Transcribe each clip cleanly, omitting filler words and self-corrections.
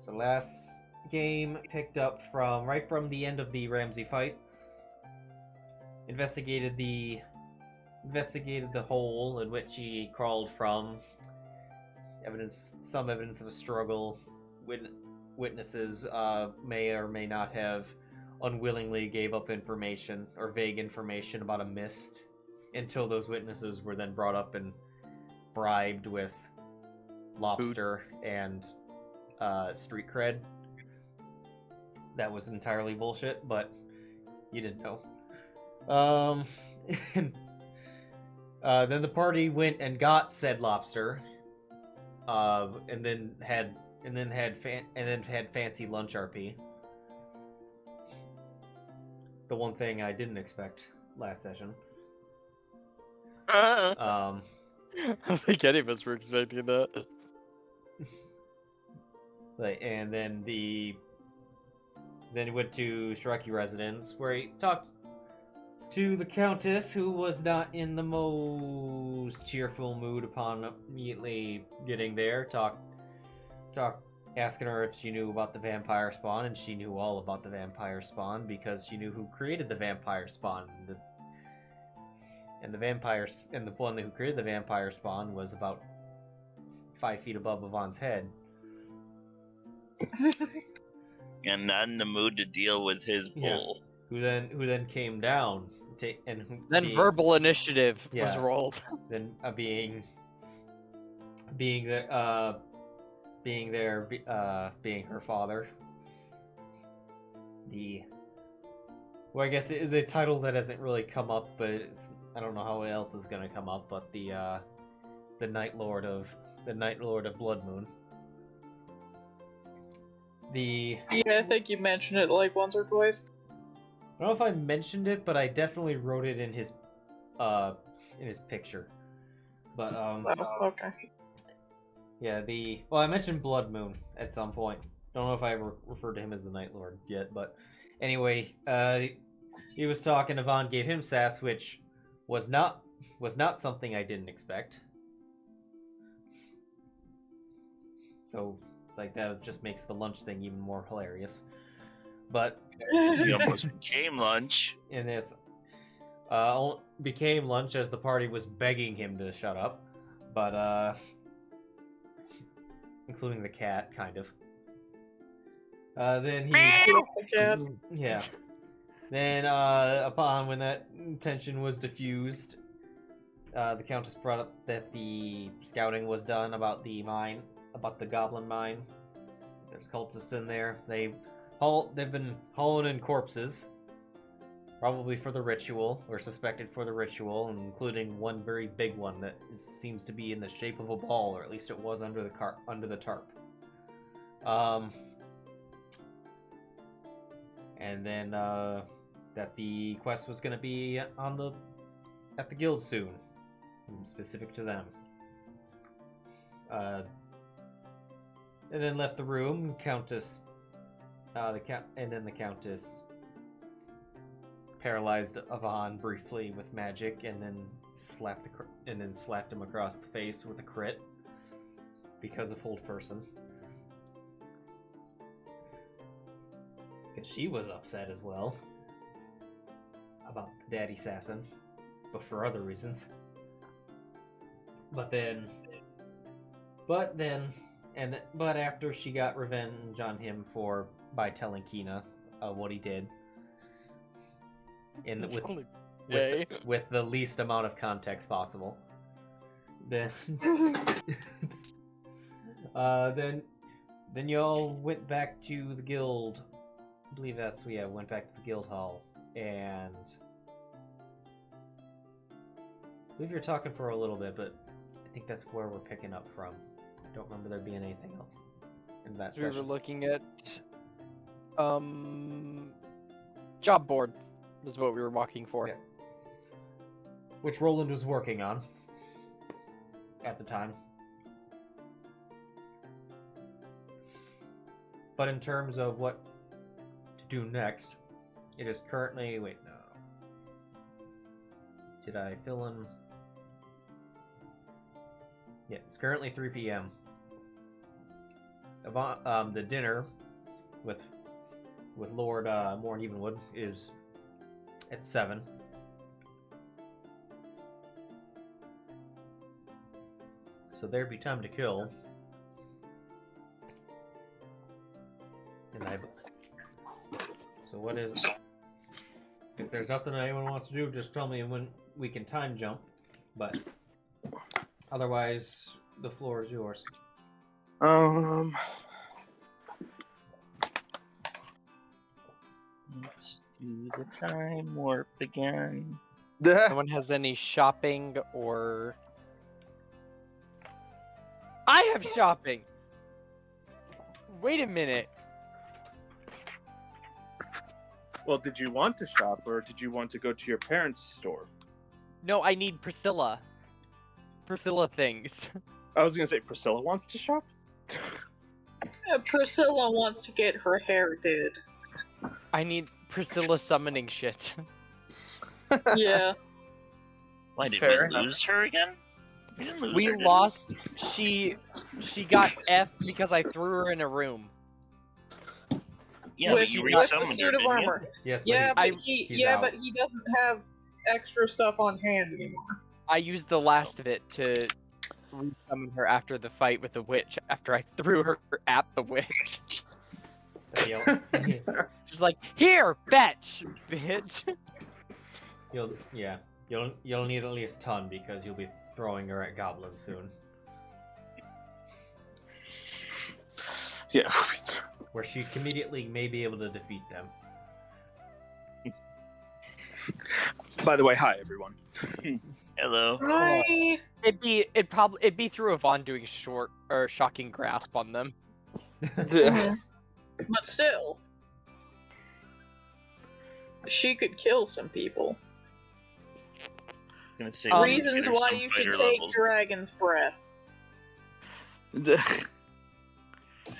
So last game picked up from right from the end of the Ramsey fight. Investigated the hole in which he crawled from. Some evidence of a struggle. Witnesses may or may not have unwillingly gave up information or vague information about a mist until those witnesses were then brought up and bribed with lobster and street cred. That was entirely bullshit, but you didn't know. Then the party went and got said lobster, and then had fancy lunch RP. The one thing I didn't expect last session. I don't think any of us were expecting that. And then he went to Shreki residence where he talked to the Countess, who was not in the most cheerful mood upon immediately getting there. Asking her if she knew about the vampire spawn, and she knew all about the vampire spawn because she knew who created the vampire spawn. And the one who created the vampire spawn was about 5 feet above Yvonne's head. And not in the mood to deal with his bull. Yeah. Who then came down verbal initiative was rolled. Then being her father. I guess it is a title that hasn't really come up, but I don't know how else is gonna come up. But the Night Lord of Blood Moon. I think you mentioned it like once or twice. I don't know if I mentioned it, but I definitely wrote it in his picture. But okay. Yeah, I mentioned Blood Moon at some point. Don't know if I ever referred to him as the Night Lord yet, but anyway, he was talking. Yvonne gave him sass, which was not something I didn't expect. So, like, that just makes the lunch thing even more hilarious. But it almost became lunch. In this, became lunch as the party was begging him to shut up, but including the cat, kind of. Then he, yeah. Then upon when that tension was diffused, the Countess brought up that the scouting was done about the mine, about the goblin mine. There's cultists in there. They've been hauling in corpses, probably for the ritual, or suspected for the ritual, including one very big one that seems to be in the shape of a ball, or at least it was under the tarp. And then that the quest was going to be at the guild soon, specific to them. And then left the room. Countess. And then the Countess paralyzed Yvonne briefly with magic, and then slapped him across the face with a crit because of hold person. Because she was upset as well about Daddy Sassin, but for other reasons. But after she got revenge on him by telling Kina what he did, with the least amount of context possible, then then y'all went back to the guild. I believe went back to the guild hall, and I believe you're talking for a little bit, but I think that's where we're picking up from. I don't remember there being anything else in that session. We were looking at job board is what we were walking for. Yeah. Which Roland was working on at the time. But in terms of what to do next, it is currently... Wait, no. Did I fill in... Yeah, it's currently 3 p.m. the dinner with Lord Morn Evenwood is at 7. So there'd be time to kill. And so what is... If there's nothing that anyone wants to do, just tell me when we can time jump. But otherwise, the floor is yours. Let's do the time warp again. Someone has any shopping or... I have shopping! Wait a minute. Well, did you want to shop, or did you want to go to your parents' store? No, I need Priscilla. Priscilla things. I was gonna say Priscilla wants to shop? Priscilla wants to get her hair did. I need Priscilla summoning shit. Yeah. Why, did Fair we lose her again? We didn't lose We her, did we? lost. She got F'd because I threw her in a room. Yeah, with, but you with the resummoned her, suit of didn't you? armor. Yes, but Yeah, he's out. but he doesn't have extra stuff on hand anymore. I used the last of it to re-summon her after the fight with the witch. After I threw her at the witch. She's like, "Here, fetch, bitch." You'll need at least a ton because you'll be throwing her at goblins soon. Yeah. Where she immediately may be able to defeat them. By the way, hi everyone. Hello. Hi. It'd be through Yvonne doing shocking grasp on them. But still, she could kill some people. Gonna say Reasons why you should take Dragon's Breath.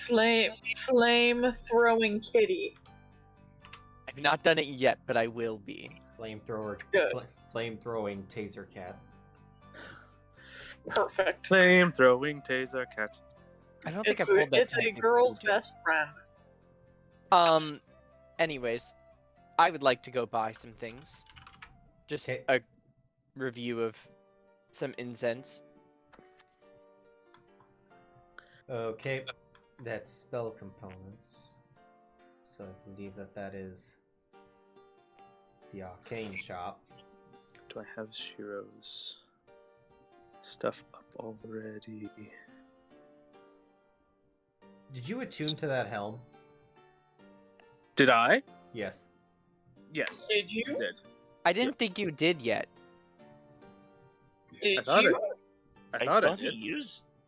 Flame throwing kitty. I've not done it yet, but I will be. Flamethrower. Good. Flamethrowing taser cat. Perfect. Flame throwing taser cat. I don't think It's I've pulled that. a girl's best friend. Anyways, I would like to go buy some things. Just Okay. a review of some incense. Okay, that's spell components. So I believe that is the arcane shop. Do I have Sheero's stuff up already? Did you attune to that helm? Did I? Yes. Yes. Did you? I did. I didn't think you did yet. Did I thought you? I thought I he did.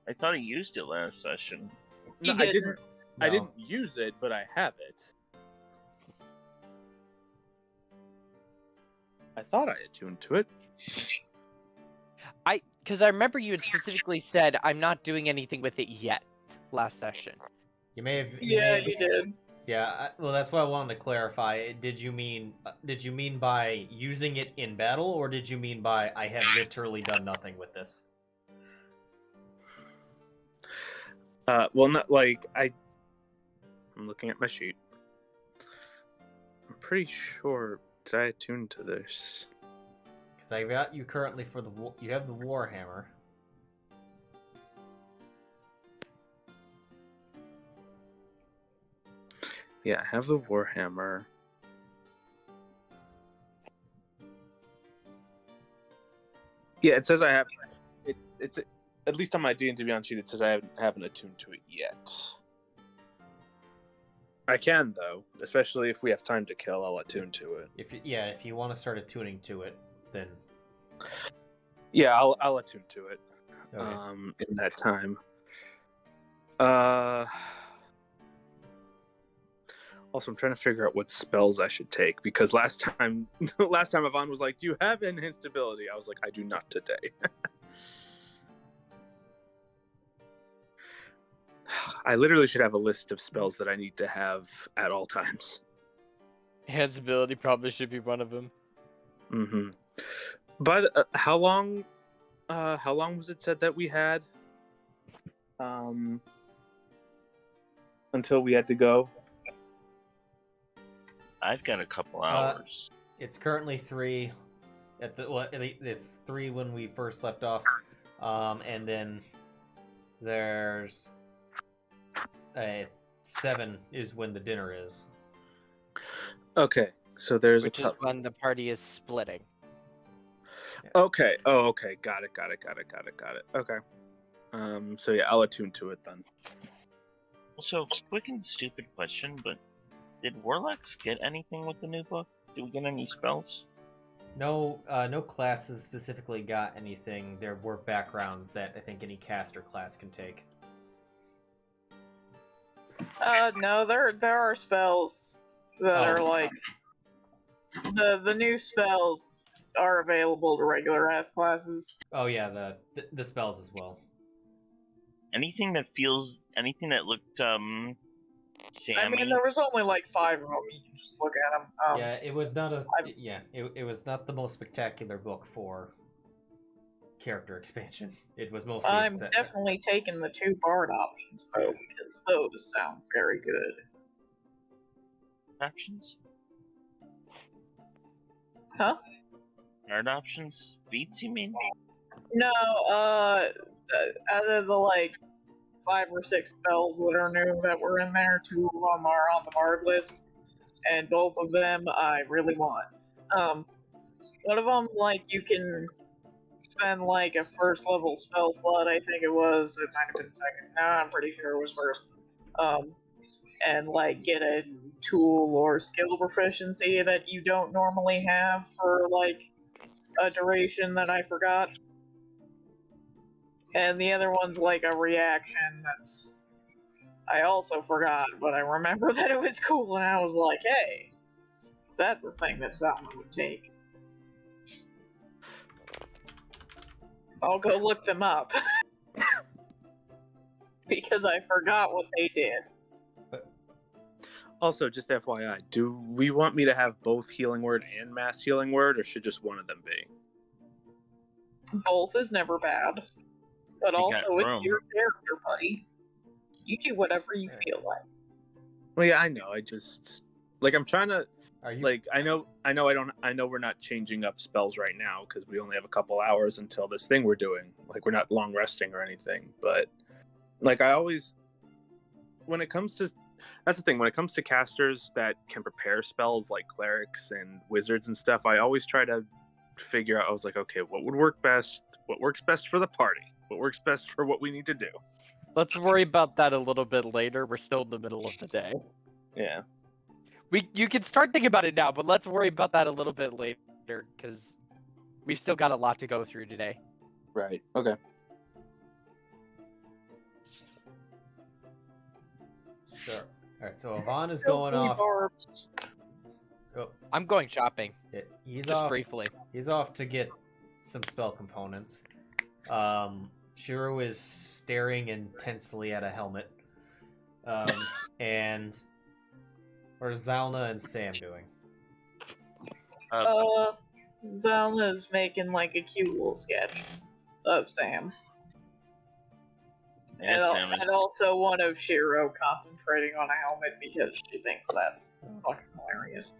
I thought he used it last session. No, He I didn't. didn't. I didn't use it, but I have it. I thought I attuned to it. Because I remember you had specifically said, I'm not doing anything with it yet, last session. You may have. Yeah, you did. Yeah. Well, that's why I wanted to clarify. Did you mean by using it in battle, or did you mean by I have literally done nothing with this? Well, not like I'm looking at my sheet. I'm pretty sure. Did I attune to this? Because I got you currently for you have the Warhammer. Yeah, I have the Warhammer. Yeah, it says I have. It's at least on my D&D Beyond sheet. It says I haven't attuned to it yet. I can though, especially if we have time to kill. I'll attune to it. If you want to start attuning to it, then Yeah, I'll attune to it. okay. In that time. Also, I'm trying to figure out what spells I should take because last time Yvonne was like, "Do you have enhanced ability?" I was like, "I do not today." I literally should have a list of spells that I need to have at all times. Hands ability probably should be one of them. Mm-hmm. But how long was it said that we had? until we had to go? I've got a couple hours. It's currently 3. It's 3 when we first left off, and then there's 7 is when the dinner is. Okay, so there's Which is when the party is splitting. Okay. Oh, okay. Got it. Okay. So yeah, I'll attune to it then. So, quick and stupid question, but did Warlocks get anything with the new book? Did we get any spells? No, no classes specifically got anything. There were backgrounds that I think any caster class can take. No, there are spells that are like the new spells are available to regular ass classes. Oh yeah, the spells as well. Anything that looked Sammy? I mean, there was only like 5 of them. You can just look at them. Yeah, it was not it was not the most spectacular book for character expansion. It was mostly. I'm definitely taking the 2 bard options though, because those sound very good. Options? Huh? Bard options? Beats, you mean? No, out of the like 5 or 6 spells that are new that were in there, 2 of them are on the bard list, and both of them I really want. One of them, like, you can spend like a 1st level spell slot, I think it was. It might have been 2nd. No, I'm pretty sure it was 1st. And like get a tool or skill proficiency that you don't normally have for like a duration that I forgot. And the other one's like a reaction that's I also forgot, but I remember that it was cool and I was like, hey, that's a thing that Zylna would take. I'll go look them up. Because I forgot what they did. Also, just FYI, do we want me to have both Healing Word and Mass Healing Word, or should just one of them be? Both is never bad. But You also, got it's room. your character, buddy. You do whatever you feel like. Well, yeah, I know. I just like I'm trying to Are you like I know we're not changing up spells right now because we only have a couple hours until this thing we're doing. Like we're not long resting or anything, but like I always when it comes to that's the thing when it comes to casters that can prepare spells like clerics and wizards and stuff, I always try to figure out. I was like, okay, what would work best? What works best for the party? What works best for what we need to do? Let's worry about that a little bit later. We're still in the middle of the day. Yeah. You can start thinking about it now, but let's worry about that a little bit later because we've still got a lot to go through today. Right. Okay. Sure. Alright, so Yvonne is going off. Barbs. Oh, I'm going shopping. he's Just off. briefly. He's off to get some spell components. Sheero is staring intensely at a helmet. And what are Zylna and Sam doing? Zylna's making like a cute little sketch of Sam. Yeah, Sam is And also one of Sheero concentrating on a helmet because she thinks that's fucking hilarious.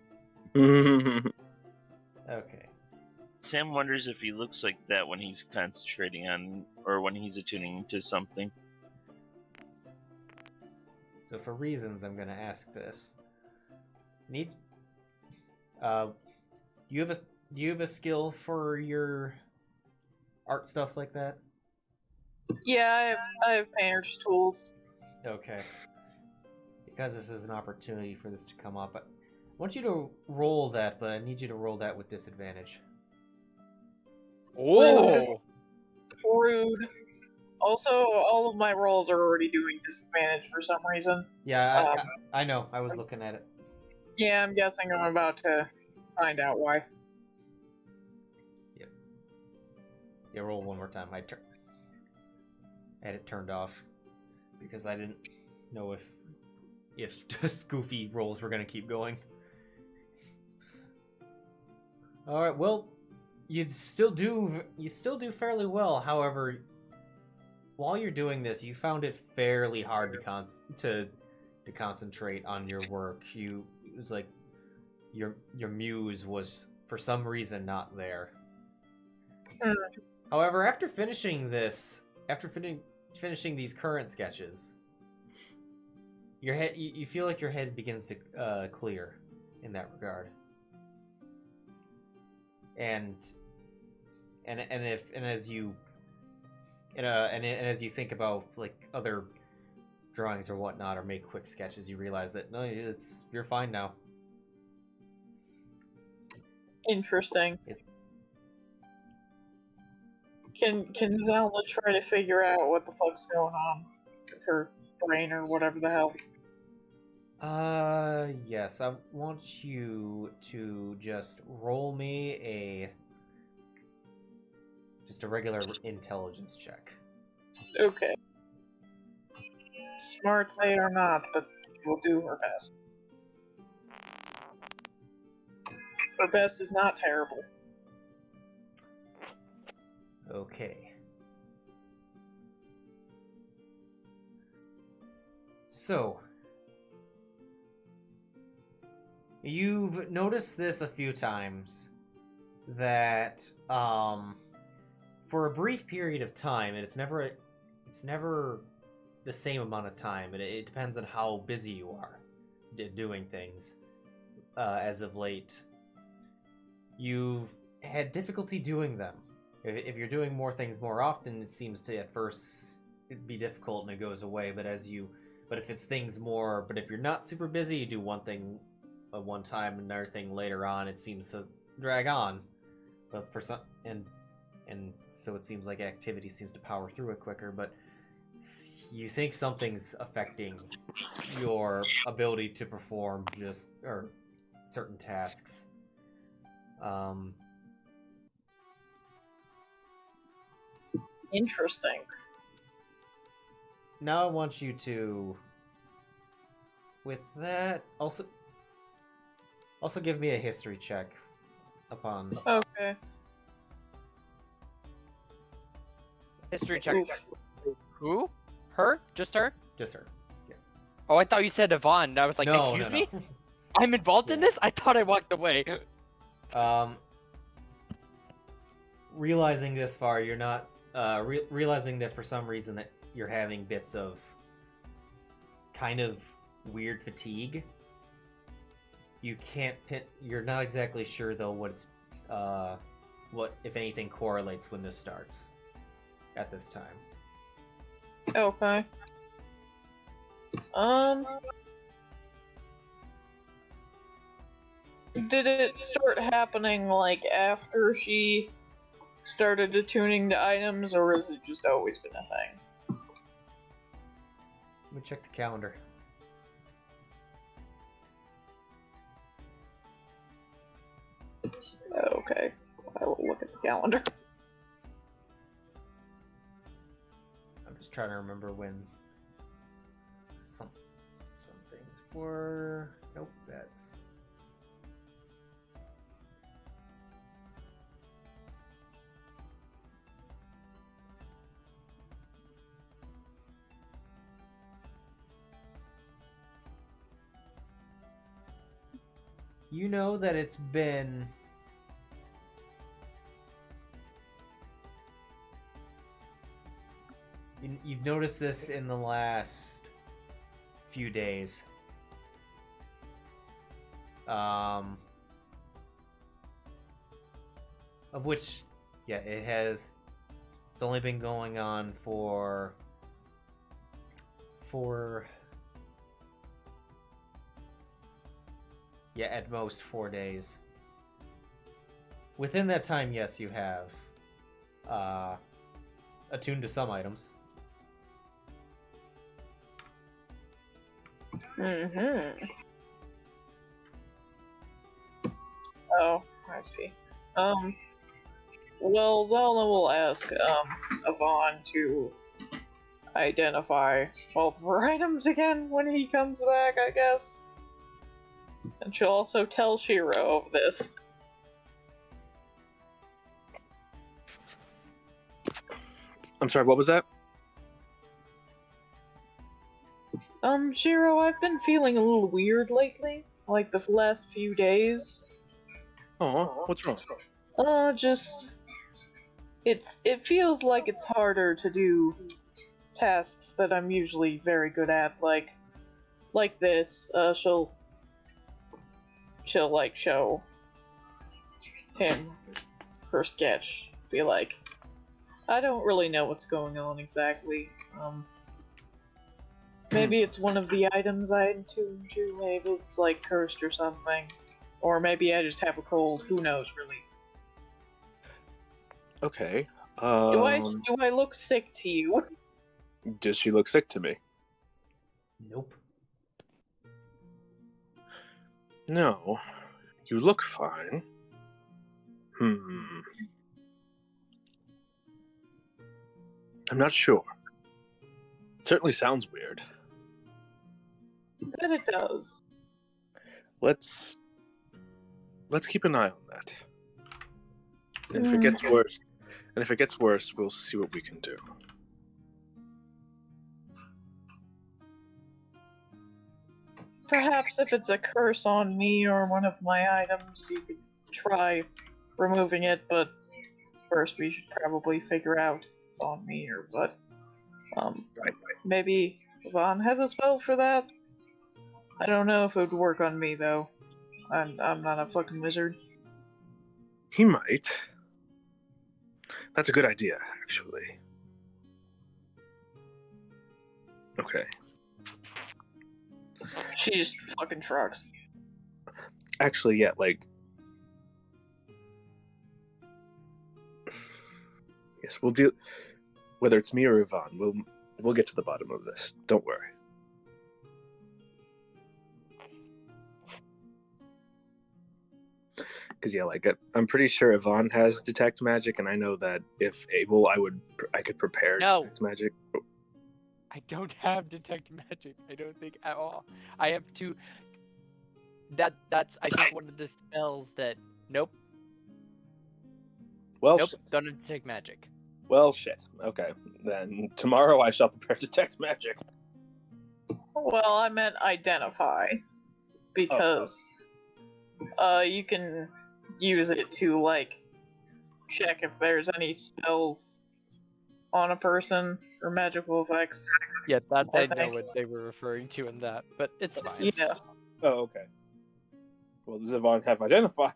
Okay. Sam wonders if he looks like that when he's concentrating on, or when he's attuning to something. So for reasons, I'm gonna ask this. Do you have a skill for your art stuff like that? Yeah, I have painter's tools. Okay. Because this is an opportunity for this to come up, I want you to roll that, but I need you to roll that with disadvantage. Oh! Rude. Also, all of my rolls are already doing disadvantage for some reason. Yeah, I know. I was looking at it. Yeah, I'm guessing I'm about to find out why. Yep. Yeah, roll one more time. I had it turned off because I didn't know if just goofy rolls were gonna keep going. All right. Well, you still do fairly well. However, while you're doing this, you found it fairly hard to to concentrate on your work. It was like your muse was for some reason not there. However, after finishing finishing these current sketches, your head you feel like your head begins to clear in that regard. And as you think about like other drawings or whatnot, or make quick sketches, you realize that no, you're fine now. Interesting. Can Zylna try to figure out what the fuck's going on with her brain or whatever the hell? Yes, I want you to just roll me just a regular intelligence check. Okay. Smart they are not, but we'll do her best. Her best is not terrible. Okay. So, you've noticed this a few times, that, for a brief period of time, and it's never the same amount of time, it depends on how busy you are doing things, as of late. You've had difficulty doing them. If you're doing more things more often, it seems to at first be difficult and it goes away. But if you're not super busy, you do one thing at one time, another thing later on, it seems to drag on. But for some, and so it seems like activity seems to power through it quicker. But you think something's affecting your ability to perform certain tasks. Interesting. Now I want you to, with that, also give me a history check upon. Okay. History check. Who? Her? Just her? Just her. Yeah. Oh, I thought you said Yvonne. I was like, No, excuse no, me? no. I'm involved in this? I thought I walked away. Realizing this far, you're not realizing that for some reason that you're having bits of kind of weird fatigue. You can't you're not exactly sure though what if anything correlates when this starts at this time. Okay. Did it start happening like after she started attuning to items, or has it just always been a thing? Let me check the calendar. Okay, I will look at the calendar. I'm just trying to remember when some things were. Nope, that's. You know that it's been you've noticed this in the last few days. Of which, yeah, it's only been going on for yeah, at most 4 days. Within that time, yes, you have attuned to some items. Mm-hmm. Oh, I see. Well, Zylna will ask, Yvonne to identify both of her items again when he comes back, I guess. And she'll also tell Sheero of this. I'm sorry, what was that? Shiro, I've been feeling a little weird lately, like the last few days. Oh, what's wrong? Just it feels like it's harder to do tasks that I'm usually very good at, like this. She'll like show him her sketch. Be like, I don't really know what's going on exactly. Maybe it's one of the items I attuned to. Maybe it's like cursed or something, or maybe I just have a cold. Who knows, really? Okay. Do I look sick to you? Does she look sick to me? Nope. No. You look fine. I'm not sure. It certainly sounds weird. That it does. Let's keep an eye on that. And if it gets worse, we'll see what we can do. Perhaps if it's a curse on me or one of my items, you could try removing it, but first we should probably figure out if it's on me or what. Right. Maybe Vaughn has a spell for that? I don't know if it would work on me, though. I'm not a fucking wizard. He might. That's a good idea, actually. Okay. She just fucking shrugs. Actually, yeah, like... Yes, we'll deal... Whether it's me or Yvonne, we'll get to the bottom of this. Don't worry. Because, yeah, like, I'm pretty sure Yvonne has Detect Magic, and I know that if able, I could prepare Detect Magic. I don't have Detect Magic. I don't think at all. I have to... That's, I think, one of the spells that... Nope. Well, nope, shit. don't have Detect Magic. Well, shit. Okay. Then tomorrow I shall prepare Detect Magic. Well, I meant identify. Because, you can use it to, like, check if there's any spells on a person or magical effects. Yeah, that's I I know think. what they were referring to in that, but it's fine. Yeah. Oh, okay. Well, does Yvonne have Identify?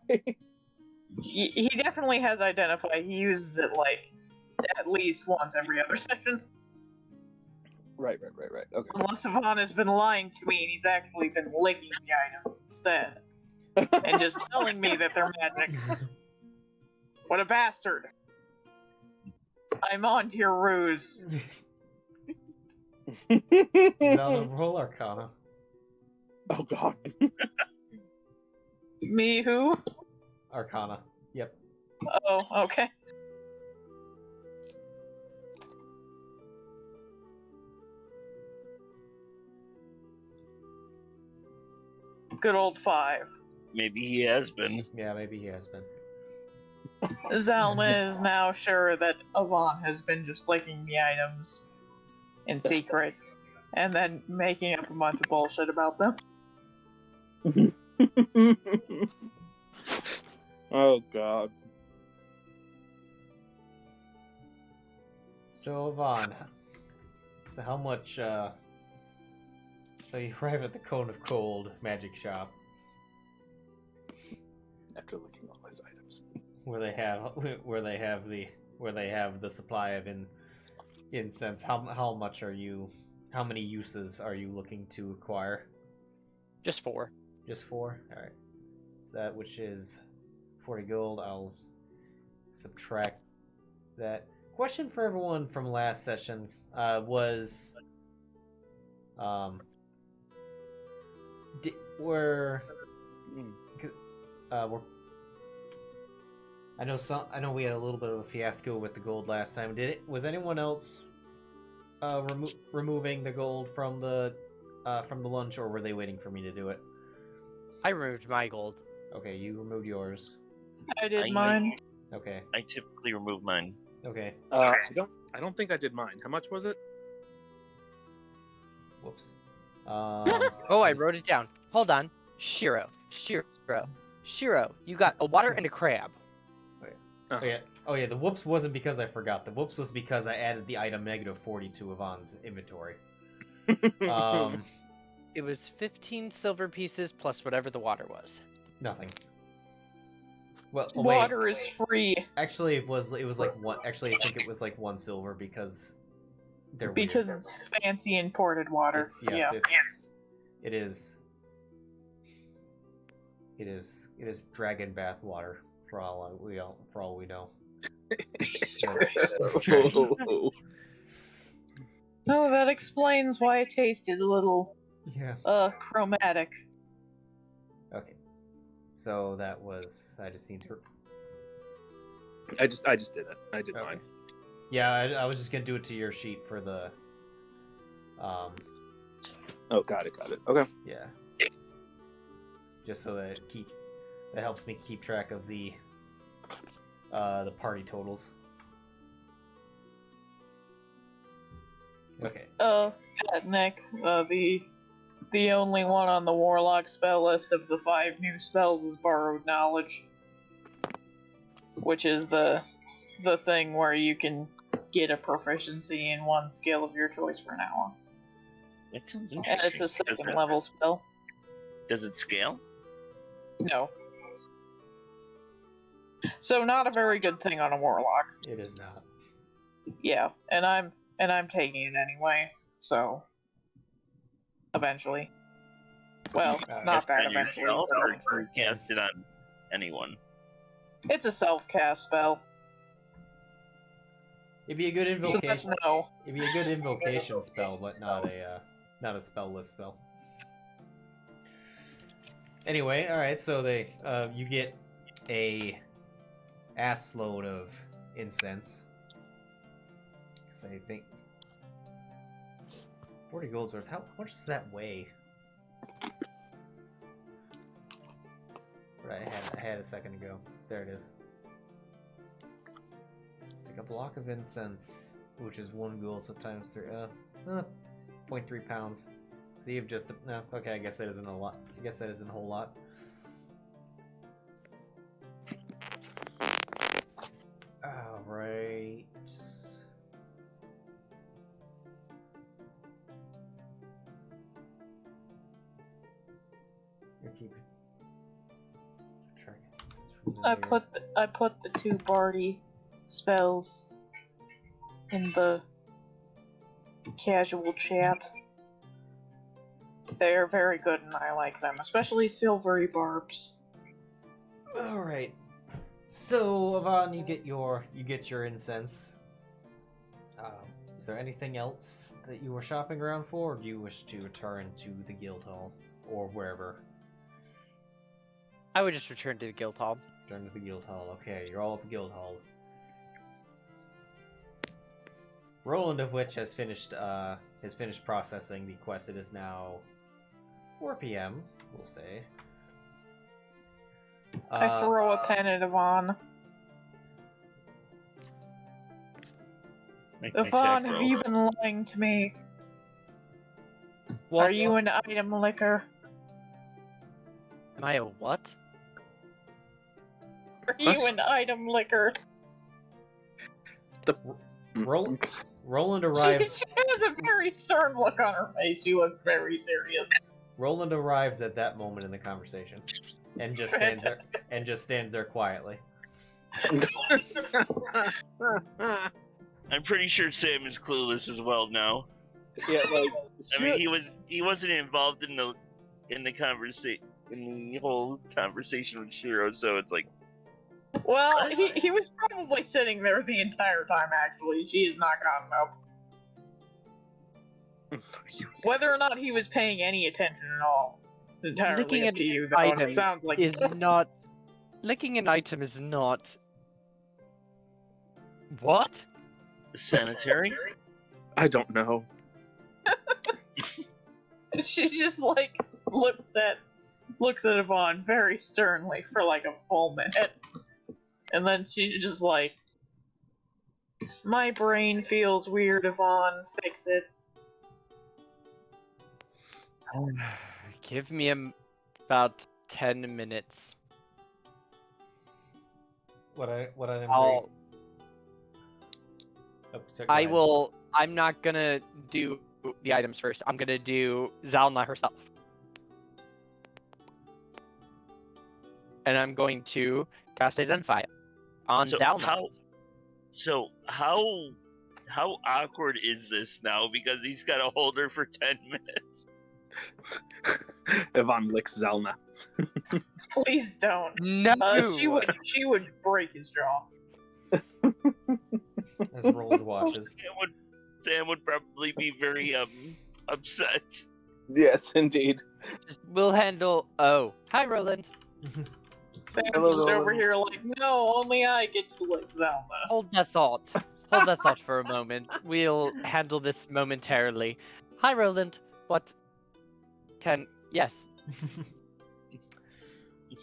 He definitely has identify. He uses it, like, at least once every other session. Right. Okay. Unless Yvonne has been lying to me and he's actually been licking the item instead. And just telling me that they're magic. What a bastard. I'm on to your ruse. Zylna, roll Arcana. Oh, God. Me who? Arcana. Yep. Oh, okay. Good old 5. Maybe he has been. Yeah, maybe he has been. Zylna is now sure that Yvonne has been just licking the items in secret, and then making up a bunch of bullshit about them. Oh, God. So, Yvonne, so how much, so you arrive at the Cone of Cold magic shop. After looking all his items. Where they have the supply of incense. How many uses are you looking to acquire? Just 4. Just 4? Alright. So that which is 40 gold, I'll subtract that. Question for everyone from last session was I know we had a little bit of a fiasco with the gold last time. Was anyone else removing the gold from the lunch, or were they waiting for me to do it? I removed my gold. Okay, you removed yours. I did mine. Okay. I typically remove mine. Okay. I don't think I did mine. How much was it? Whoops. Oh, I wrote it down. Hold on. Sheero. You got a water and a crab. Oh yeah, the whoops wasn't because I forgot. The whoops was because I added the item -40 to Yvonne's inventory. It was 15 silver pieces plus whatever the water was. Nothing. Well, Water is free. Actually, it was like one. Actually, I think it was like 1 silver because they're Because weird. it's fancy imported water. It is dragon bath water for all we know. Oh, that explains why it tasted a little chromatic. Okay. So that was. I just need to. I just did it. I did mine. Yeah, I was just gonna do it to your sheet for the. Oh, got it. Okay. Yeah. Just so that that helps me keep track of the party totals. Okay. Nick, the only one on the Warlock spell list of the 5 new spells is Borrowed Knowledge, which is the thing where you can get a proficiency in one skill of your choice for now on. That sounds interesting. And it's a 2nd level spell. Does it scale? No. So not a very good thing on a Warlock. It is not. Yeah, and I'm taking it anyway, so eventually. Well, not that eventually. Or But cast it on anyone. it's a self-cast spell. It'd be a good So that's invocation. no. It'd be a good invocation spell, but not a spell-less spell. Anyway, all right. So you get a ass load of incense. Because I think 40 gold's worth. How much does that weigh? Right, I had a second ago. There it is. It's like a block of incense, which is 1 gold, so times 3. 0.3 pounds. So you've just no. Okay, I guess that isn't a lot. I guess that isn't a whole lot. All right. You're keeping track of I put the 2 Bardy spells in the casual chat. They are very good and I like them, especially silvery barbs. All right. So, Yvonne, you get your incense. Is there anything else that you were shopping around for, or do you wish to return to the guild hall or wherever? I would just return to the guild hall. Return to the guild hall. Okay, you're all at the guild hall. Roland, of which has finished processing the quest. It is now 4 p.m. We'll say. I throw a pen at Yvonne. Yvonne, have you been lying to me? What? Are you an item licker? Am I a what? Are you an item licker? Roland arrives. She has a very stern look on her face. She looks very serious. Roland arrives at that moment in the conversation, and just stands there quietly. I'm pretty sure Sam is clueless as well now. Yeah, like I mean, he wasn't involved in the whole conversation with Sheero, so it's like. Well, he was probably sitting there the entire time. Actually, she has not gotten up. Whether or not he was paying any attention at all, is entirely Looking up at to you. an Though, and item it sounds like is not. Licking an item is not. What? Sanitary? I don't know. she just like looks at Yvonne very sternly for like a full minute, and then she's just like, "My brain feels weird, Yvonne. Fix it." Give me about 10 minutes. What items are I'll. you... Oh, so go I ahead. will. I'm not gonna do the items first. I'm gonna do Zylna herself, and I'm going to cast Identify on So Zylna. how awkward is this now? Because he's got to hold her for 10 minutes. Yvonne licks Zylna. Please don't. No. She would break his jaw. As Roland watches. Sam would probably be very upset. Yes, indeed. We'll handle. Oh, hi, Roland. Sam's Hello, just over Roland. here like, no, only I get to lick Zylna. Hold that thought. Hold that thought for a moment. We'll handle this momentarily. Hi, Roland. What? Yes.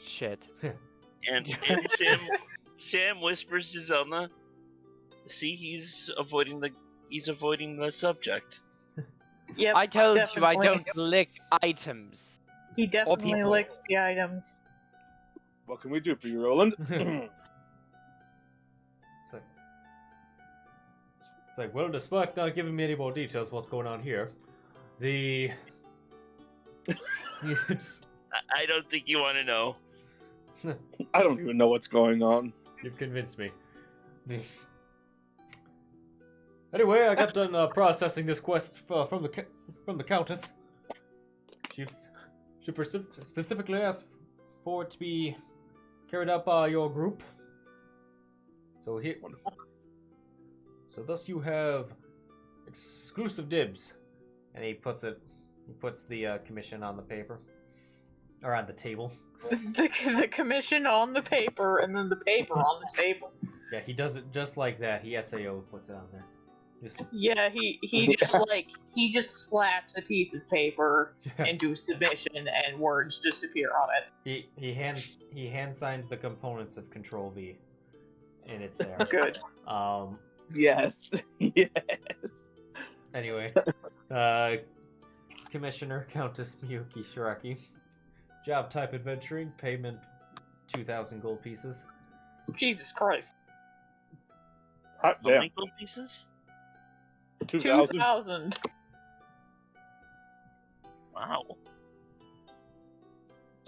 Shit. And Sam whispers to Zylna, "See, he's avoiding the subject." Yep, I told you I definitely. don't lick items. He definitely people. licks the items. What can we do for you, Roland? It's like, well, despite not giving me any more details of what's going on here, it's... I don't think you want to know. I don't even know what's going on. You've convinced me. Anyway, I got done processing this quest from the Countess. She specifically asked for it to be carried out by your group. So here, so thus you have exclusive dibs. And he puts the commission on the paper, or on the table. The commission on the paper, and then the paper on the table. Yeah, he does it just like that. He SAO puts it on there. Yeah, he just slaps a piece of paper into submission, and words just appear on it. He hand signs the components of Control V, and it's there. Good. Yes. Yes. Anyway, Commissioner Countess Miyuki Shiraki, job type adventuring, payment 2,000 gold pieces. Jesus Christ. Hot How damn. many gold pieces? 2,000. 2,000. Wow.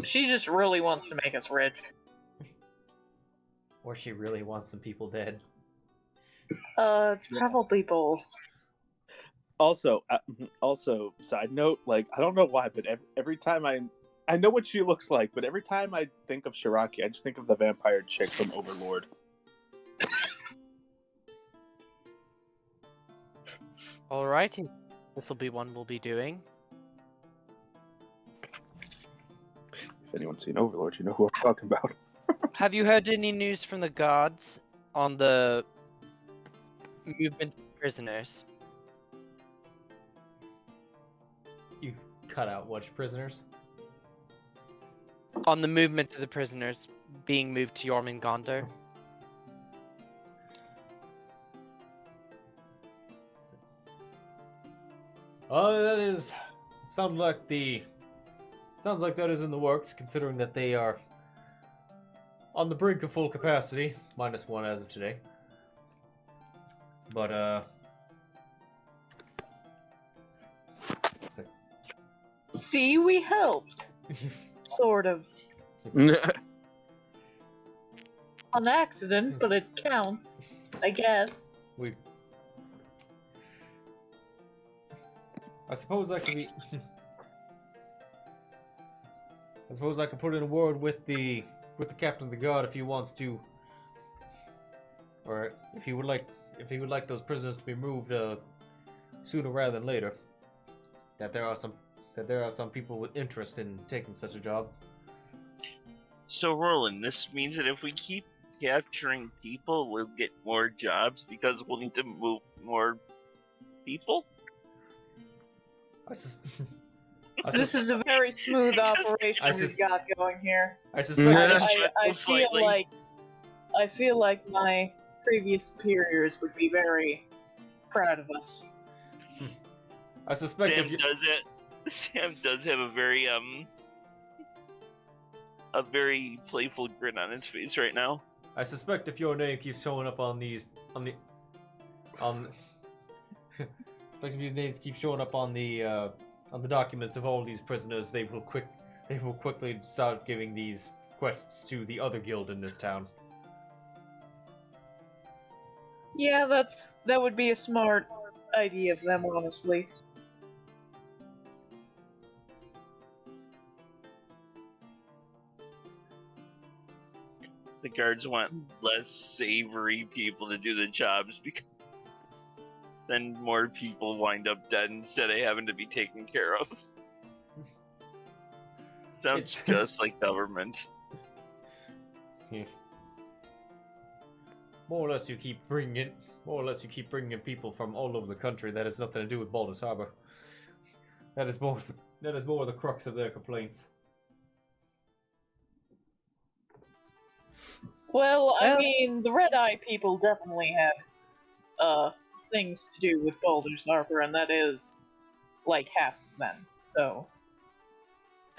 She just really wants to make us rich. Or she really wants some people dead. It's probably both. Also, side note, like, I don't know why, but every time I know what she looks like, but every time I think of Shiraki, I just think of the vampire chick from Overlord. Alrighty. This will be one we'll be doing. If anyone's seen Overlord, you know who I'm talking about. Have you heard any news from the guards on the movement of prisoners? You cut out which prisoners? On the movement of the prisoners being moved to Jormungandr? That sounds like that is in the works, considering that they are on the brink of full capacity, -1 as of today. But See, we helped. Sort of. On accident, but it counts. I guess. I suppose I could be. I suppose I could put in a word with the captain of the guard if he wants to, or if he would like those prisoners to be moved sooner rather than later. That there are some people with interest in taking such a job. So, Roland, this means that if we keep capturing people, we'll get more jobs because we'll need to move more people? This is a very smooth operation I we've got going here. I suspect. I feel like my previous superiors would be very proud of us. I suspect Sam if you. does it. Sam does have a very playful grin on his face right now. I suspect if your name keeps showing up on like if your names keep showing up on the documents of all these prisoners, they will quickly start giving these quests to the other guild in this town. Yeah, that would be a smart idea of them, honestly. The guards want less savory people to do the jobs because then more people wind up dead instead of having to be taken care of. Sounds just like government. Yeah. More or less, you keep bringing people from all over the country. That has nothing to do with Baldur's Harbor. That is more the crux of their complaints. Well, I mean, the Red Eye people definitely have things to do with Baldur's Harbor, and that is like half of them. So,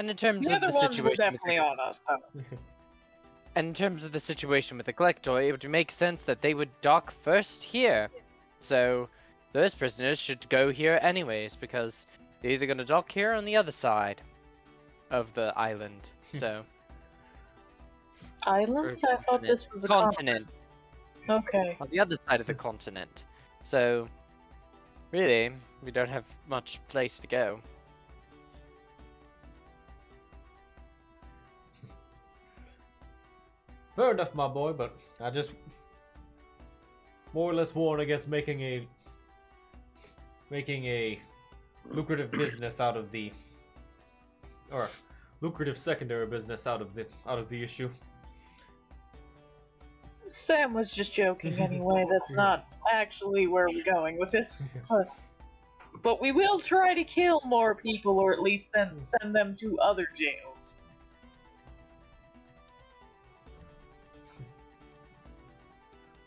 And in terms the of other the ones were situation, definitely on us, though. and in terms of the situation with the collector, it would make sense that they would dock first here. So those prisoners should go here anyways, because they're either going to dock here or on the other side of the island. So. Island? I thought this was a continent. Okay. On the other side of the continent. So, really, we don't have much place to go. Fair enough, my boy, but I just more or less warn against making a lucrative business out of the, or lucrative secondary business out of the issue. Sam was just joking anyway. That's not actually where we're going with this. But we will try to kill more people, or at least then send them to other jails.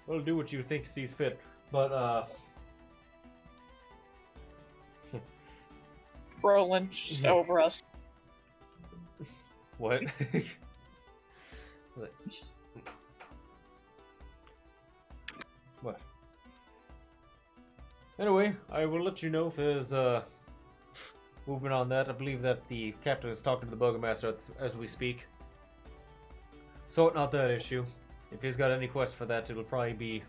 Well, do what you think sees fit, but Roland just over us. What? What? Anyway, I will let you know if there's movement on that. I believe that the captain is talking to the burgomaster as we speak. Sorting out that issue. If he's got any quest for that, it'll probably be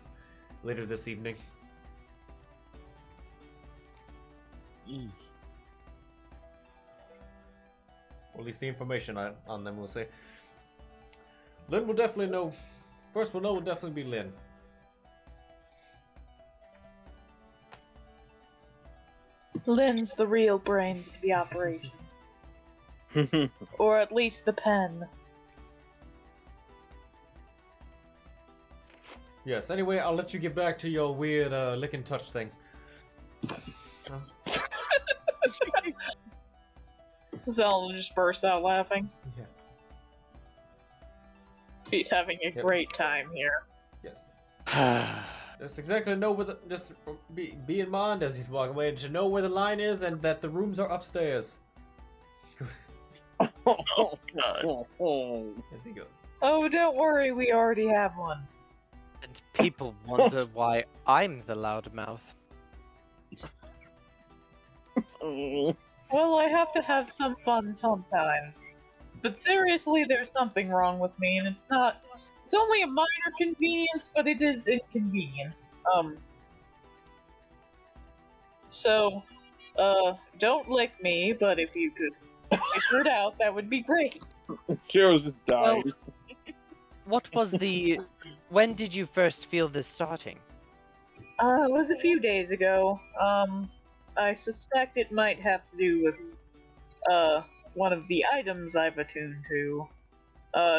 later this evening. Or at least the information on them will say. Lynn will definitely know. First we'll know will definitely be Lynn. Lynn's the real brains of the operation. Or at least the pen. Yes, anyway, I'll let you get back to your weird lick and touch thing. Zylna just bursts out laughing. Yeah. He's having a great time here. Yes. Just exactly know where the. Just be in mind as he's walking away to know where the line is and that the rooms are upstairs. Oh, God. As he goes. Oh, don't worry, we already have one. And people wonder why I'm the loudmouth. Well, I have to have some fun sometimes. But seriously, there's something wrong with me, and it's not. It's only a minor convenience, but it is inconvenient. So, don't lick me, but if you could figure it out, that would be great. Sheero's just died. Well, what was the... When did you first feel this starting? It was a few days ago. I suspect it might have to do with, one of the items I've attuned to.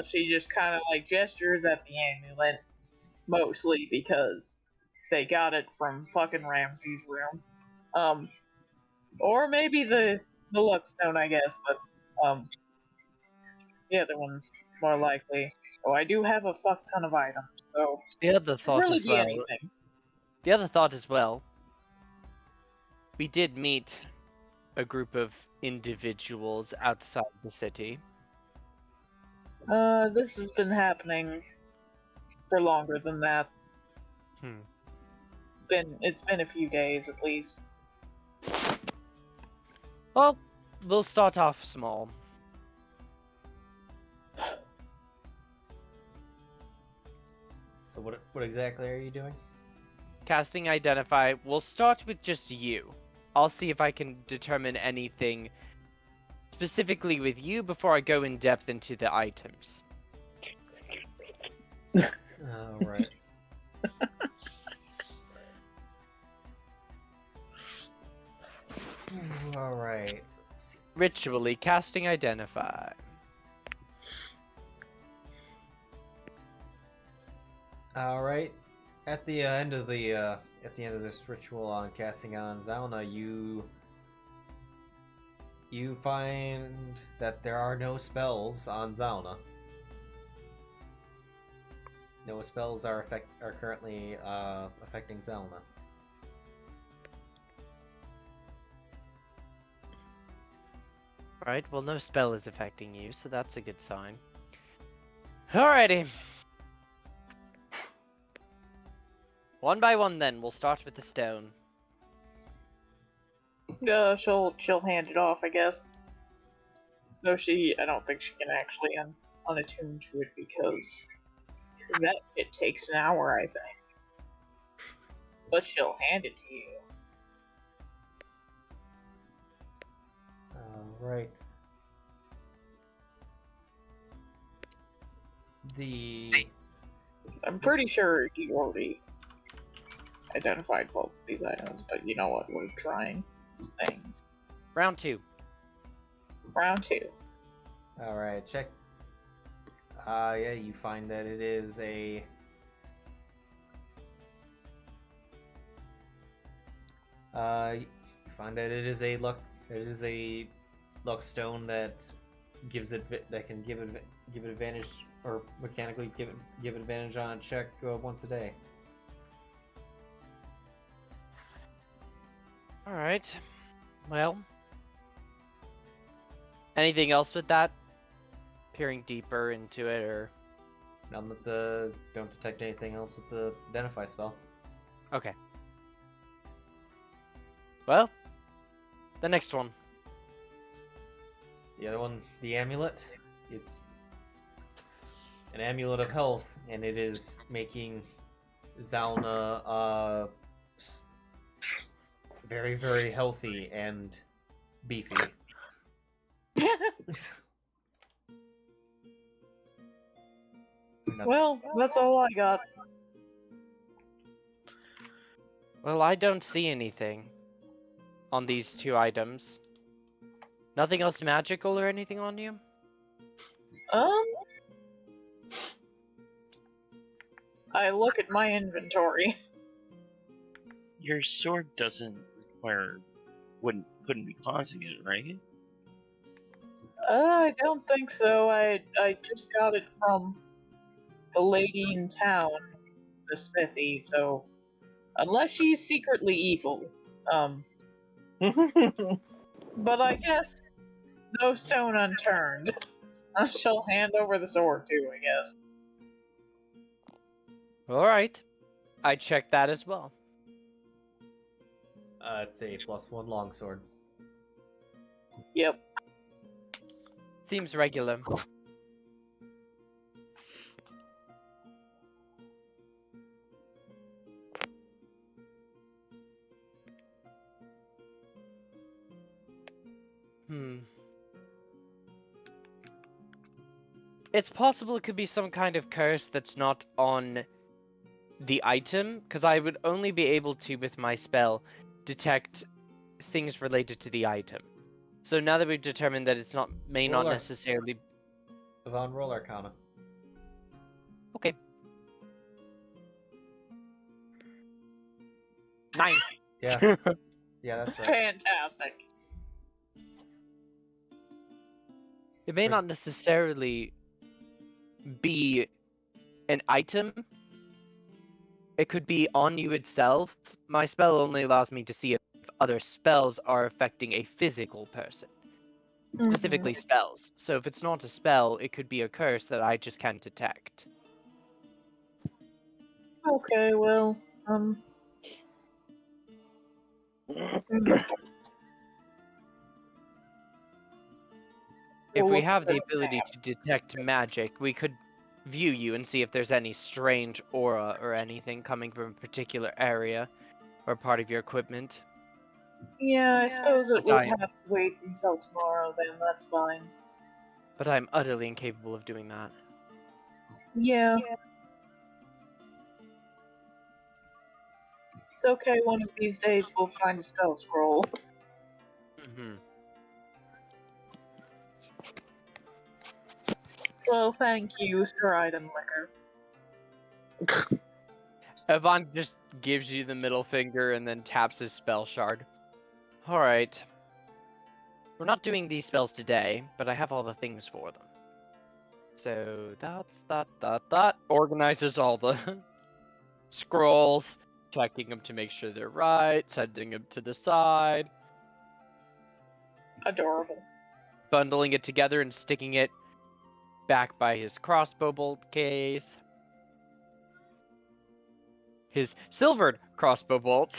She just kind of, like, gestures at the amulet, mostly because they got it from fucking Ramsey's room. Or maybe the luck stone, I guess, but, the other one's more likely. Oh, I do have a fuck ton of items, so The other thought really as be well. anything. The other thought as well. We did meet a group of individuals outside the city? This has been happening for longer than that. It's been a few days at least. Well, we'll start off small. So what exactly are you doing? Casting Identify. We'll start with just you. I'll see if I can determine anything specifically with you before I go in depth into the items. Alright. Alright. Let's see. Ritually casting Identify. Alright. At the end of this ritual on casting on Zylna, you find that there are no spells on Zylna. No spells are currently affecting Zylna. Right, well no spell is affecting you, so that's a good sign. Alrighty. One by one then, we'll start with the stone. She'll hand it off, I guess. Though I don't think she can actually unattune to it because it takes an hour, I think. But she'll hand it to you. Alright. I'm pretty sure you already identified both of these items, but you know what? We're trying things. Round 2. Round 2. Alright, check. Yeah, you find that it is a... you find that it is a luck stone that can give it advantage, or mechanically give it advantage on a check once a day. Alright. Well. Anything else with that? Peering deeper into it, or... None that don't detect anything else with the identify spell. Okay. Well, the next one. The other one, the amulet. It's an amulet of health, and it is making Zylna very, very healthy and beefy. Well, that's all I got. Well, I don't see anything on these 2 items. Nothing else magical or anything on you? I look at my inventory. Your sword couldn't be causing it, right? I don't think so. I just got it from the lady in town, the smithy, so unless she's secretly evil. But I guess no stone unturned. I shall hand over the sword too, I guess. Alright. I checked that as well. It's a +1 longsword. Yep. Seems regular. It's possible it could be some kind of curse that's not on the item, because I would only be able to, with my spell, detect things related to the item. So now that we've determined that it's not necessarily... Yvonne, roll Arcana. Okay. 9. Yeah. Yeah, that's right. Fantastic. It may not necessarily be an item. It could be on you itself. My spell only allows me to see if other spells are affecting a physical person. Specifically spells. So if it's not a spell, it could be a curse that I just can't detect. Okay, well, If We'll we look have at the the ability to detect magic, we could view you and see if there's any strange aura or anything coming from a particular area or part of your equipment. yeah, I suppose it But would have to wait until tomorrow then, that's fine. But I'm utterly incapable of doing that. Yeah. It's okay, one of these days we'll find a spell scroll. Well, thank you, Sir Item Liquor. Yvonne just gives you the middle finger and then taps his spell shard. Alright. We're not doing these spells today, but I have all the things for them. So that's that. Organizes all the scrolls, checking them to make sure they're right, sending them to the side. Adorable. Bundling it together and sticking it back by his crossbow bolt case. His silvered crossbow bolts.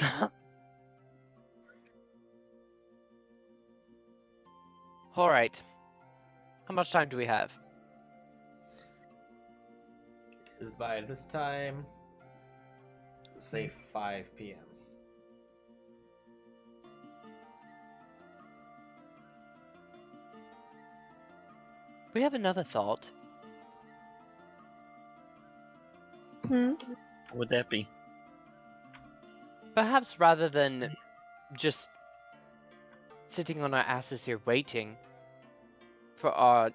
Alright. How much time do we have? Is by this time, say 5 p.m. We have another thought. What would that be? Perhaps rather than just sitting on our asses here waiting for our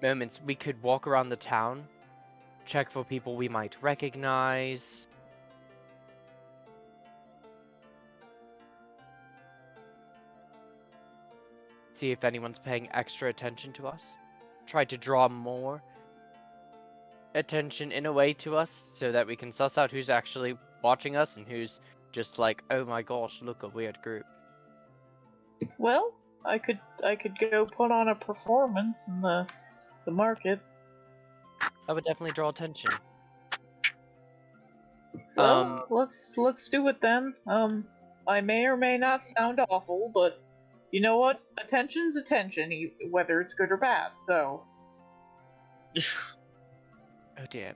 moments, we could walk around the town, check for people we might recognize. See if anyone's paying extra attention to us. Try to draw more attention in a way to us so that we can suss out who's actually watching us and who's just like, oh my gosh, look, a weird group. Well, I could go put on a performance in the market. That would definitely draw attention. Well, let's do it then. I may or may not sound awful, but you know what? Attention's attention, whether it's good or bad. So. Oh dear.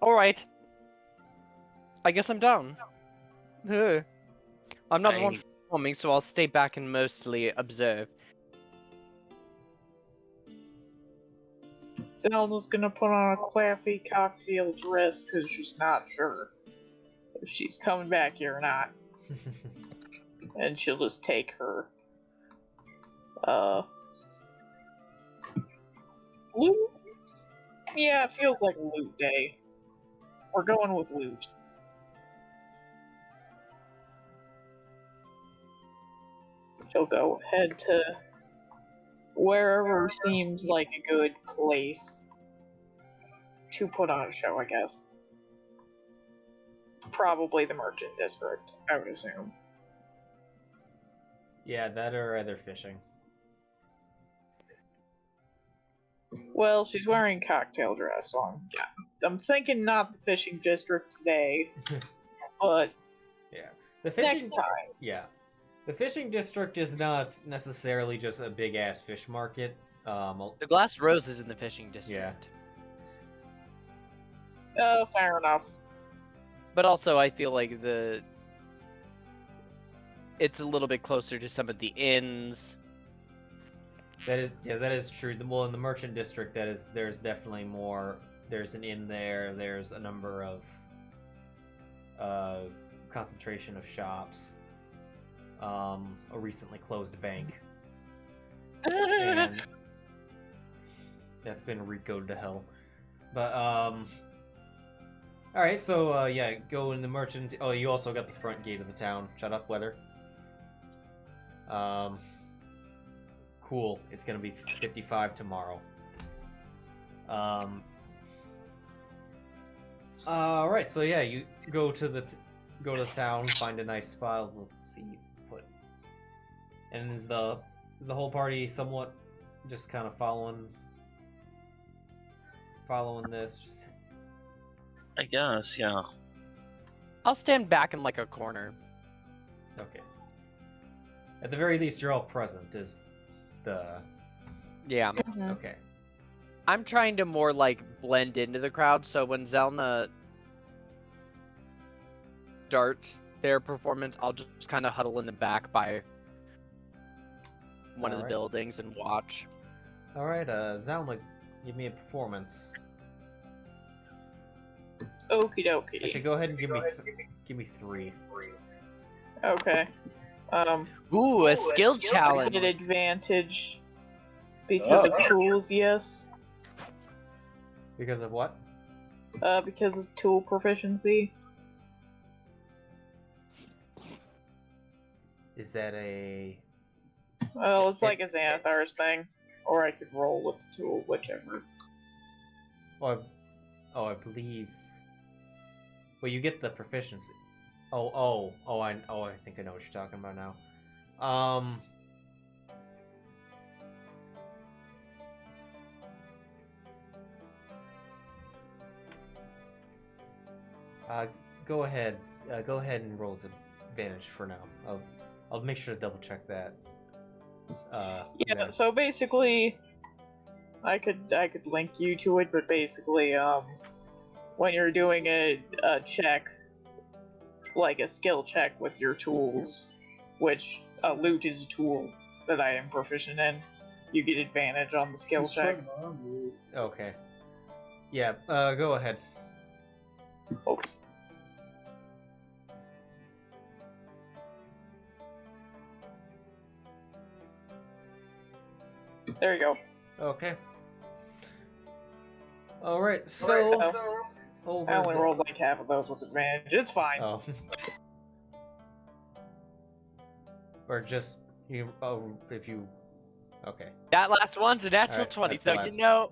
Alright. I guess I'm down. I'm not the one performing, so I'll stay back and mostly observe. Zelda's gonna put on a classy cocktail dress because she's not sure if she's coming back here or not. And she'll just take her loot? Yeah, it feels like loot day. We're going with loot. She'll go head to wherever seems like a good place to put on a show, I guess. Probably the Merchant District, I would assume. Yeah, that or either fishing. Well, she's wearing cocktail dress, so I'm thinking not the fishing district today, but yeah, the fishing next time. Yeah, the fishing district is not necessarily just a big ass fish market. The Glass Rose is in the fishing district. Yeah. Oh, fair enough. But also, I feel like it's a little bit closer to some of the inns. That is true. Well, in the merchant district, there's definitely more. There's an inn there. There's a number of concentration of shops. A recently closed bank, and that's been recoded to hell. But all right. So yeah, go in the merchant. Oh, you also got the front gate of the town. Shut up, weather. Cool. It's gonna be 55 tomorrow. Alright, so yeah, you go to the go to the town, find a nice spot. Let's see, put. And is the whole party somewhat just kind of following this? Just... I guess, yeah. I'll stand back in like a corner. Okay. At the very least, you're all present. Is the Yeah. Mhm. okay? I'm trying to more like blend into the crowd, so when Zylna starts their performance, I'll just kind of huddle in the back by one of the Alright. buildings and watch. All right, Zylna, give me a performance. Okie dokie. Actually, go ahead and give me 3. Okay. Ooh, a skill I challenge. get advantage because of tools, yes. Because of what? Because of tool proficiency. Is that a? Well, it's like a Xanathar's thing. Or I could roll with the tool, whichever. I believe. Well, you get the proficiency. I think I know what you're talking about now. Go ahead. Go ahead and roll with advantage for now. I'll make sure to double check that. Yeah, then. so basically, I could link you to it, but basically, when you're doing a check, like a skill check with your tools, which a loot is a tool that I am proficient in, you get advantage on the skill check. Okay. Yeah. Go ahead. Okay. There you go. Okay. All right. So over. I only the- rolled like half of those with advantage. It's fine. Oh. Or just you. Oh, if you. Okay. That last one's a natural Alright, 20, that's the so last you know.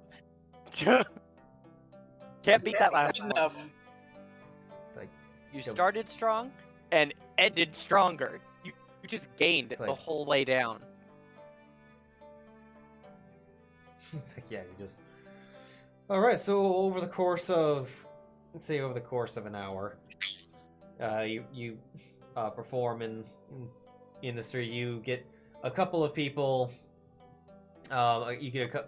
Can't beat that last Good one. enough. It's like You Go. started strong and ended stronger. You just gained It's the like- whole way down. it's like yeah. You just. All right. So over the course of, let's say over the course of an hour, you perform in the street. You get a couple of people. You get a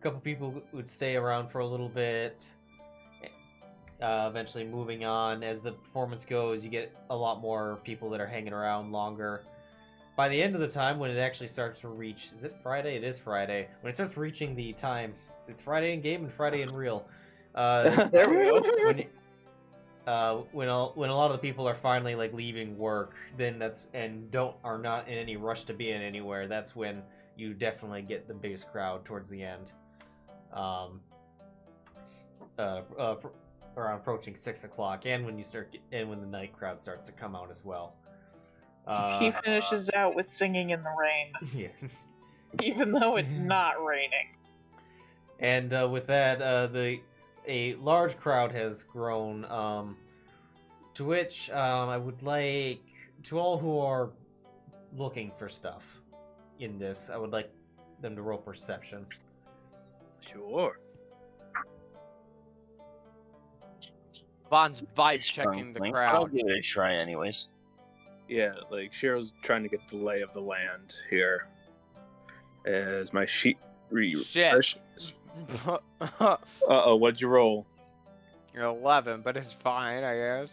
couple people who would stay around for a little bit. Eventually moving on as the performance goes, you get a lot more people that are hanging around longer. By the end of the time, when it actually starts to reach, is it Friday? It is Friday. When it starts reaching the time, it's Friday in game and Friday in real. There we go. When a lot of the people are finally like leaving work, then are not in any rush to be in anywhere. That's when you definitely get the biggest crowd towards the end. Around approaching 6 o'clock, and when the night crowd starts to come out as well. She finishes out with singing in the rain, Yeah. even though it's not raining. And with that, a large crowd has grown. To which I would like to all who are looking for stuff in this, I would like them to roll perception. Sure. Vaughn's vibe checking the I'll crowd. give it a try anyways. Yeah, like Sheero's trying to get the lay of the land here. As my sheet refreshes. Uh-oh, what'd you roll? You're 11, but it's fine, I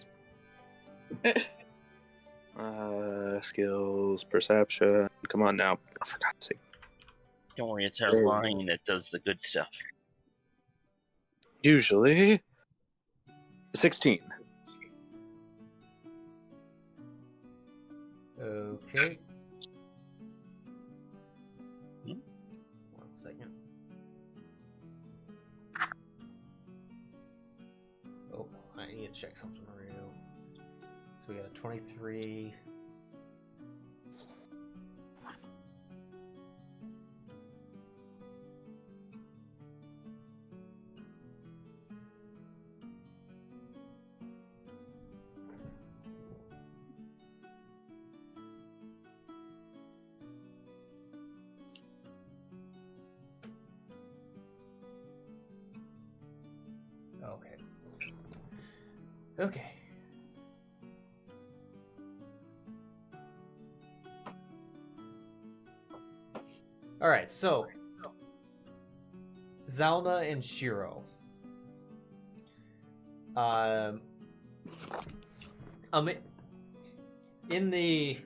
guess. Skills, perception. Come on now. Oh, for God's sake. Don't worry, it's our Oh. line that does the good stuff. Usually 16. Okay. Hmm? 1 second. Oh, I need to check something real. So we got a 23. Okay. Okay. Alright, so Zylna and Sheero. In the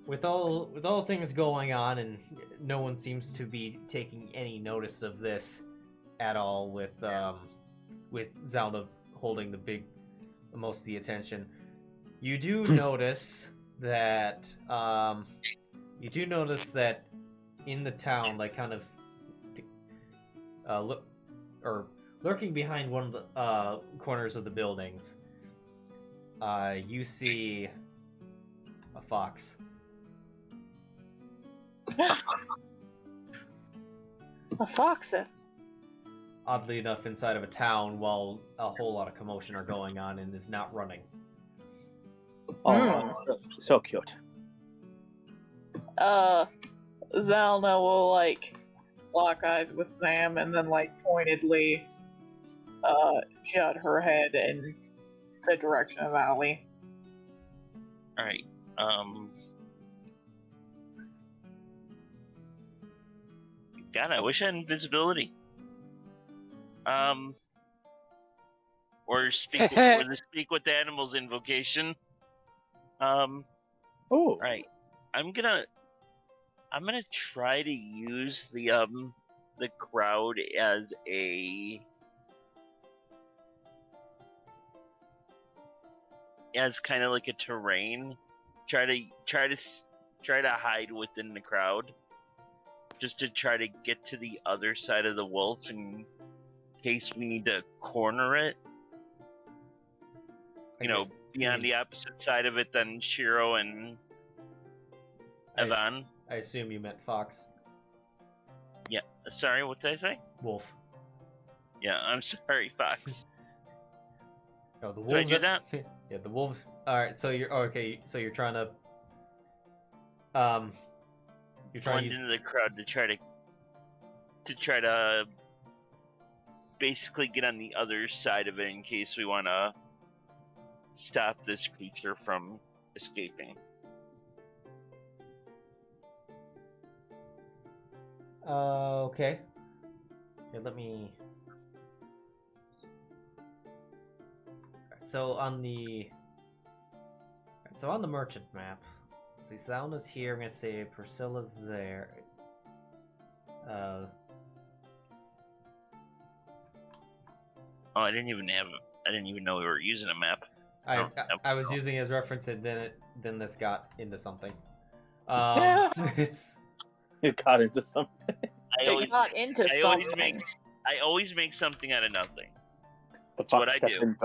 with all things going on, and no one seems to be taking any notice of this at all, with Zylna holding most of the attention. You do notice that in the town, like kind of lurking behind one of the corners of the buildings, you see a fox. A fox. Oddly enough, inside of a town, while a whole lot of commotion are going on, and is not running. Oh, so cute. Zylna will like lock eyes with Sam and then like pointedly jut her head in the direction of Allie. Alright, God, I wish I had invisibility. Or the speak with the animals invocation. Oh, Right. I'm gonna try to use the crowd as kind of like a terrain. Try to hide within the crowd, just to try to get to the other side of the wolf in case we need to corner it. Be on the opposite side of it than Sheero and Evan. I assume you meant fox. Yeah. Sorry, what did I say? Wolf. Yeah, I'm sorry, fox. No, the Did I wolves. do that? Yeah, the wolves. All right, so you're okay. So you're trying to Blend into the crowd to try to basically get on the other side of it in case we want to stop this creature from escaping. Okay. Here, let me. So on the merchant map, see, Zylna's here. I'm gonna say Priscilla's there. Oh, I didn't even know we were using a map. I was using it as reference, and then this got into something. It's. it got into something. I always make something out of nothing. That's what I do.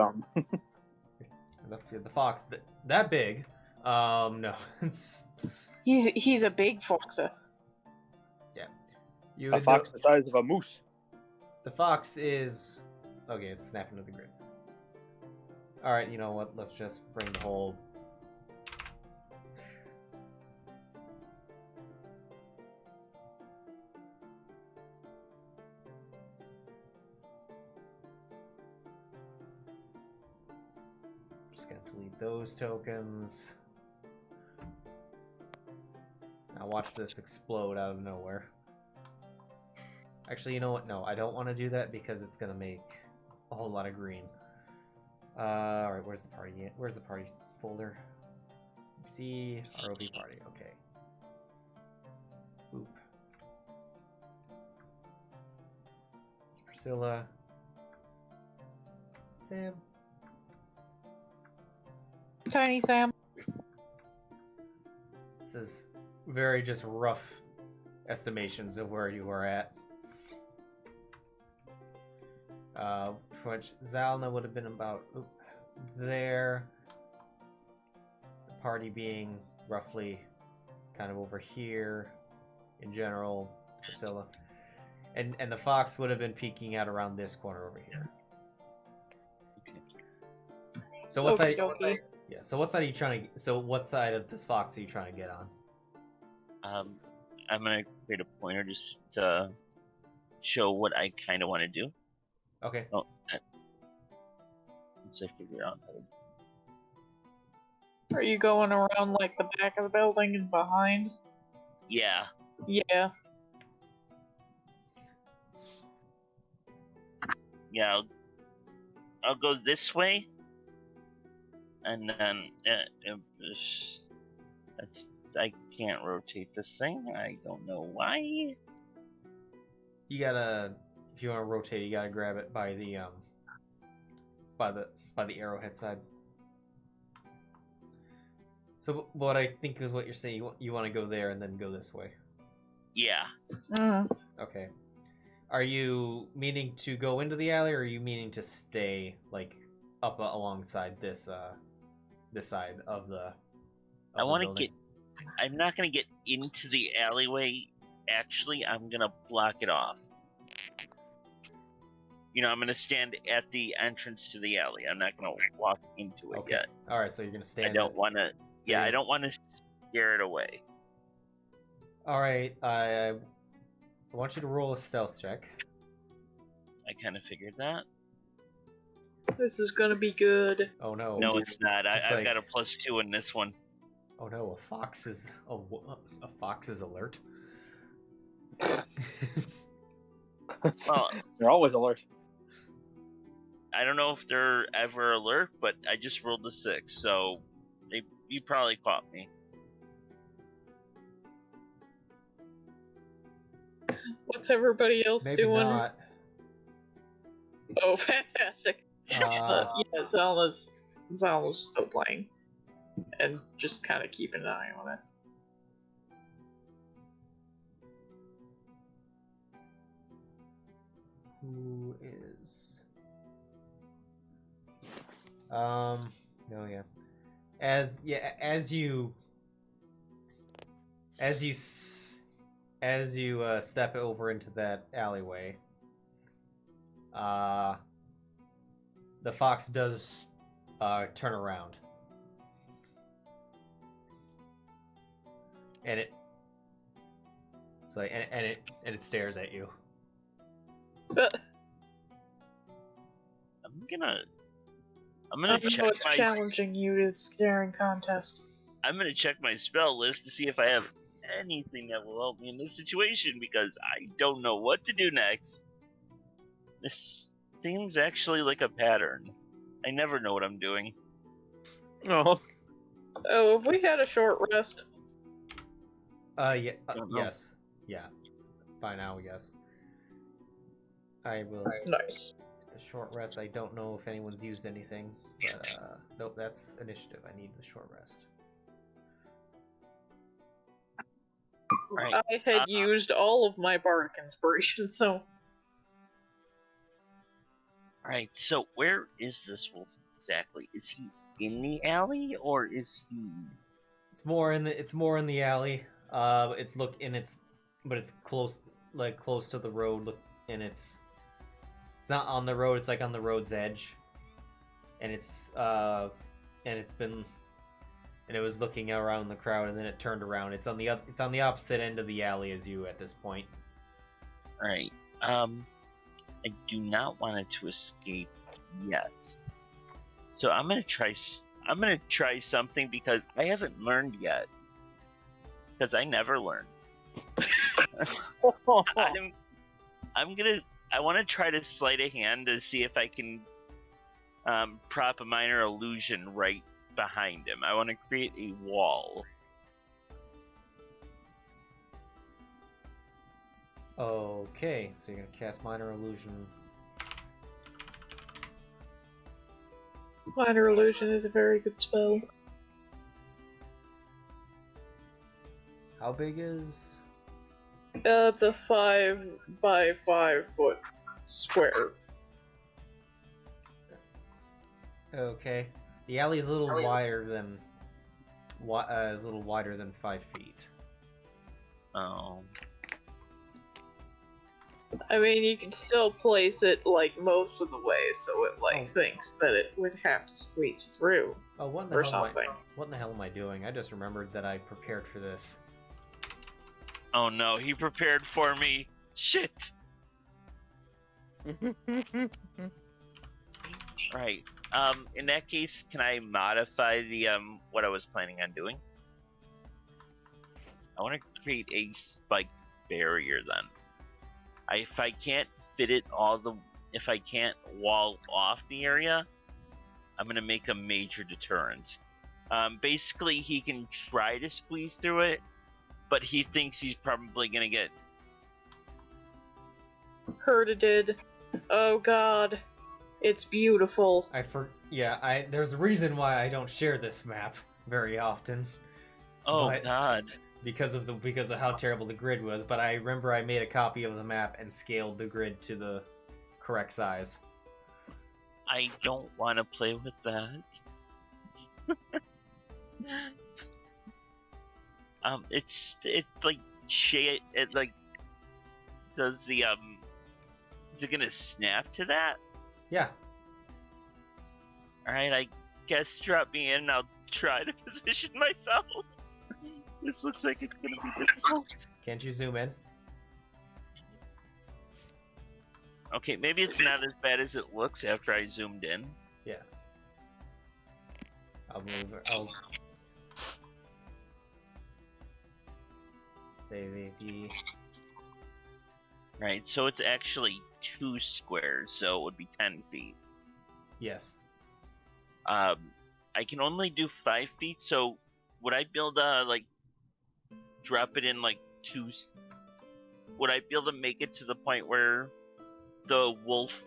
The fox that big. No, it's. He's a big fox. Yeah. A fox the size of a moose. The fox is. Okay, it's snapping to the grid. Alright, you know what? Let's just bring the whole. Just gonna delete those tokens. Now watch this explode out of nowhere. Actually, you know what? No, I don't want to do that because it's gonna make a whole lot of green. Alright, where's the party? Where's the party folder? See, ROV party, okay. Oop. Priscilla. Sam. Tiny Sam. This is very just rough estimations of where you are at. Which Zylna would have been about there. The party being roughly kind of over here in general, Priscilla. And the fox would have been peeking out around this corner over here. So what side? Yeah. So what side are you trying to? So what side of this fox are you trying to get on? I'm gonna create a pointer just to show what I kind of want to do. Okay. Oh, once I figure out how to. Are you going around like the back of the building and behind? Yeah. Yeah. Yeah, I'll go this way, and then I can't rotate this thing. I don't know why. You gotta, if you want to rotate, you gotta grab it by the arrowhead side. So what I think is what you're saying, you want to go there and then go this way. Yeah. Okay. Are you meaning to go into the alley, or are you meaning to stay like up alongside this side of the? I want to get. I'm not gonna get into the alleyway. Actually, I'm gonna block it off. You know, I'm gonna stand at the entrance to the alley. I'm not gonna walk into it yet. All right, so you're gonna stand. I don't want to. So I don't want to scare it away. All right, I want you to roll a stealth check. I kind of figured that. This is gonna be good. Oh no! No, it's not. I've like... got a +2 in this one. Oh no! A fox is alert. Well, they're always alert. I don't know if they're ever alert, but I just rolled a 6, so you probably caught me. What's everybody else Maybe doing? Not. Oh, fantastic. Yeah, Zylna's still playing. And just kind of keeping an eye on it. Who is? No, yeah. As you step over into that alleyway, the fox does turn around, and it stares at you. I'm gonna check it's my challenging you to scaring contest. I'm gonna check my spell list to see if I have anything that will help me in this situation, because I don't know what to do next. This seems actually like a pattern. I never know what I'm doing. Oh. Oh, have we had a short rest? Yeah, yes. Yeah. By now, yes. I will. Nice. The short rest, I don't know if anyone's used anything, but nope, that's initiative. I need the short rest. Right. I had used all of my bardic inspiration, so. Alright, so where is this wolf exactly? Is he in the alley, or is he? It's more in the alley. But it's close to the road, and it's not on the road. It's like on the road's edge, and it was looking around the crowd, and then it turned around. It's on the opposite end of the alley as you at this point. Alright. I do not want it to escape yet. So I'm gonna try something, because I haven't learned yet. Because I never learn. I want to try to sleight of hand to see if I can prop a minor illusion right behind him. I want to create a wall. Okay, so you're gonna cast minor illusion. Minor illusion is a very good spell. How big is? It's a 5 by 5 foot square. Okay, the alley is a little wider than 5 feet. Oh. I mean, you can still place it like most of the way, so it thinks that it would have to squeeze through. Oh, what in the hell am I doing? I just remembered that I prepared for this. Oh no, he prepared for me. Shit. Right. In that case, can I modify the what I was planning on doing? I want to create a spike barrier then. If I can't fit it if I can't wall off the area, I'm gonna make a major deterrent. Basically, he can try to squeeze through it, but he thinks he's probably gonna get hurted. Oh god, it's beautiful. There's a reason why I don't share this map very often. Oh god. Because of how terrible the grid was, but I remember I made a copy of the map and scaled the grid to the correct size. I don't want to play with that. It's like shit. It like does the Is it gonna snap to that? Yeah. All right, I guess drop me in. And I'll try to position myself. This looks like it's gonna be difficult. Can't you zoom in? Okay, maybe it's not as bad as it looks after I zoomed in. Yeah. I'll save the. Right, so it's actually 2 squares, so it would be 10 feet. Yes. I can only do 5 feet, so would I be able to like drop it in like 2? Would I be able to make it to the point where the wolf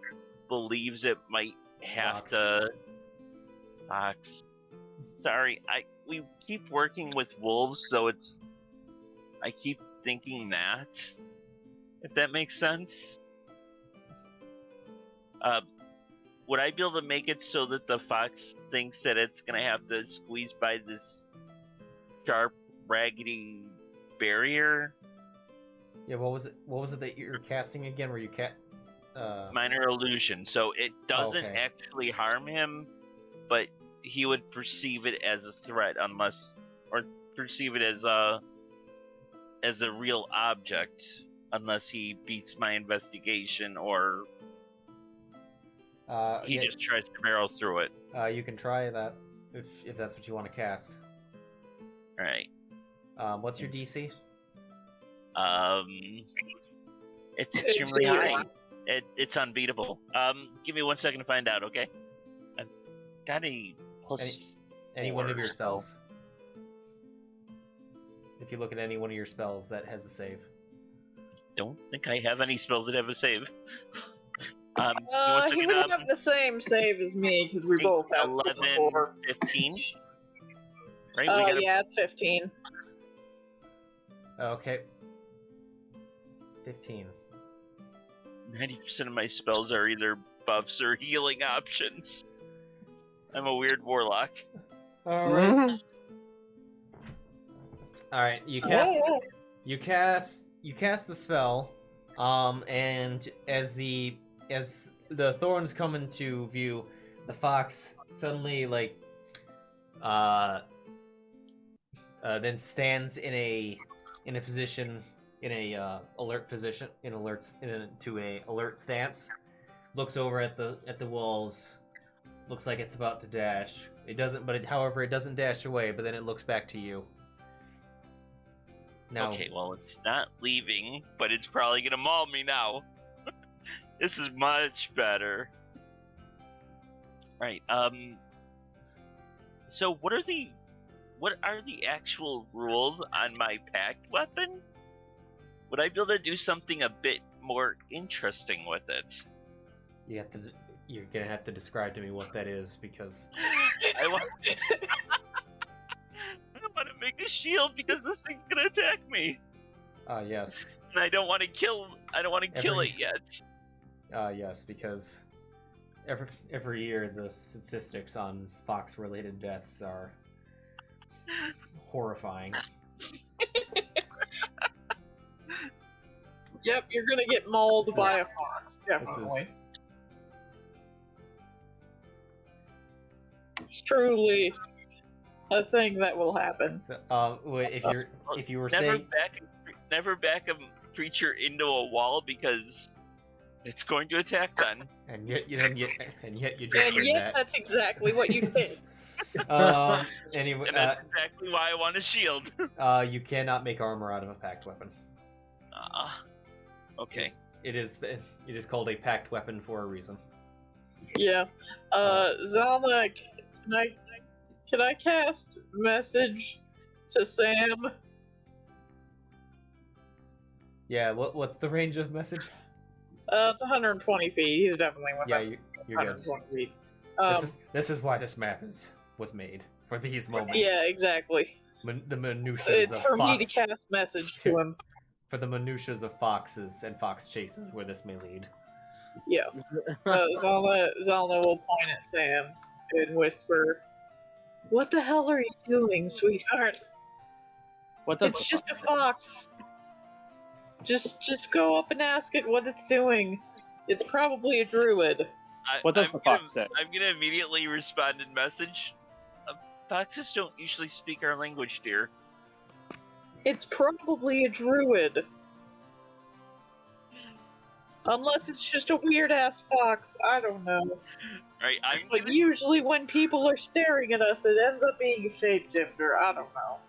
believes it might have to box? Sorry, we keep working with wolves, so I keep thinking that, if that makes sense. Would I be able to make it so that the fox thinks that it's gonna have to squeeze by this sharp, raggedy barrier? Yeah, what was it that you were casting again? Where you Minor illusion. So it doesn't actually harm him, but he would perceive it as a threat or perceive it as a real object unless he beats my investigation or he just tries to barrel through it. You can try that if that's what you want to cast. All right. What's your DC? It's extremely high. It's unbeatable. Give me 1 second to find out, okay? I've got a plus any one of your 4, spells. If you look at any one of your spells that has a save. Don't think I have any spells that have a save. He would have the same save as me because we both have 11, 15. Right? Yeah, it's 15. Okay. 15. 90% of my spells are either buffs or healing options. I'm a weird warlock. Alright. Alright, you cast the spell, and as the thorns come into view, the fox suddenly then stands in a position, in a alert position, to a alert stance. Looks over at the walls. Looks like it's about to dash. It doesn't, however, it doesn't dash away. But then it looks back to you. Now, okay, well, it's not leaving, but it's probably gonna maul me now. This is much better. Right. So what are the actual rules on my packed weapon? Would I be able to do something a bit more interesting with it? You're gonna have to describe to me what that is, because I want to make a shield because this thing's gonna attack me. Yes. And I don't want to kill it yet. Yes, because every year the statistics on fox-related deaths are horrifying. Yep, you're gonna get mauled by a fox, definitely. It's truly a thing that will happen. So, if you were saying never back a creature into a wall, because It's going to attack then. And yet you just And did yet, that. that's exactly what you did. Anyway, And that's exactly why I want a shield. you cannot make armor out of a packed weapon. Okay. It is called a packed weapon for a reason. Yeah. Zylna, can I cast message to Sam? Yeah, what's the range of message? It's 120 feet. He's definitely Yeah, within you're good. 120 feet. This is why this map was made for these moments. Yeah, exactly. The minutiae It's of for me to fox. cast message to him. For the minutiae of foxes and fox chases, where this may lead. Yeah. Zylna will point at Sam and whisper, "What the hell are you doing, sweetheart? What does It's just a fox. Just go up and ask it what it's doing. It's probably a druid." What does the fox say? I'm gonna immediately respond in message. Foxes don't usually speak our language, dear. It's probably a druid. Unless it's just a weird-ass fox. I don't know. Right, But usually when people are staring at us, it ends up being a shapeshifter. I don't know.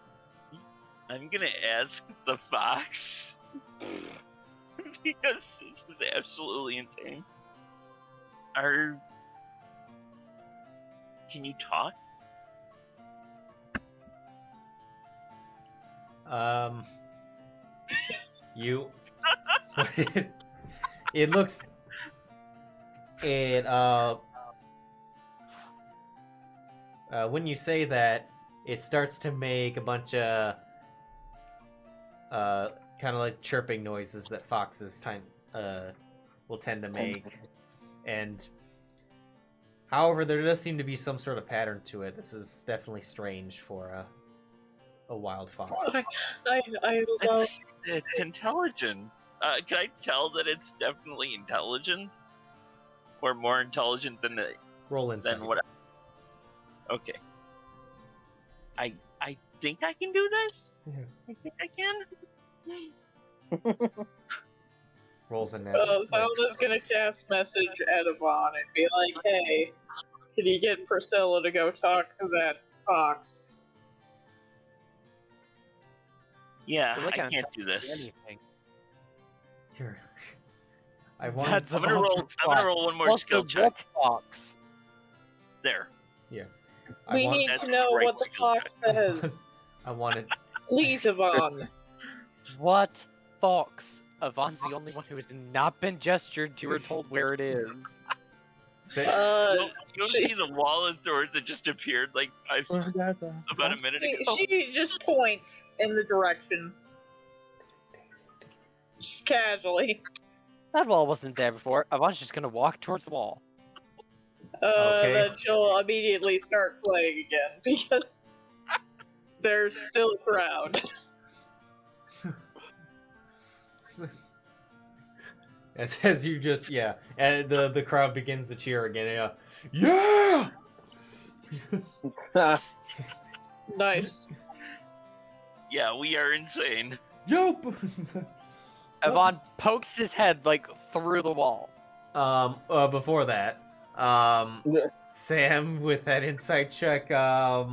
I'm gonna ask the fox. Because this is absolutely insane. Can you talk? You. It looks. When you say that, it starts to make a bunch of kind of like chirping noises that foxes will tend to make, and however, there does seem to be some sort of pattern to it. This is definitely strange for a wild fox. I love... It's intelligent. Can I tell that it's definitely intelligent? Or more intelligent than Roll insight. what? Okay. I think I can do this. Yeah. I think I can. Rolls a natural. Zelda's gonna cast message at Yvonne and be like, "Hey, can you get Priscilla to go talk to that fox?" Yeah, So I can't do this. Anything. Here. I want. That's I'm gonna roll one more Also, skill check. what fox? There. We need That's to know great what the skill fox says. I want it. Please, Yvonne. What fox? Yvonne's the only one who has not been gestured to or told where it is. Say, You don't see the wall of doors that just appeared like about a minute ago. She just points in the direction. Just casually. That wall wasn't there before. Yvonne's just gonna walk towards the wall. Okay. Then she'll immediately start playing again because there's still a crowd. as you just and the crowd begins to cheer again. Yeah. Nice. Yeah, we are insane. Yup. Yvonne pokes his head like through the wall. Before that, Sam with that insight check. I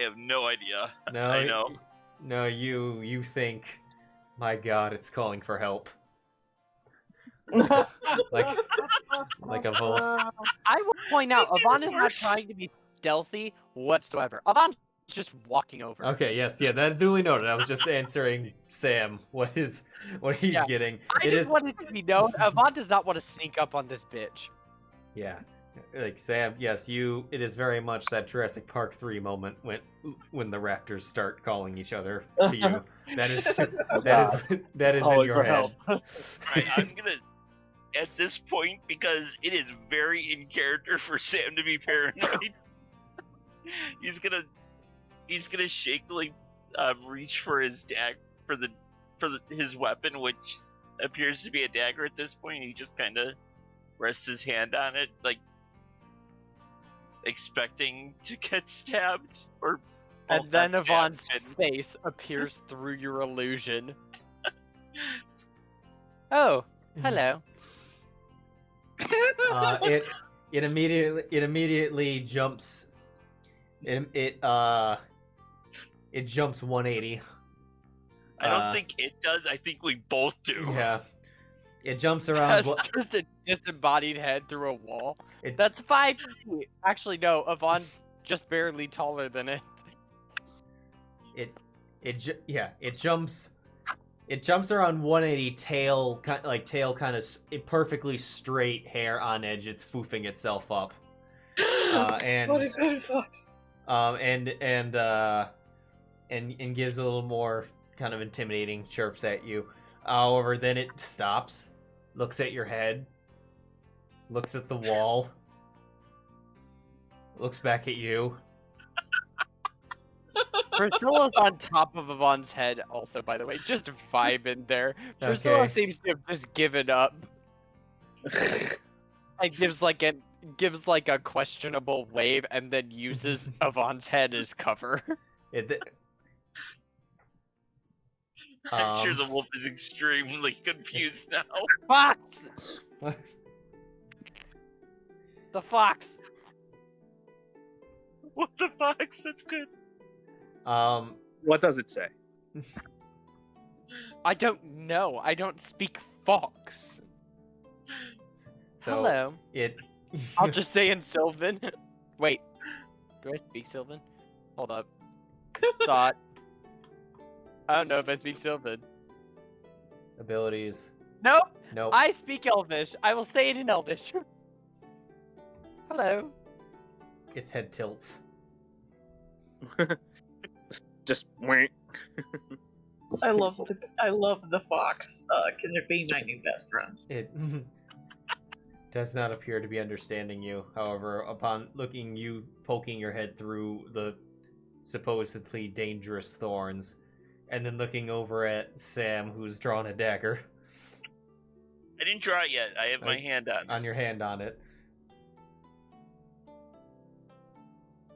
have no idea. No, I know. No, you think, my God, it's calling for help. like a bull. I will point out, Yvonne is not trying to be stealthy whatsoever. Yvonne's just walking over. Okay, yes, that's duly noted. I was just answering Sam what he's getting. I just wanted to be known, Yvonne does not want to sneak up on this bitch. Yeah, like Sam. Yes, it is very much that Jurassic Park 3 moment when the raptors start calling each other to you. That is in your head. Right, I'm gonna at this point, because it is very in character for Sam to be paranoid. he's gonna shakily reach for his his weapon, which appears to be a dagger at this point. He just kind of rests his hand on it, like expecting to get stabbed, or And then not Yvonne's stabbed. face appears through your illusion. Oh, hello. It immediately jumps. It jumps 180. I don't think it does. I think we both do. Yeah. It jumps around. That's just a disembodied head through a wall. That's 5 feet. Actually, no. Yvonne's just barely taller than it. It jumps. It jumps around 180, tail kind of perfectly straight, hair on edge. It's foofing itself up, and What a good fox. and gives a little more kind of intimidating chirps at you. However, then it stops, looks at your head, looks at the wall, looks back at you. Priscilla's on top of Yvonne's head also, by the way. Just vibing there. Priscilla seems to have just given up. It gives like a questionable wave and then uses Yvonne's head as cover. I'm sure the wolf is extremely confused now. Fox! The fox! What the fox? That's good. What does it say? I don't know. I don't speak fox. So Hello. I'll just say in Sylvan. Wait. Do I speak Sylvan? Hold up. Thought. I don't know if I speak Sylvan. Abilities. Nope. Nope. I speak Elvish. I will say it in Elvish. Hello. Its head tilts. Just wait. I love the fox. Can it be my new best friend? It does not appear to be understanding you. However, upon poking your head through the supposedly dangerous thorns, and then looking over at Sam, who's drawn a dagger. I didn't draw it yet. I have my hand on it. On your hand on it.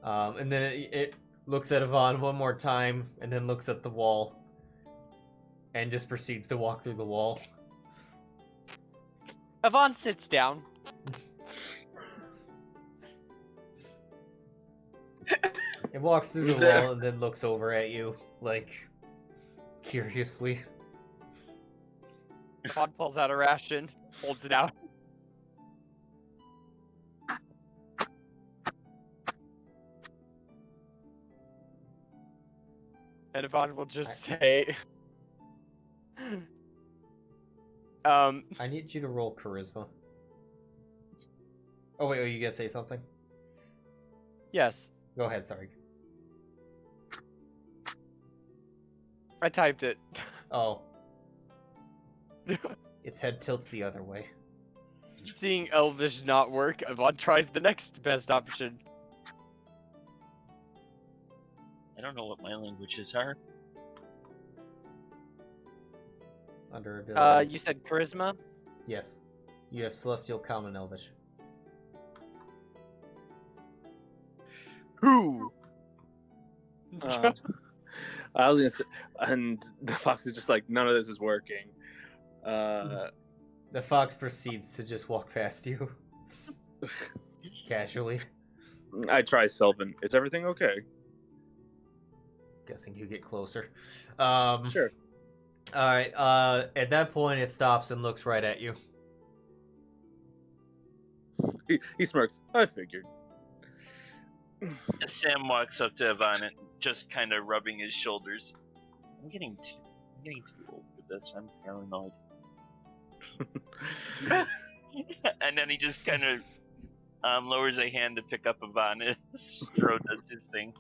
And then it looks at Yvonne one more time, and then looks at the wall, and just proceeds to walk through the wall. Yvonne sits down. It walks through the wall and then looks over at you, like, curiously. Yvonne pulls out a ration, holds it out. And Yvonne will just say... I need you to roll charisma. Oh wait, are you gonna say something? Yes. Go ahead, sorry. I typed it. Oh. Its head tilts the other way. Seeing Elvish not work, Yvonne tries the next best option. I don't know what my languages are. Under abilities. You said charisma? Yes. You have Celestial, Common, Elvish. Who? I was gonna say, and the fox is just like, none of this is working. The fox proceeds to just walk past you. Casually. I try Sylvan. Is everything okay? Guessing you get closer. Sure. Alright, at that point it stops and looks right at you. He smirks. I figured. Sam walks up to Yvonne and just kind of rubbing his shoulders. I'm getting too old for this. I'm paranoid. And then he just kind of lowers a hand to pick up Yvonne as Sheero does his thing.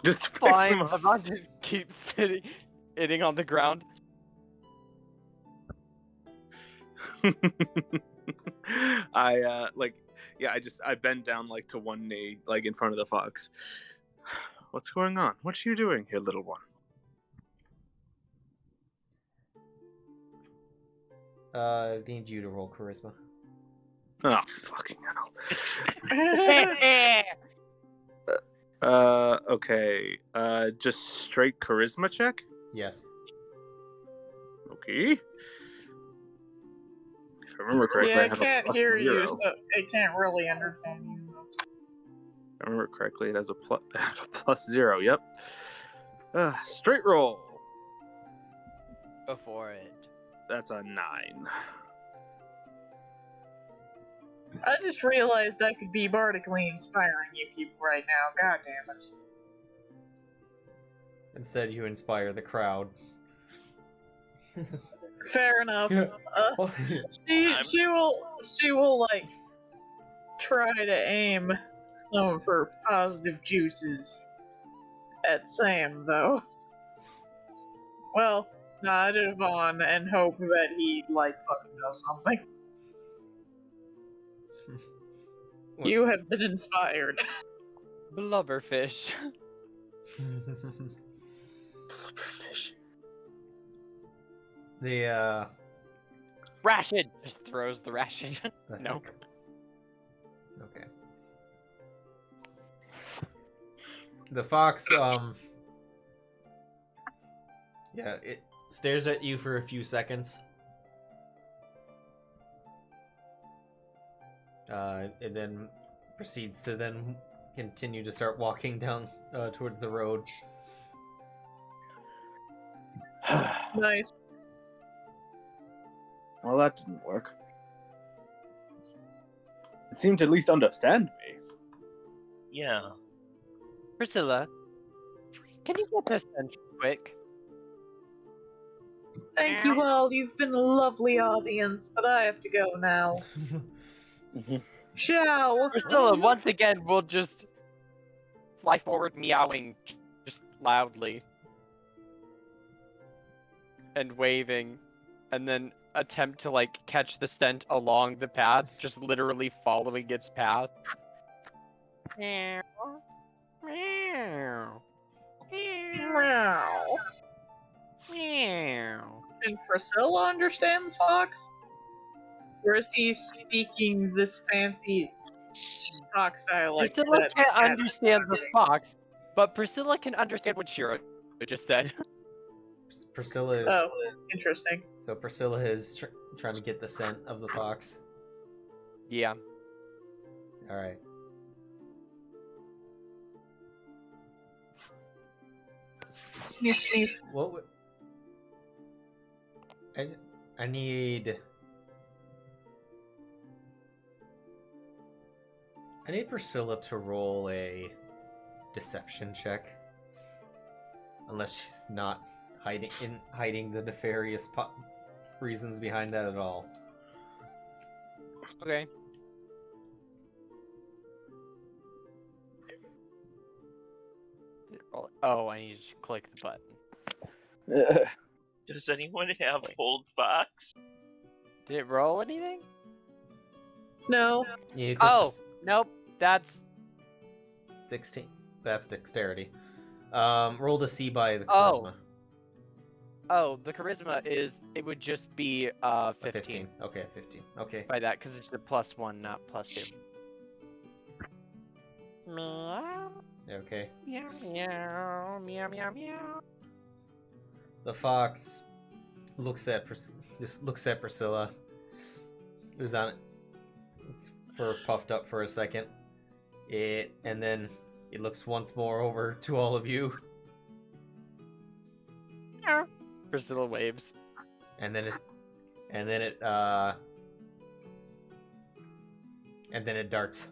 Just Fine. Yvonne just keeps hitting on the ground. I bend down like to one knee, like in front of the fox. What's going on? What are you doing here, little one? Need you to roll charisma. Oh, fucking hell. Okay. Just straight charisma check? Yes. Okay. If I remember correctly, Yeah, I it have a can't plus hear 0. you, so it can't really understand you. If I remember correctly, it has a plus 0. Yep. Straight roll. Go for it. That's a 9. I just realized I could be bardically inspiring you people right now. God damn it. Instead, you inspire the crowd. Fair enough. Yeah. She will like try to aim some of her positive juices at Sam, though. Well, not at Vaughn, and hope that he like fucking does something. You have been inspired. Blubberfish. Blubberfish. The Ration! Just throws the ration. No. Okay. The fox, yeah, it stares at you for a few seconds. It then proceeds to then continue to start walking down towards the road. Nice. Well, that didn't work. It seemed to at least understand me. Yeah. Priscilla, can you get this done quick? Thank you all. You've been a lovely audience, but I have to go now. Ciao. Priscilla, once again, will just fly forward meowing just loudly. And waving. And then attempt to, like, catch the scent along the path, just literally following its path. Meow. Meow. Meow. Meow. Can Priscilla understand Fox? Or is he speaking this fancy Fox dialect? Priscilla that- can't understand the fox, but Priscilla can understand what Sheero just said. Priscilla is... Oh, interesting. So Priscilla is trying to get the scent of the fox. Yeah. Alright. Sniff, sniff. What would... I need Priscilla to roll a deception check. Unless she's not hiding the nefarious reasons behind that at all. Okay. Oh, I need to click the button. Does anyone have Old Fox? Did it roll anything? No. You click Oh, nope. That's 16. That's dexterity. Roll to see by the charisma. Oh, the charisma is, it would just be 15. Okay, 15. Okay. By that, because it's a +1, not +2. Meow. Okay. Meow, meow, meow, meow, meow. The fox looks at Priscilla, who's on it. It's puffed up for a second. And then it looks once more over to all of you. Yeah. Priscilla waves. And then it darts.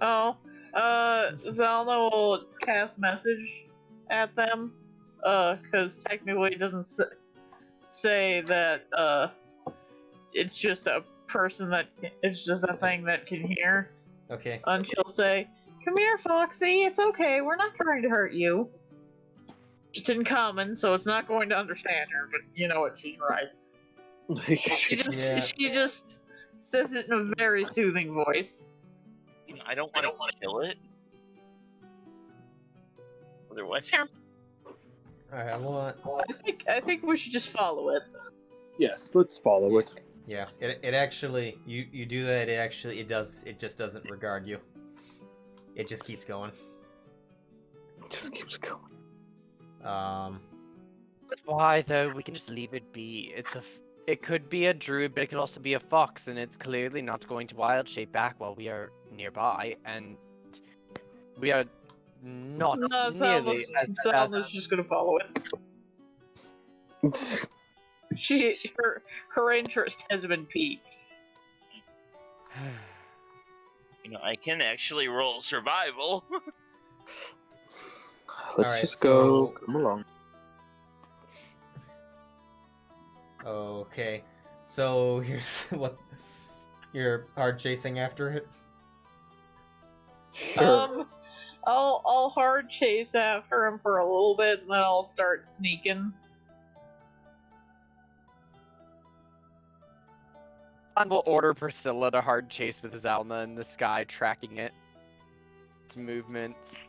Oh. Zylna will cast message at them. Because technically it doesn't say that, it's just a person that, it's just a thing that can hear. Okay. And she'll say, "Come here, Foxy, it's okay, we're not trying to hurt you." Just in common, so it's not going to understand her, but you know what, she's right. She just says it in a very soothing voice. I don't want to kill it. Otherwise, Alright, I think we should just follow it. Yes, let's follow it. yeah. It actually, you do that. It just doesn't regard you. It just keeps going. It just keeps going. But why though? We can just leave it be. It could be a druid, but it could also be a fox, and it's clearly not going to wild shape back while we are nearby, and we are not No, nearly as Zylna's just gonna follow it. Her interest has been piqued. You know, I can actually roll survival. Let's Alright, just go. Come along. Okay, so here's what you're hard chasing after it. Sure. I'll hard chase after him for a little bit, and then I'll start sneaking. I will order Priscilla to hard chase with Zylna in the sky, tracking its movements.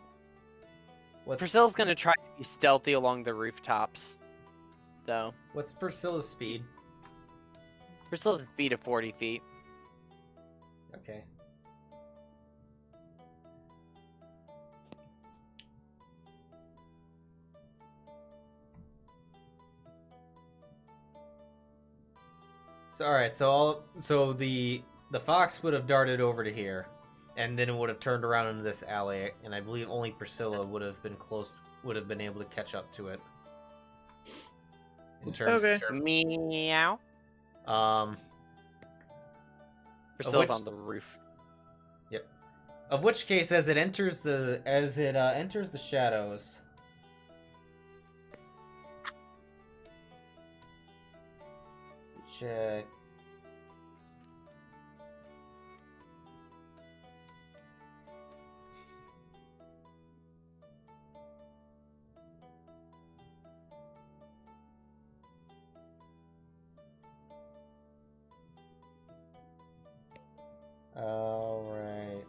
Priscilla's gonna try to be stealthy along the rooftops. So. What's Priscilla's speed? Priscilla's speed of 40 feet. Okay. So alright, so the fox would have darted over to here, and then it would have turned around into this alley, and I believe only Priscilla would have been able to catch up to it. In terms Okay. Meow. Priscilla's on the roof. Yep. Of which case, as it enters the shadows, check. All right.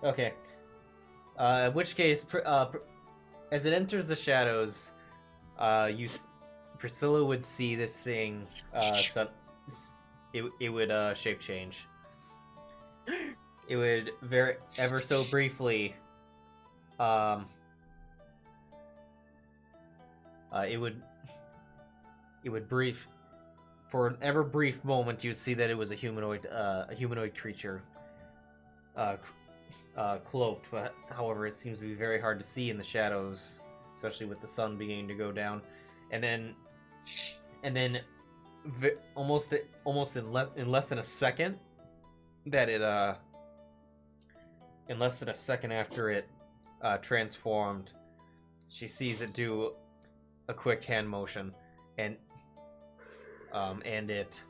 Okay. In which case, as it enters the shadows, Priscilla would see this thing. It would shape change. It would ever so briefly. It would brief for an ever brief moment. You'd see that it was a humanoid creature, cloaked. But however, it seems to be very hard to see in the shadows, especially with the sun beginning to go down. And then, almost in less than a second, in less than a second after it transformed, she sees it do a quick hand motion, and it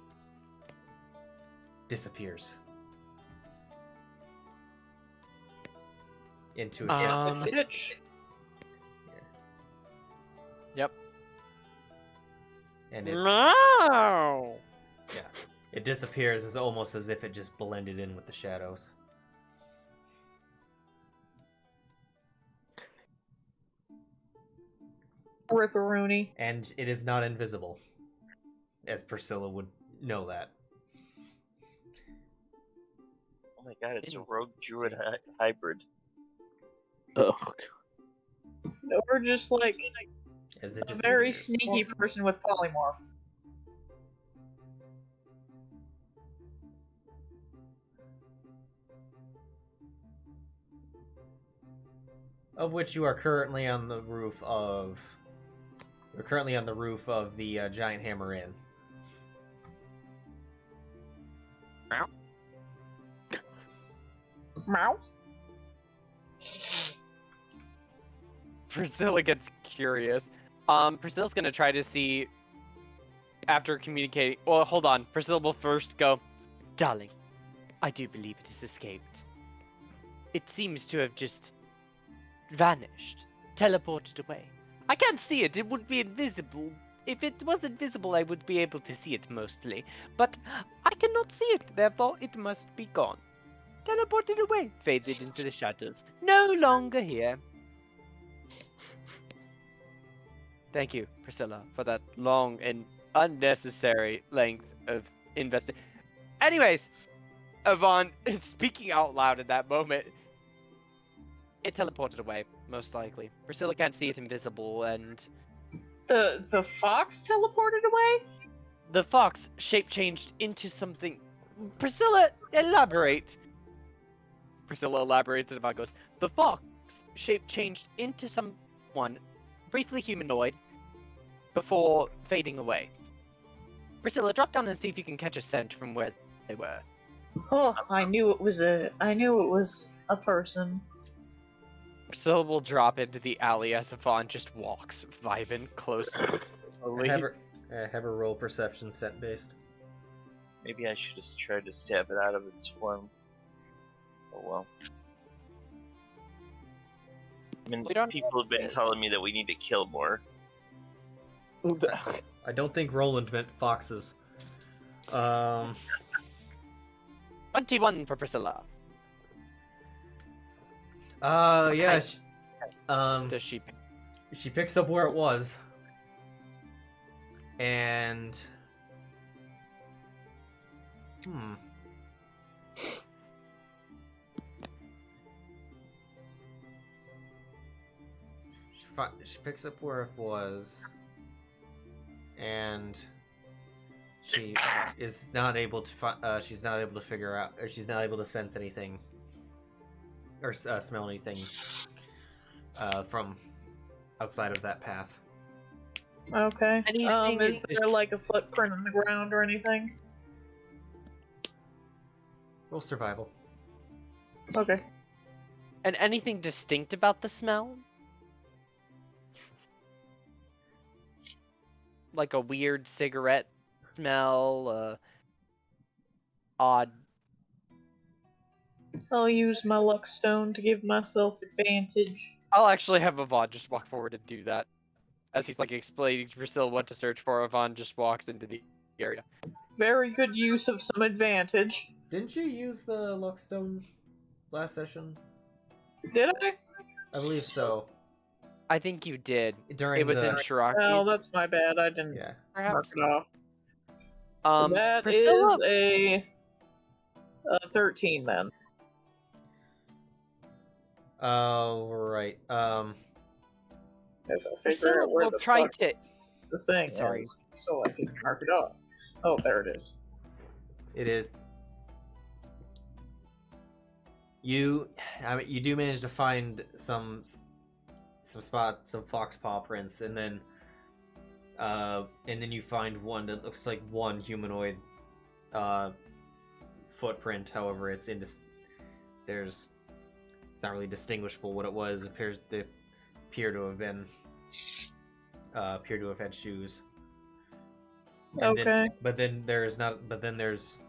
disappears into a shadow. Bitch. Yep. And it disappears as almost as if it just blended in with the shadows. Ripperoonie. And it is not invisible, as Priscilla would know that. Oh my god, it's a rogue druid hybrid. Oh. Or just like As it a very disappears. sneaky person with polymorph. Of which you are currently on the roof of. You're currently on the roof of the Giant Hammer Inn. Meow. Priscilla gets curious. Priscilla's gonna try to see after communicating. Well, hold on. Priscilla will first go, "Darling, I do believe it has escaped. It seems to have just vanished, teleported away. I can't see it. It would be invisible. If it was invisible, I would be able to see it mostly. But I cannot see it. Therefore, it must be gone. Teleported away, faded into the shadows. No longer here." Thank you, Priscilla, for that long and unnecessary length of investing. Anyways, Yvonne is speaking out loud at that moment. It teleported away. most likely. Priscilla can't see it invisible, and The fox teleported away? the fox shape changed into something. Priscilla, elaborate. Priscilla elaborates, and Yvonne goes, the fox shape changed into someone briefly humanoid before fading away. Priscilla, drop down and see if you can catch a scent from where they were. Oh, I knew it was a person. Priscilla will drop into the alley as Yvonne just walks, vibing closer. Have her roll perception set based. Maybe I should have tried to stab it out of its form. Oh well. I mean, people have been telling me that we need to kill more. I don't think Roland meant foxes. 21 for Priscilla. Yeah. Does she? She picks up where it was, and she picks up where it was, and she is not able to. She's not able to figure out, or she's not able to sense anything, or smell anything from outside of that path. Okay. Anything Is there like a footprint in the ground or anything? Roll survival. Okay. And anything distinct about the smell? Like a weird cigarette smell, odd. I'll use my luck stone to give myself advantage. I'll actually have Yvonne just walk forward and do that. As he's like explaining to Priscilla what to search for, Yvonne just walks into the area. Very good use of some advantage. Didn't you use the luckstone last session? Did I? I believe so. I think you did. During It was the... in Shiraki. Oh, that's my bad. I didn't Yeah. mark Perhaps. it off. That Priscilla... is a 13 then. Oh, right. Yes, I'll figure Priscilla out where will the try fuck to... the thing Sorry. is, so I can mark it off. Oh, there it is. It is. You do manage to find some fox paw prints, and then you find one that looks like one humanoid footprint. However, it's not really distinguishable what it was. It appear to have had shoes. And Okay. but then there's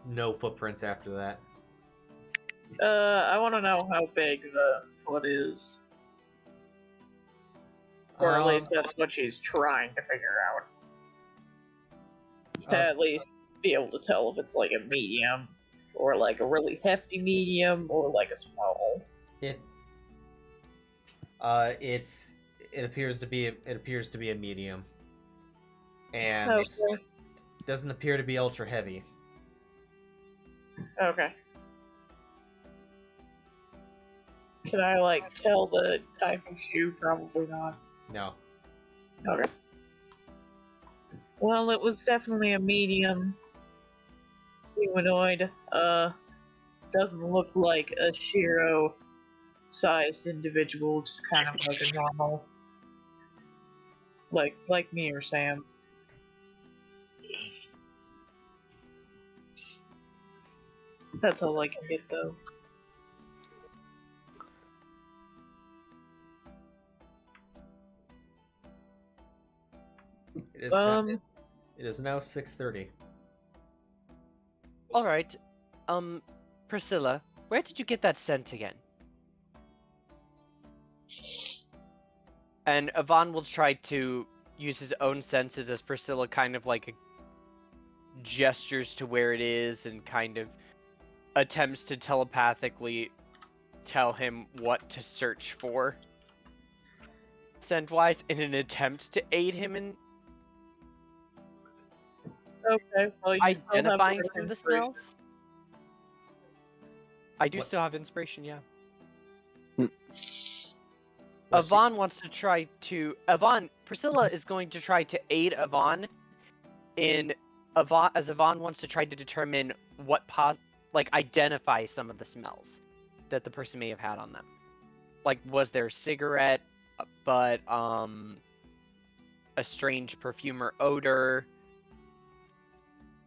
no footprints after that. I want to know how big the foot is. Or at least that's what she's trying to figure out. To at least be able to tell if it's like a medium, or like a really hefty medium, or like a small. It appears to be a medium, and Okay. doesn't appear to be ultra heavy. Okay. Can I like tell the type of shoe? Probably not. No. Okay. Well, it was definitely a medium humanoid. Doesn't look like a Sheero-sized individual, just kind of like a normal, like me or Sam. That's all I can get, though. It is now 6:30. Alright. Priscilla, where did you get that scent again? And Yvonne will try to use his own senses as Priscilla kind of like gestures to where it is and kind of attempts to telepathically tell him what to search for scent-wise in an attempt to aid him in Okay, well, you identifying still some have of the smells. I do What? still have inspiration, yeah. Well, Yvonne wants to try to... Priscilla is going to try to aid Yvonne as Yvonne wants to try to determine what identify some of the smells that the person may have had on them. Like, was there a cigarette, but a strange perfume or odor?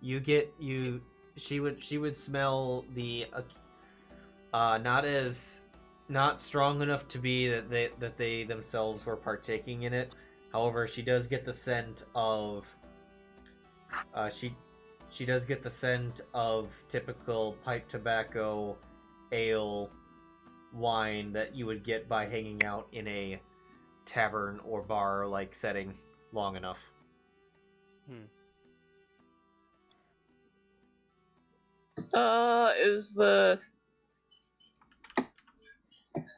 She would smell the not strong enough to be that they themselves were partaking in it. However, she does get the scent of she does get the scent of typical pipe tobacco, ale, wine that you would get by hanging out in a tavern or bar like setting long enough.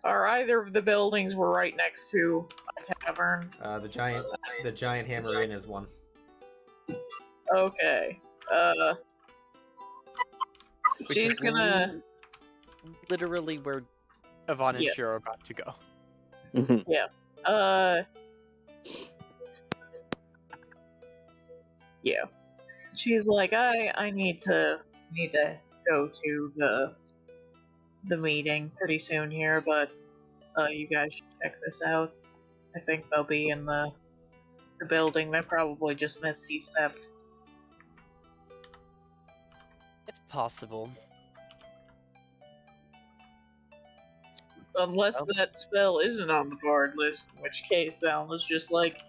Are either of the buildings we're right next to a tavern? The giant Hammer Inn is one. Okay. Which She's is gonna... literally where Yvonne and Yeah. Sheero are about to go. Yeah. She's like, I need to go to the meeting pretty soon here, but you guys should check this out. I think they'll be in the building. They're probably just misty stepped. It's possible. Unless that spell isn't on the bard list, in which case Zylna's just like,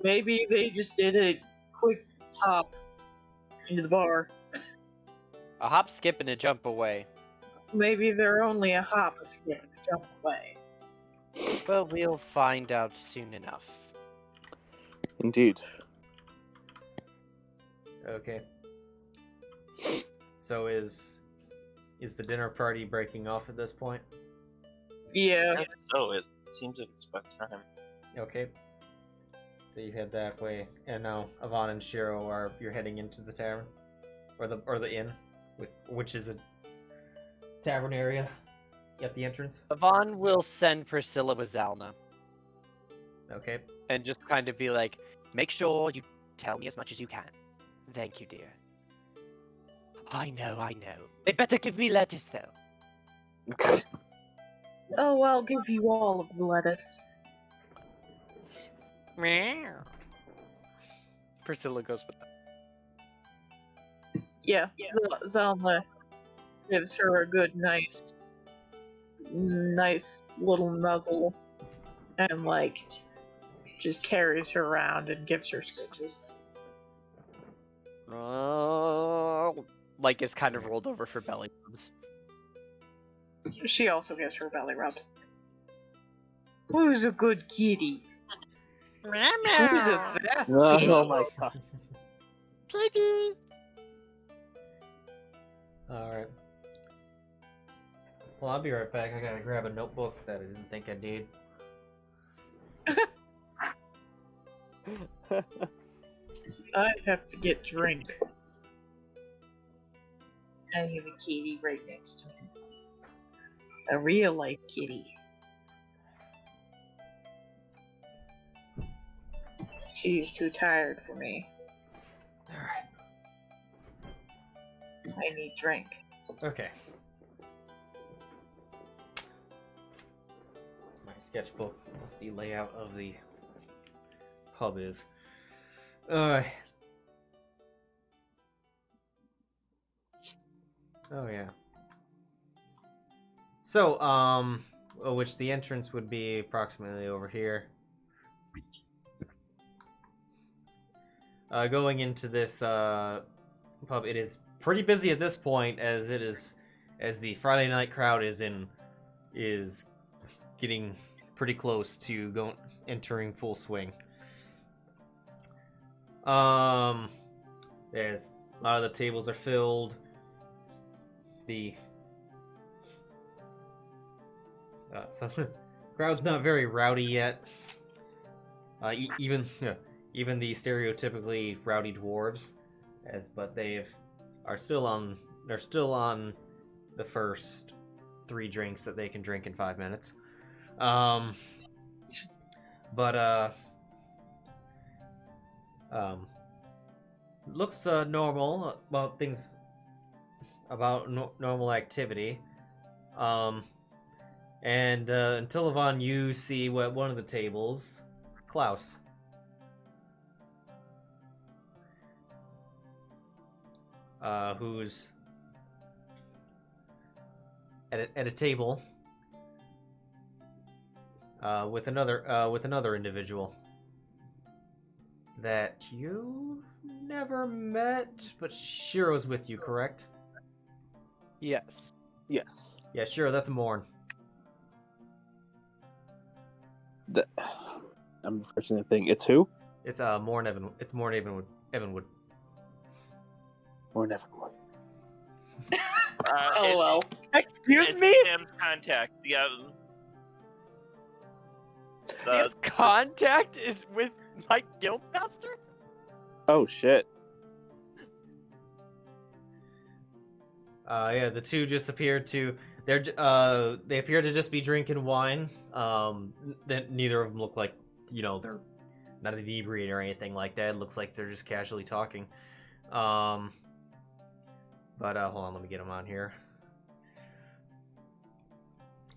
maybe they just did a quick hop into the bar. A hop, skip, and a jump away. Maybe they're only a hop, a skip, and a jump away. Well, we'll find out soon enough. Indeed. Okay. So is the dinner party breaking off at this point? Yeah. So it seems like it's about time. Okay. So you head that way, and now Yvonne and Sheero you're heading into the tavern, or the inn, which is a tavern area at the entrance. Yvonne will send Priscilla with Zylna. Okay. And just kind of be like, make sure you tell me as much as you can. Thank you, dear. I know. They better give me lettuce, though. Oh, I'll give you all of the lettuce. Meow. Priscilla goes with that. Yeah, Zylna gives her a good, nice little nuzzle, and like just carries her around and gives her scritches. Like is kind of rolled over for belly rubs. She also gives her belly rubs. Who's a good kitty? Who's a fast kitty? Oh my god. Baby. Alright. Well, I'll be right back. I gotta grab a notebook that I didn't think I'd need. I have to get drink. I have a kitty right next to me. A real life kitty. She's too tired for me. Alright. I need drink. Okay. That's my sketchbook. What the layout of the pub is. Alright. Oh yeah. So, which the entrance would be approximately over here. Going into this pub, it is pretty busy at this point, as the Friday night crowd is getting pretty close to entering full swing. There's a lot of the tables are filled. The some crowd's not very rowdy yet. Even the stereotypically rowdy dwarves, but they're still on the first 3 drinks that they can drink in 5 minutes. But looks normal about things about normal activity. And until Yvonne, you see at one of the tables, Klaus. Who's at a table with another individual that you've never met, but Sheero's with you, correct? Yes. Yes. Yeah, Sheero, that's Morn. I'm refreshing the thing. It's who? It's Morn Evan. It's Morn Evanwood. Or Neverwood. Oh well. Excuse It's me? Sam's contact. Yeah. His contact is with my guildmaster? Oh shit. Yeah, the two just appeared to. They appear to just be drinking wine. That neither of them look like, they're not inebriated or anything like that. It looks like they're just casually talking. But hold on, let me get them on here.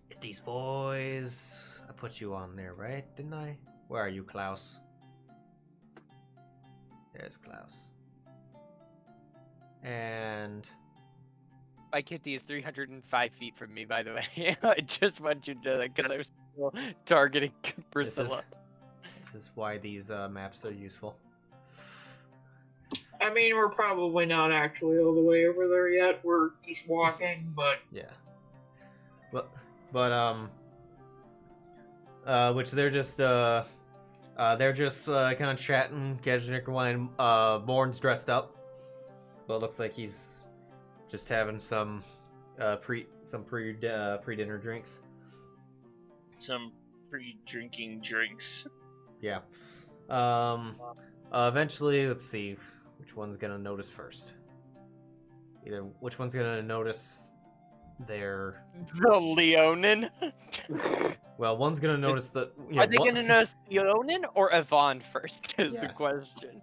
Get these boys. I put you on there, right? Didn't I? Where are you, Klaus? There's Klaus. And My kitty is 305 feet from me, by the way. I just want you to know that because I was still targeting Priscilla. This is why these maps are useful. I mean, we're probably not actually all the way over there yet. We're just walking, but Yeah. Which they're just kind of chatting, casually wine. Morn's dressed up, but it looks like he's just having some pre-dinner drinks. Some pre-drinking drinks. Yeah. Eventually, let's see which one's gonna notice first. Either which one's gonna notice their. The Leonin? Well, one's gonna notice the. Are they gonna notice Leonin or Yvonne first? Is Yeah. the question.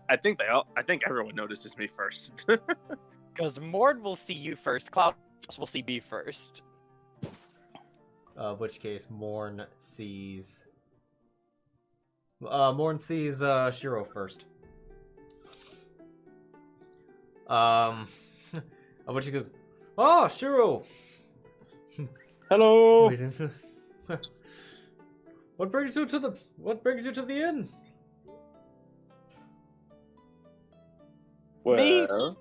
I think everyone notices me first. Because Mord will see you first. Klaus will see me first. Which case, Morn sees Sheero first. Which goes, oh, Sheero. Hello. What brings you to the inn? Well,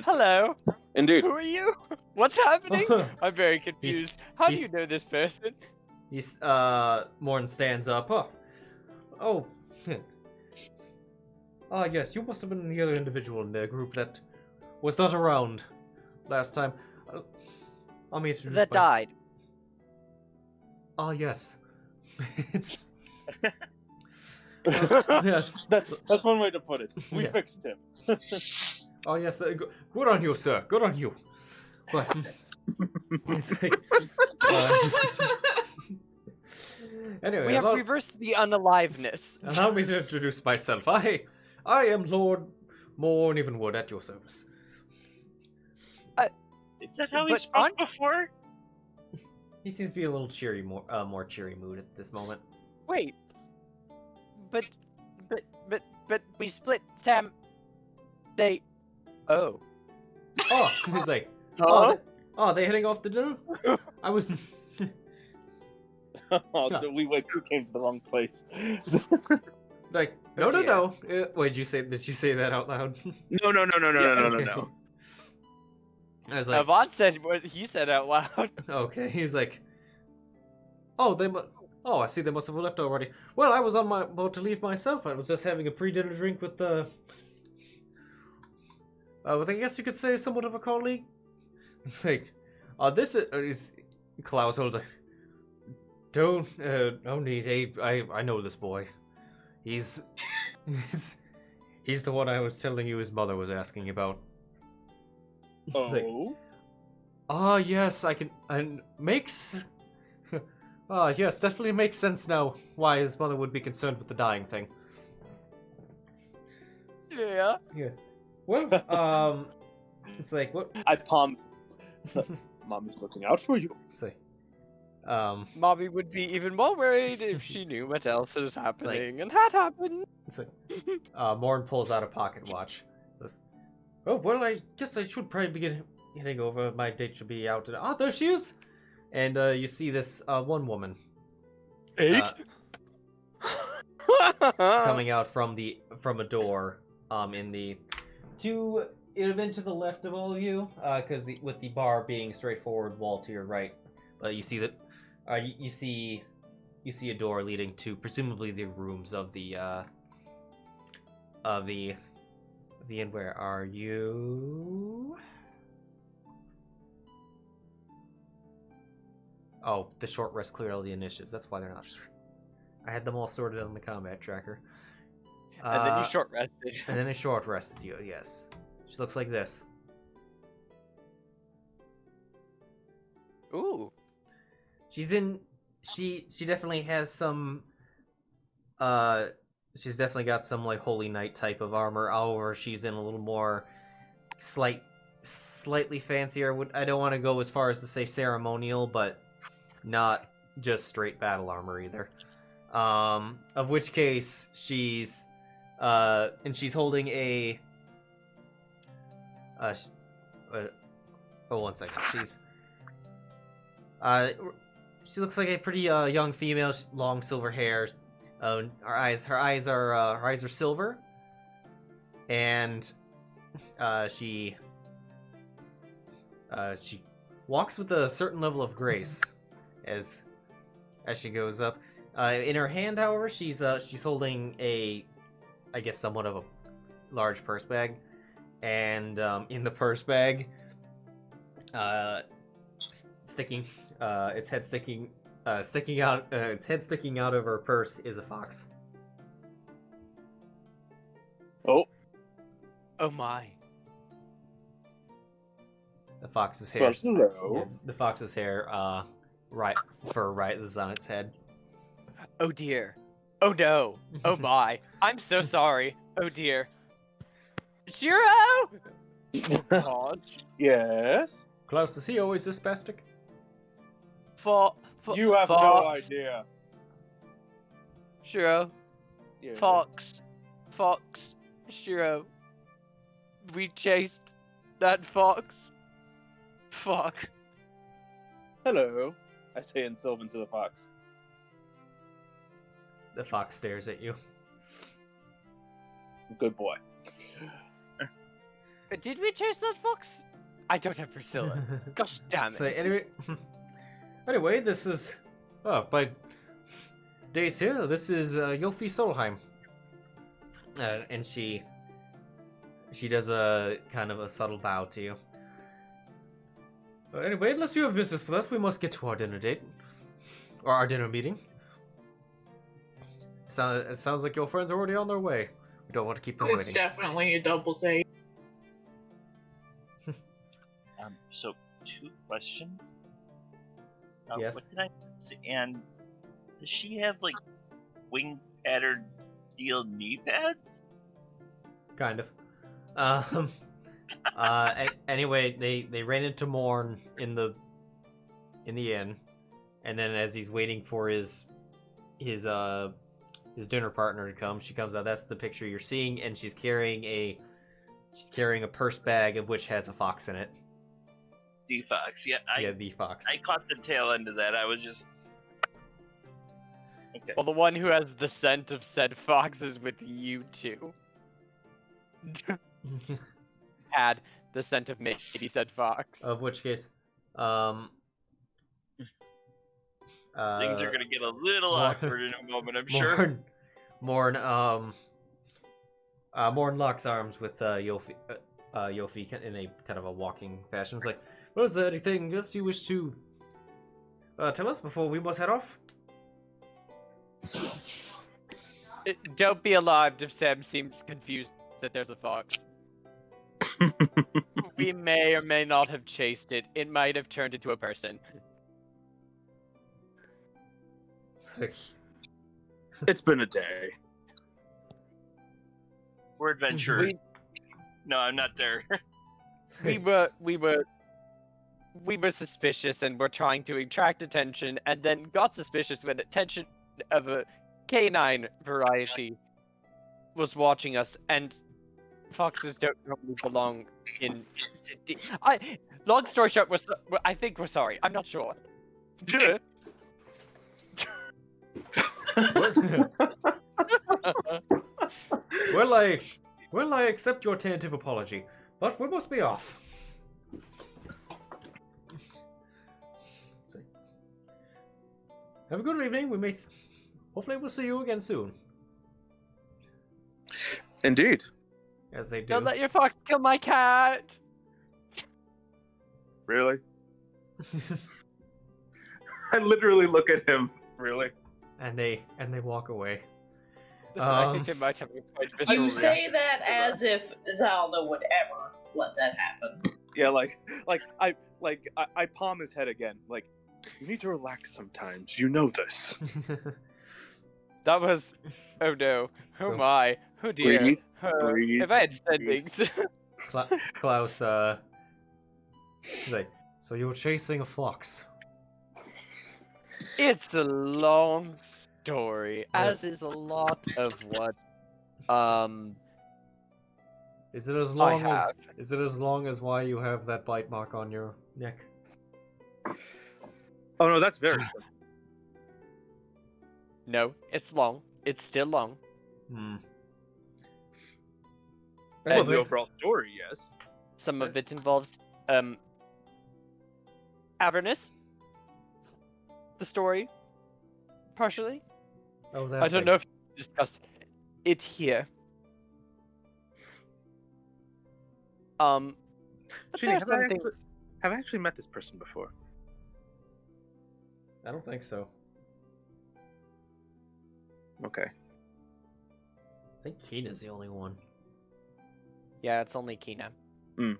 Hello. indeed. Who are you? What's happening? I'm very confused. How do you know this person? He's Morn stands up. Oh. Ah, yes, you must have been the other individual in the group that was not around last time. Let me introduce That died. Ah, yes. It's Yes, that's one way to put it. We Yeah. fixed him. Oh yes, good on you, sir. Good on you. But he's like, anyway, We have reversed the unaliveness. allow me to introduce myself. I am Lord Morn Evanwood at your service. Is that how he But spoke aren't- before? He seems to be a little cheery, more cheery mood at this moment. Wait. But we split Sam. They. Oh. Oh, he's like, Huh? they heading off to dinner? I was. We came to the wrong place. Like, no. Wait, did you say that out loud? No. Okay. I was like, Yvonne said what he said out loud. okay. He's like, oh, I see they must have left already. Well, I was on my boat to leave myself. I was just having a pre-dinner drink with with, I guess you could say, somewhat of a colleague. It's like, this is Klaus holds like, no need. I know this boy. He's the one I was telling you his mother was asking about. It's like, Oh, ah, yes, I can. And makes Yes, definitely makes sense now why his mother would be concerned with the dying thing. Yeah. Yeah. Well, it's like, what? I palm. Mommy's looking out for you. Say, Mommy would be even more worried if she knew what else is happening and had happened. it's like, Morn pulls out a pocket watch. Says, oh, well, I guess I should probably be getting over. My date should be out. Ah, there she is! And, you see this, one woman. 8? Coming out from a door, it would have been to the left of all of you, because with the bar being straight-forward wall to your right. But you see that, you see a door leading to presumably the rooms of the inn. Where are you? Oh, the short rest cleared all the initiatives. That's why they're not. I had them all sorted on the combat tracker. And then you short rested. And then I short rested you. Yes, she looks like this. Ooh. She's in. She definitely has some. She's definitely got some like Holy Knight type of armor. However, she's in a little more slightly fancier. I don't want to go as far as to say ceremonial, but not just straight battle armor either. Of which case she's holding a. One second. She looks like a pretty young female. Long silver hair. Her eyes are silver, and she walks with a certain level of grace as she goes up. In her hand, however, she's holding I guess somewhat of a large purse bag, and in the purse bag, sticking its head sticking out of her purse is a fox. Oh. Oh my. The fox's hair. Hello. The fox's hair rises on its head. Oh dear. Oh no. Oh my. I'm so sorry. Oh dear. Sheero! God. Yes. Klaus, is he always this spastic? You have no Fox. idea. Sheero. Yeah. Fox. Sheero. We chased that fox. Fuck. Hello. I say in Sylvan to the fox. The fox stares at you. Good boy. Did we chase that fox? I don't have Priscilla. Gosh damn it. So anyway, this is by days here. This is Yofi Solheim, and she does a kind of a subtle bow to you. Anyway, unless you have business with us, we must get to our dinner date or our dinner meeting. It sounds like your friends are already on their way. We don't want to keep them It's waiting. definitely a double date. So 2 questions. Yes. What did I say? And does she have like wing patterned steel knee pads? Kind of. Anyway, they ran into Morn in the inn, and then as he's waiting for his dinner partner to come, she comes out. That's the picture you're seeing, and she's carrying a purse bag of which has a fox in it. The fox, yeah. The fox. I caught the tail end of that. I was just okay. Well, the one who has the scent of said fox is with you two. Had the scent of maybe said fox. Of which case, Things are gonna get a little awkward in a moment, I'm sure. Morn locks arms with Yofi in a kind of a walking fashion. It's like, well, is there anything else you wish to tell us before we must head off? Don't be alarmed if Sam seems confused that there's a fox. We may or may not have chased it. It might have turned into a person. It's like, It's been a day. We're adventurers. No, I'm not there. we were suspicious and were trying to attract attention, and then got suspicious when attention of a canine variety was watching us, and foxes don't normally belong in city. Long story short, I think we're sorry. I'm not sure. well, I accept your tentative apology, but we must be off. So, have a good evening. Hopefully we'll see you again soon. Indeed. As they do. Don't let your fox kill my cat. Really? I literally look at him. Really? and they walk away. I think they might have a quite visceral You say reaction. that as if Zylna would ever let that happen. Yeah, I palm his head again. Like, you need to relax sometimes. You know this. That was. Oh no. Oh So- my. Oh dear. Breathe, Oh, breathe, if I had settings. Klaus, he's like, so you were chasing a fox. It's a long story, as Yes. is a lot of what. Is it as long as why you have that bite mark on your neck? Oh no, that's very good. No, it's long. It's still long. Well, And the overall story, yes. some of it involves Avernus. The story, partially. Oh, that I don't thing. know if you discussed it here. But Shini, there are some things. have I actually met this person before? I don't think so. Okay. I think Keena's the only one. Yeah, it's only Kina. Mm.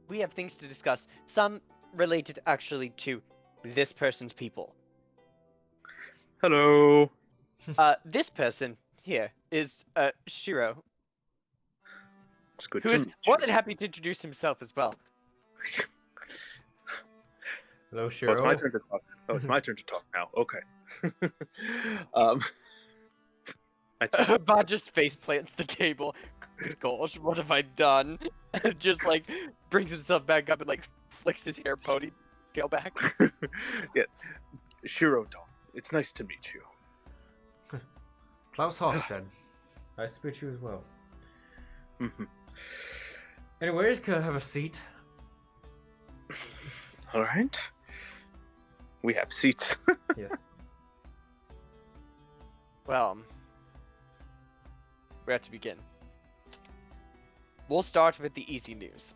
We have things to discuss. Some related actually to this person's people. Hello. This person here is Sheero, It's good who to is meet more you. than happy to introduce himself as well. Hello, Oh, it's Sheero. my turn to talk. Oh, it's my turn to talk now. Okay. Badger's face plants the table. Gosh, what have I done? And just like brings himself back up and like flicks his hair ponytail back. Yeah. Sheero Dawn. It's nice to meet you. Klaus Hofstad. Nice to meet you as well. Mhm. Anyway, can I have a seat? All right. We have seats. Yes. Well, where to begin? We'll start with the easy news.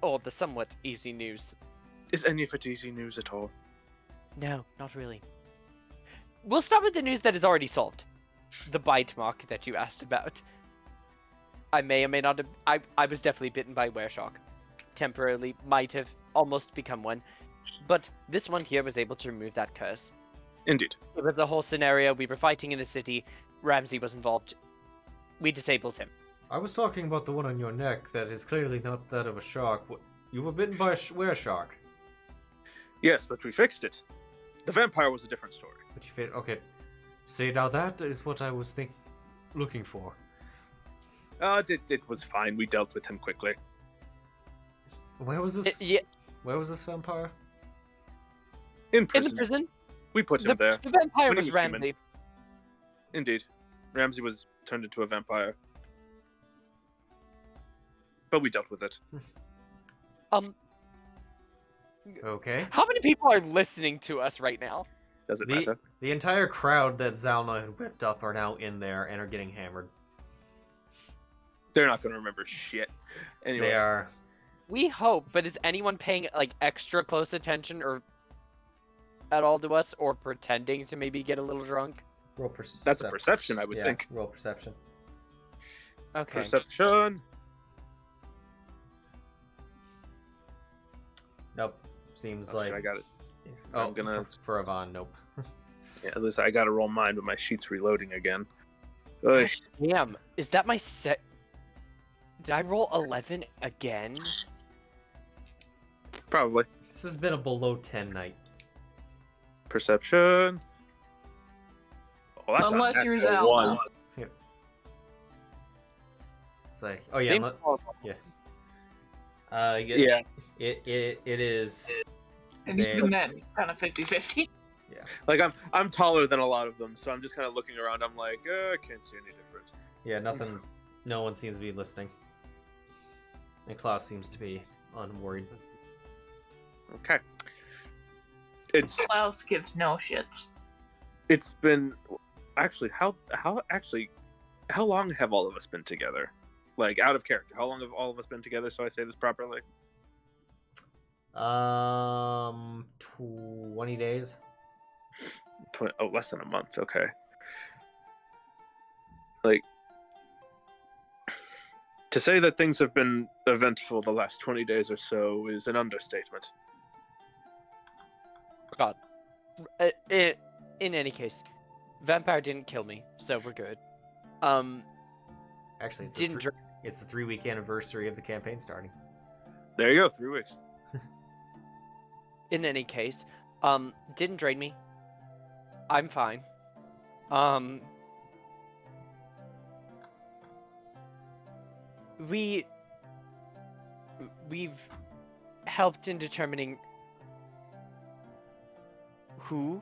Or the somewhat easy news. Is any of it easy news at all? No, not really. We'll start with the news that is already solved. The bite mark that you asked about. I may or may not have... I was definitely bitten by Wereshock. Temporarily, might have almost become one. But this one here was able to remove that curse. Indeed. It was a whole scenario. We were fighting in the city. Ramsey was involved. We disabled him. I was talking about the one on your neck that is clearly not that of a shark. You were bitten by a were-shark. Yes, but we fixed it. The vampire was a different story. But you fit. Okay. See, now that is what I was looking for. It was fine. We dealt with him quickly. Where was this? Yeah, Where was this vampire? In in prison. the prison. We put him there. The vampire When he was was human. Ramsey. Indeed. Ramsey was turned into a vampire. But we dealt with it. Okay. How many people are listening to us right now? Does it matter? The entire crowd that Zylna had whipped up are now in there and are getting hammered. They're not going to remember shit. Anyway. They are. We hope, but is anyone paying like extra close attention or at all to us, or pretending to maybe get a little drunk? Roll perception. That's a perception, I would think. Roll perception. Okay. Perception. Seems Oh, like shit, I got it. Oh, I'm gonna- for Yvonne, nope. Yeah, as I said, I gotta roll mine, but my sheet's reloading again. Oy. Gosh, damn, is that my set? Did I roll 11 again? Probably. This has been a below 10 night. Perception. Oh, that's Unless a you're natural Zylna. one. It's like, oh yeah, Same yeah. Yeah. It is. And They- even then, it's kind of 50-50. Like I'm taller than a lot of them, so I'm just kind of looking around. I'm like, I can't see any difference. Yeah, nothing. No one seems to be listening. And Klaus seems to be unworried. Okay. It's Klaus gives no shits. it's been actually how long have all of us been together? Like out of character, how long have all of us been together? So I say this properly. 20 days. Less than a month. Okay. Like to say that things have been eventful the last 20 days or so is an understatement. God. In any case, vampire didn't kill me, so we're good. Actually, it's Didn't it's the 3-week anniversary of the campaign starting. There you go. 3 weeks. in any case, didn't drain me. I'm fine. We've helped in determining who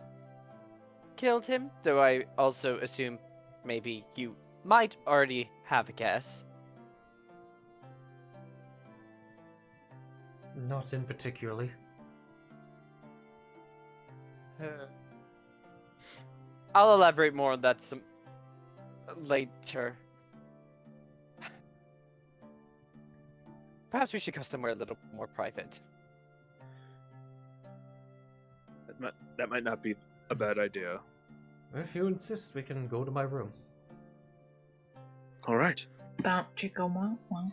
killed him, though I also assume maybe you might already have a guess. Not in particularly. I'll elaborate more on that some later. Perhaps we should go somewhere a little more private. That might not be a bad idea. If you insist, we can go to my room. All right. Don't you go, Mom? All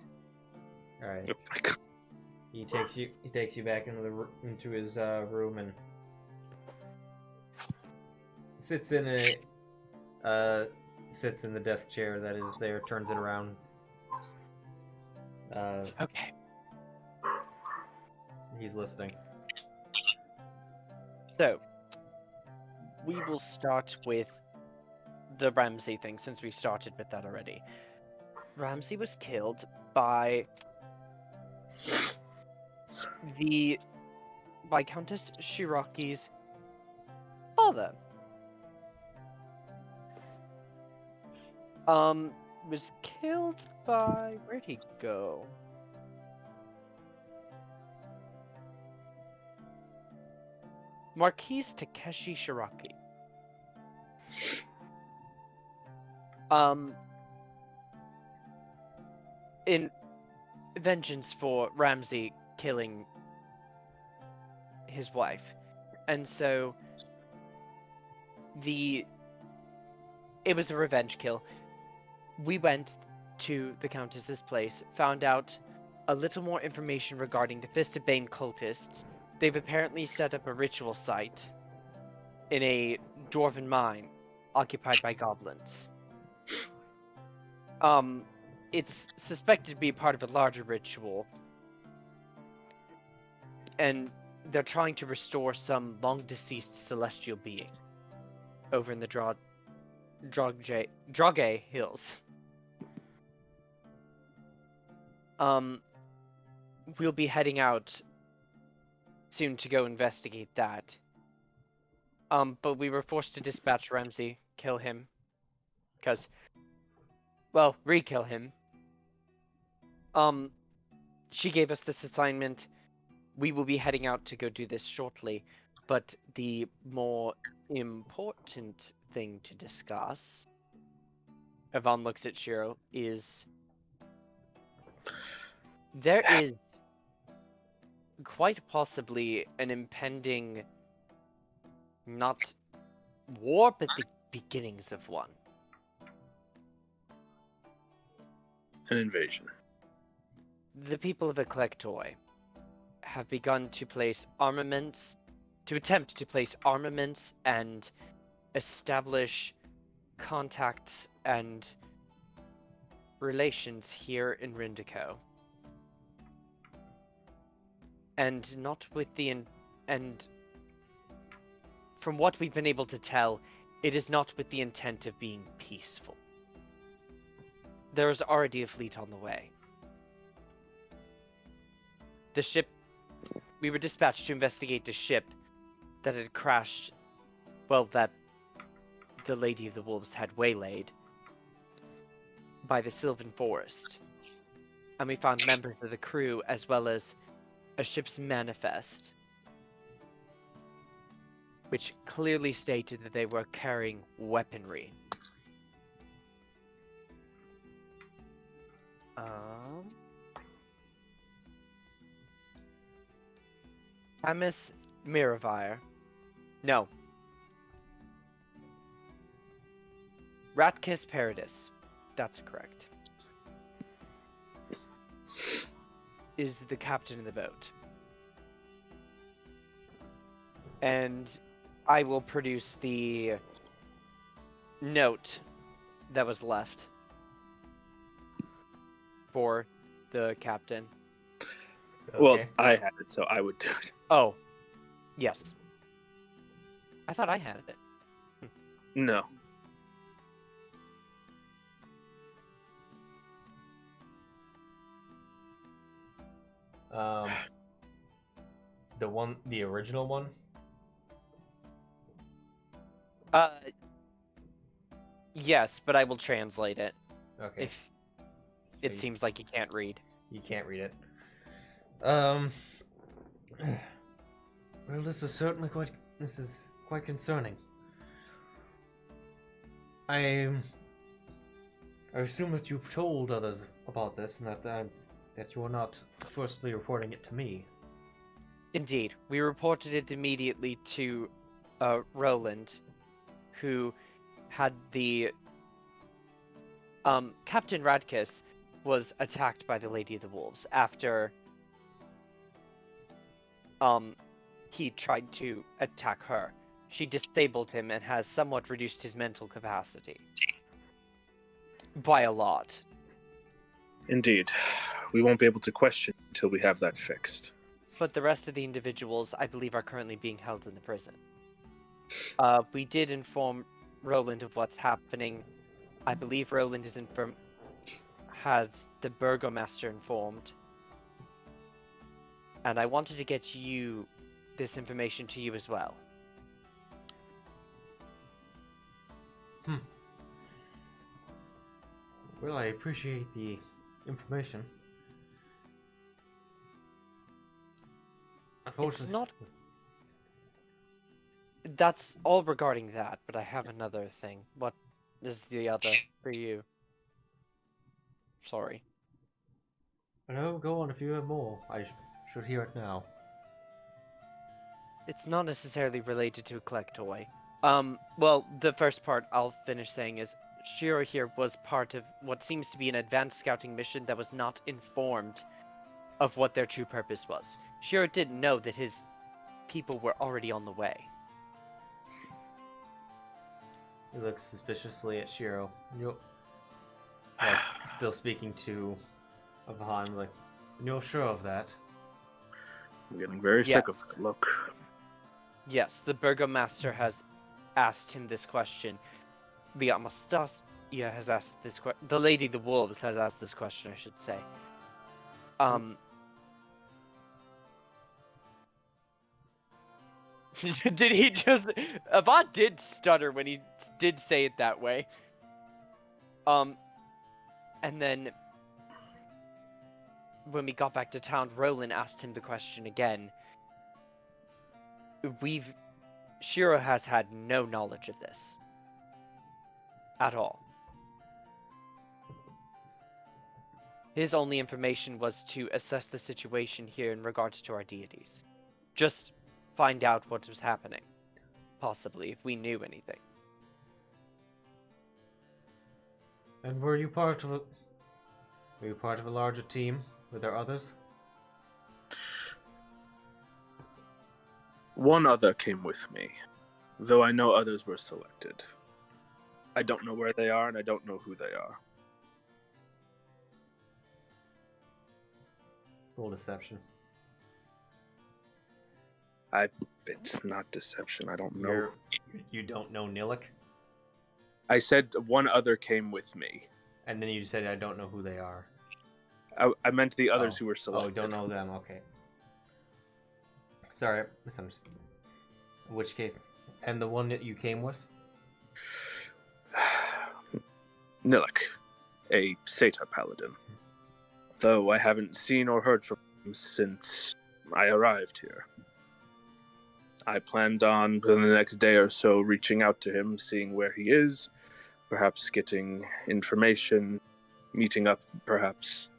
right. Oh my God. He takes you back into his room and sits in the desk chair that is there, turns it around. Okay. He's listening. So, we will start with the Ramsey thing, since we started with that already. Ramsey was killed by Countess Shiraki's father. Was killed by... Where'd he go? Marquise Takeshi Shiraki. In vengeance for Ramsey killing his wife. And so it was a revenge kill. We went to the Countess's place, found out a little more information regarding the Fist of Bane cultists. They've apparently set up a ritual site in a dwarven mine occupied by goblins. It's suspected to be part of a larger ritual, and they're trying to restore some long-deceased celestial being over in the Drage Hills. We'll be heading out soon to go investigate that. But we were forced to dispatch Ramsey, kill him, re-kill him. She gave us this assignment. We will be heading out to go do this shortly, but the more important thing to discuss, Yvonne looks at Sheero, is there is quite possibly an impending, not war, but the beginnings of one. An invasion. The people of Eclectoi have begun to place armaments, to attempt to place armaments and establish contacts and relations here in Rindico. And not with the and from what we've been able to tell, it is not with the intent of being peaceful. There is already a fleet on the way. The ship, we were dispatched to investigate the ship that had crashed, well, that the Lady of the Wolves had waylaid by the Sylvan Forest. And we found members of the crew as well as a ship's manifest, which clearly stated that they were carrying weaponry. Hamis Miravire. No. Ratkiss Paradis. That's correct. Is the captain of the boat. And I will produce the note that was left for the captain. Well, Okay. I had it, so I would do it. Oh, yes. I thought I had it. No. The original one. Yes, but I will translate it Okay. if So it seems like you can't read. you can't read it. Well, this is certainly quite concerning. I assume that you've told others about this, and that you are not firstly reporting it to me. Indeed, we reported it immediately to Roland, who had the Captain Radkus was attacked by the Lady of the Wolves after he tried to attack her. She disabled him and has somewhat reduced his mental capacity by a lot. Indeed. We won't be able to question until we have that fixed. But the rest of the individuals, I believe, are currently being held in the prison. We did inform Roland of what's happening. I believe Roland is has the Burgomaster informed. And I wanted to get you this information to you as well. Well, I appreciate the information. It's Unfortunately, not... That's all regarding that, but I have another thing. What is the other for you? Sorry. No, go on if you have more. I should hear it now. It's not necessarily related to a collectoy. Well, the first part I'll finish saying is Sheero here was part of what seems to be an advanced scouting mission that was not informed of what their true purpose was. Sheero didn't know that his people were already on the way. He looks suspiciously at Sheero. Yes, still speaking to Avahan, like, you're sure of that? I'm getting very sick of Yes. that look. Yes, the Burgomaster has asked him this question. The Amastasia has asked this question. The Lady of the Wolves has asked this question, I should say. Did he just... Avad did stutter when he did say it that way. And then... when we got back to town, Roland asked him the question again. Sheero has had no knowledge of this. At all. His only information was to assess the situation here in regards to our deities. Just find out what was happening. Possibly, if we knew anything. And were you part of a larger team? Were there others? One other came with me, though I know others were selected. I don't know where they are, and I don't know who they are. Roll deception. It's not deception. I don't know. You don't know Nillik? I said one other came with me. And then you said I don't know who they are. I meant the others who were Oh, selected. don't know them. Okay. Sorry, misunderstood. In which case, and the one that you came with? Nillik, a Satyr paladin. Though I haven't seen or heard from him since I arrived here. I planned on, within the next day or so, reaching out to him, seeing where he is, perhaps getting information, meeting up, perhaps.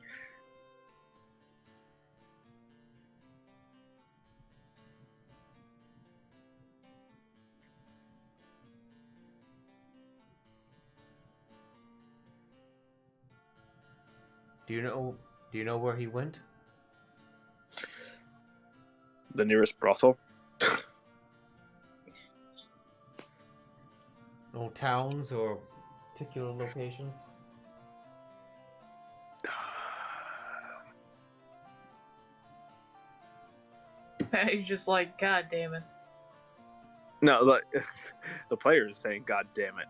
Do you know where he went? The nearest brothel? No towns or particular locations? He's just like, God damn it. No, like, the player is saying, God damn it.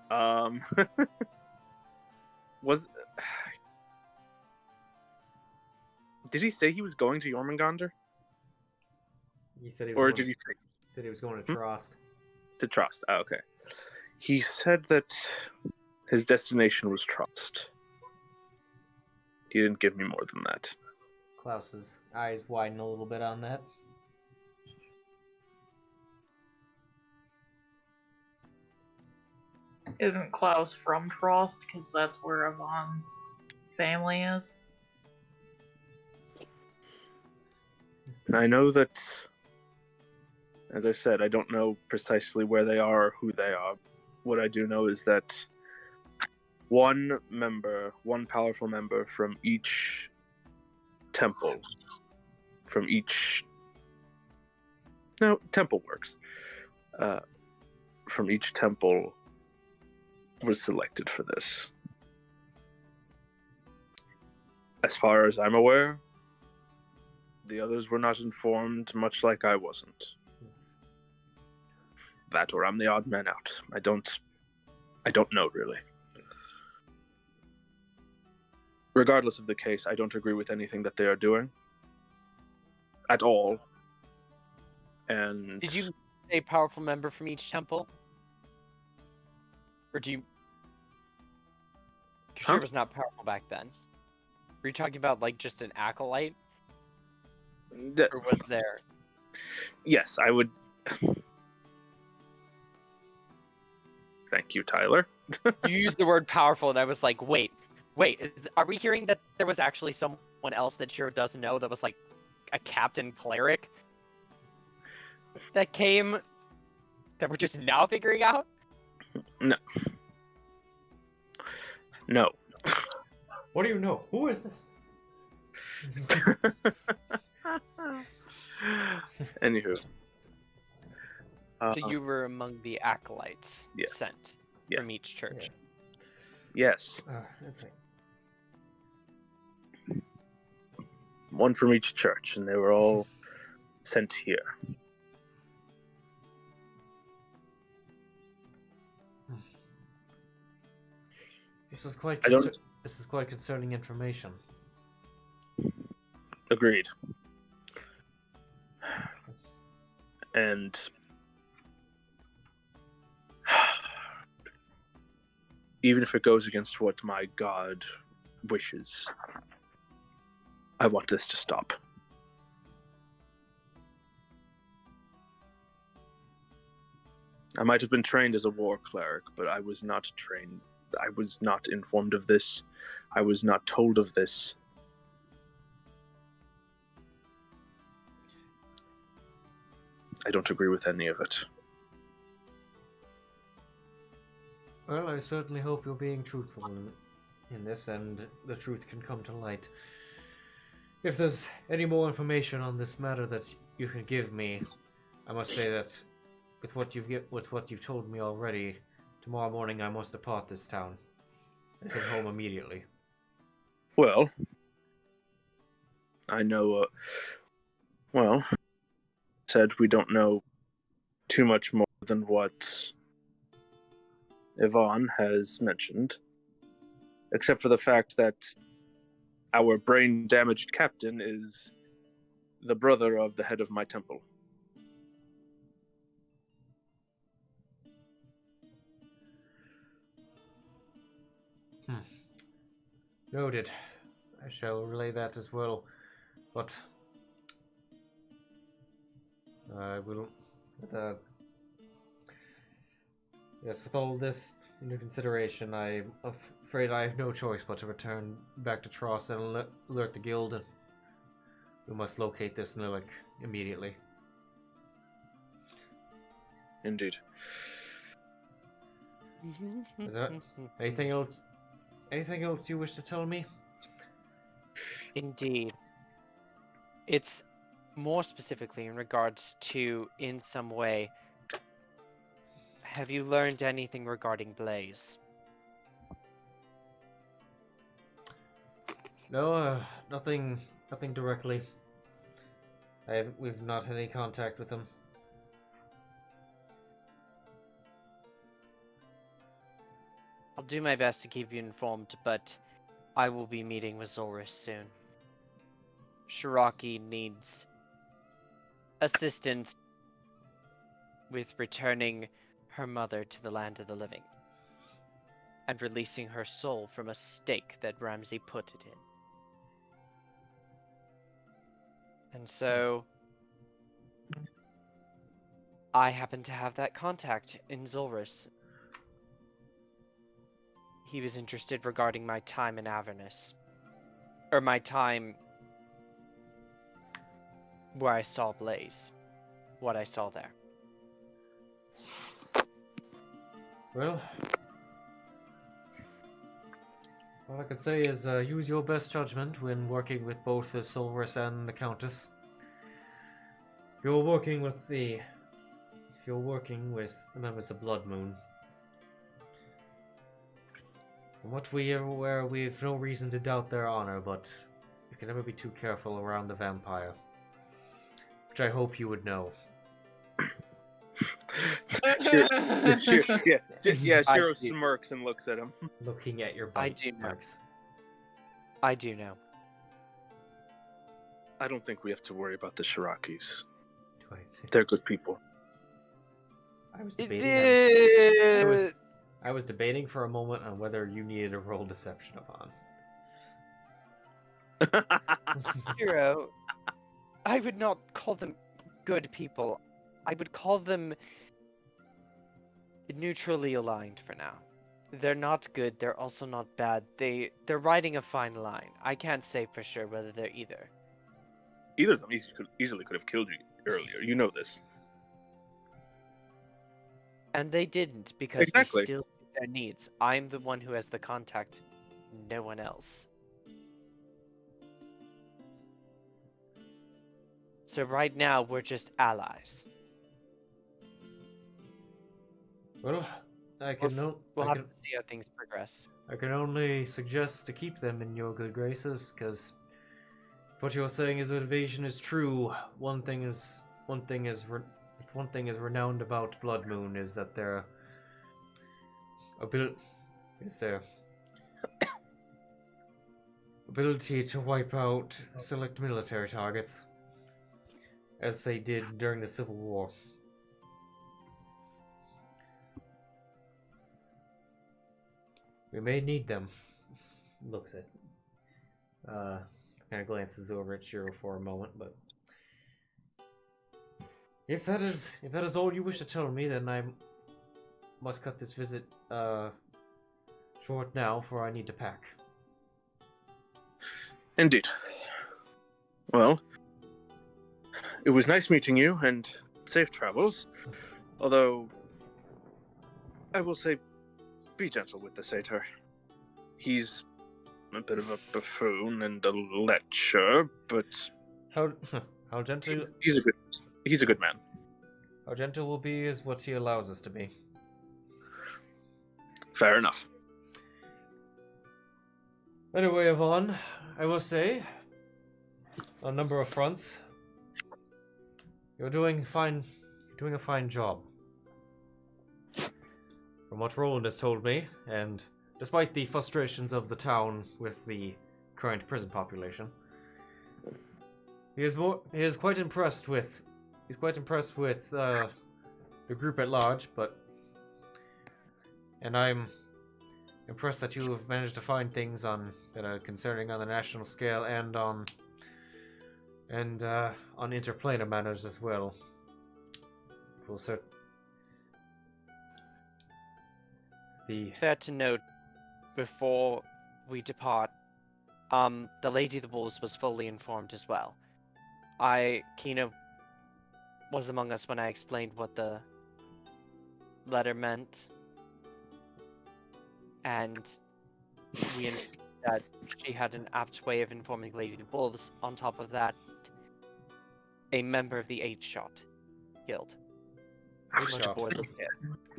Did he say he was going to Jormungandr? He said he was Or going did he say said he was going to Trost. to Trost? Oh, okay. He said that his destination was Trost. He didn't give me more than that. Klaus's eyes widen a little bit on that. Isn't Klaus from Trost? Because that's where Yvonne's family is. I know that, as I said, I don't know precisely where they are or who they are. What I do know is that one powerful member from each temple, temple works, from each temple was selected for this. As far as I'm aware, the others were not informed, much like I wasn't. That or I'm the odd man out. I don't know, really. Regardless of the case, I don't agree with anything that they are doing. At all. And... Did you say a powerful member from each temple? Or do you... Sure, was not powerful back then. Were you talking about, like, just an acolyte? Or was there? Yes, I would... Thank you, Tyler. You used the word powerful, and I was like, wait, are we hearing that there was actually someone else that Sheero doesn't know that was like a captain cleric that came that we're just now figuring out? No. What do you know? Who is this? Anywho. So you were among the acolytes sent from each church. Yeah. Yes. Let's see. One from each church, and they were all sent here. This is quite concerning information. Agreed. And even if it goes against what my god wishes, I want this to stop. I might have been trained as a war cleric, but I was not trained. I was not informed of this. I was not told of this. I don't agree with any of it. Well, I certainly hope you're being truthful in this, and the truth can come to light. If there's any more information on this matter that you can give me, I must say that with what you've told me already, tomorrow morning I must depart this town and head home immediately. Well, I know, said we don't know too much more than what Yvonne has mentioned, except for the fact that our brain-damaged captain is the brother of the head of my temple. Noted. I shall relay that as well, but I will. Yes, with all this into consideration, I'm afraid I have no choice but to return back to Tross and alert the guild. And we must locate this Lilac immediately. Indeed. Is there anything else? Anything else you wish to tell me? Indeed. It's more specifically in regards to, in some way, have you learned anything regarding Blaze? No, nothing directly. We've not had any contact with him. I'll do my best to keep you informed, but I will be meeting with Zolris soon. Shiraki needs assistance with returning her mother to the land of the living and releasing her soul from a stake that Ramsay put it in. And so I happen to have that contact in Zolris. He was interested regarding my time in Avernus. Or my time where I saw Blaze. What I saw there. Well, all I can say is use your best judgment when working with both the Solrus and the Countess. If you're working with the members of Blood Moon, from what we are aware, we've no reason to doubt their honor, but you can never be too careful around the vampire. Which I hope you would know. Sheero smirks and looks at him. Looking at your I bite do know. marks. I do know. I don't think we have to worry about the Shirakis. Do They're good people. I was debating. I was debating for a moment on whether you needed to roll deception upon. Sheero, I would not call them good people. I would call them neutrally aligned for now. They're not good, they're also not bad. They're riding a fine line. I can't say for sure whether they're either. Either of them easily could have killed you earlier. You know this. And they didn't, because Exactly. we still see their needs. I'm the one who has the contact, no one else. So right now, we're just allies. Well, We'll have to see how things progress. I can only suggest to keep them in your good graces, because what you're saying is that invasion is true. One thing is renowned about Blood Moon is that their ability to wipe out select military targets, as they did during the Civil War. We may need them. Looks at, kind of glances over at Sheero for a moment, but if that is all you wish to tell me, then I must cut this visit short now, for I need to pack. Indeed. Well, it was nice meeting you, and safe travels. Although, I will say, be gentle with the satyr. He's a bit of a buffoon and a lecher, but How gentle? he's a good man. How gentle we'll be is what he allows us to be. Fair enough. Anyway, Yvonne, I will say, on a number of fronts, you're doing a fine job. From what Roland has told me, and despite the frustrations of the town with the current prison population, he is quite impressed with the group at large, and I'm impressed that you have managed to find things that are concerning on the national scale and on interplanar matters as well. Fair to note, before we depart, the Lady of the Wolves was fully informed as well. Kina was among us when I explained what the letter meant, and we understood that she had an apt way of informing the Lady of the Wolves. On top of that, a member of the 8-Shot Guild.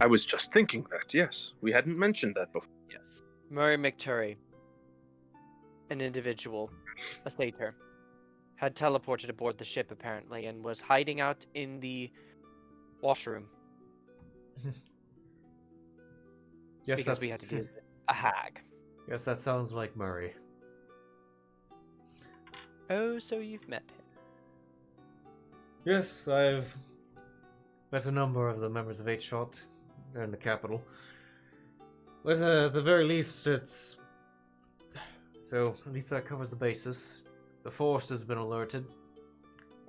I was just thinking that, yes. We hadn't mentioned that before. Yes. Murray McTurry, an individual, a satyr, had teleported aboard the ship apparently and was hiding out in the washroom. Yes, because we had to deal with a hag. Yes, that sounds like Murray. Oh, so you've met him. Yes, I've met a number of the members of 8-Shot in the capital. But at the very least, it's... So, at least that covers the basis. The force has been alerted,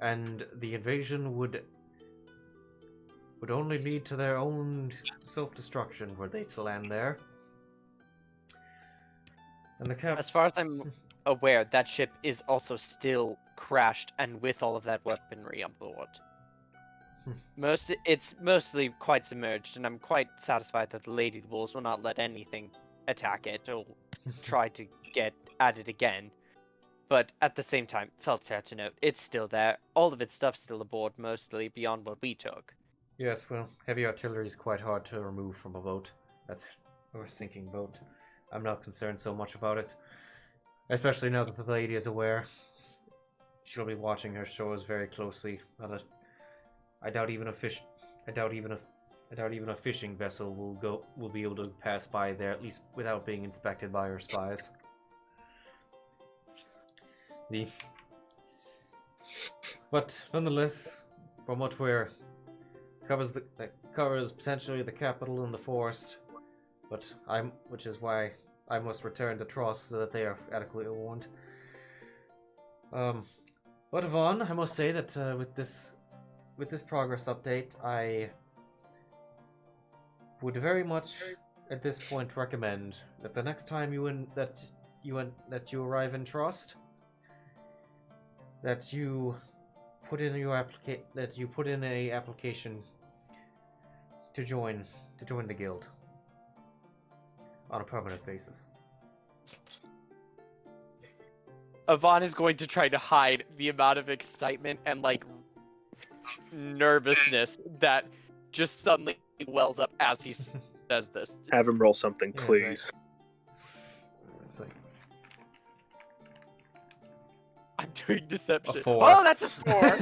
and the invasion would only lead to their own self-destruction were they to land there. And as far as I'm aware, that ship is also still crashed and with all of that weaponry on board. It's mostly quite submerged, and I'm quite satisfied that the Lady of the Wolves will not let anything attack it or try to get at it again. But at the same time, felt fair to note, it's still there. All of its stuff's still aboard, mostly beyond what we took. Yes, well, heavy artillery is quite hard to remove from a boat. That's a sinking boat. I'm not concerned so much about it, especially now that the lady is aware. She'll be watching her shows very closely. I doubt even a fishing vessel will be able to pass by there, at least without being inspected by her spies. But nonetheless, from what covers potentially the capital and the forest, which is why I must return to Tross so that they are adequately warned. But Yvonne, I must say that with this progress update, I would very much at this point recommend that the next time you arrive in Trust, that you put in a application to join the guild on a permanent basis. Yvonne is going to try to hide the amount of excitement and nervousness that just suddenly wells up as he says this. Have him roll something, please. It's like I'm doing deception. A 4. Oh, that's a 4.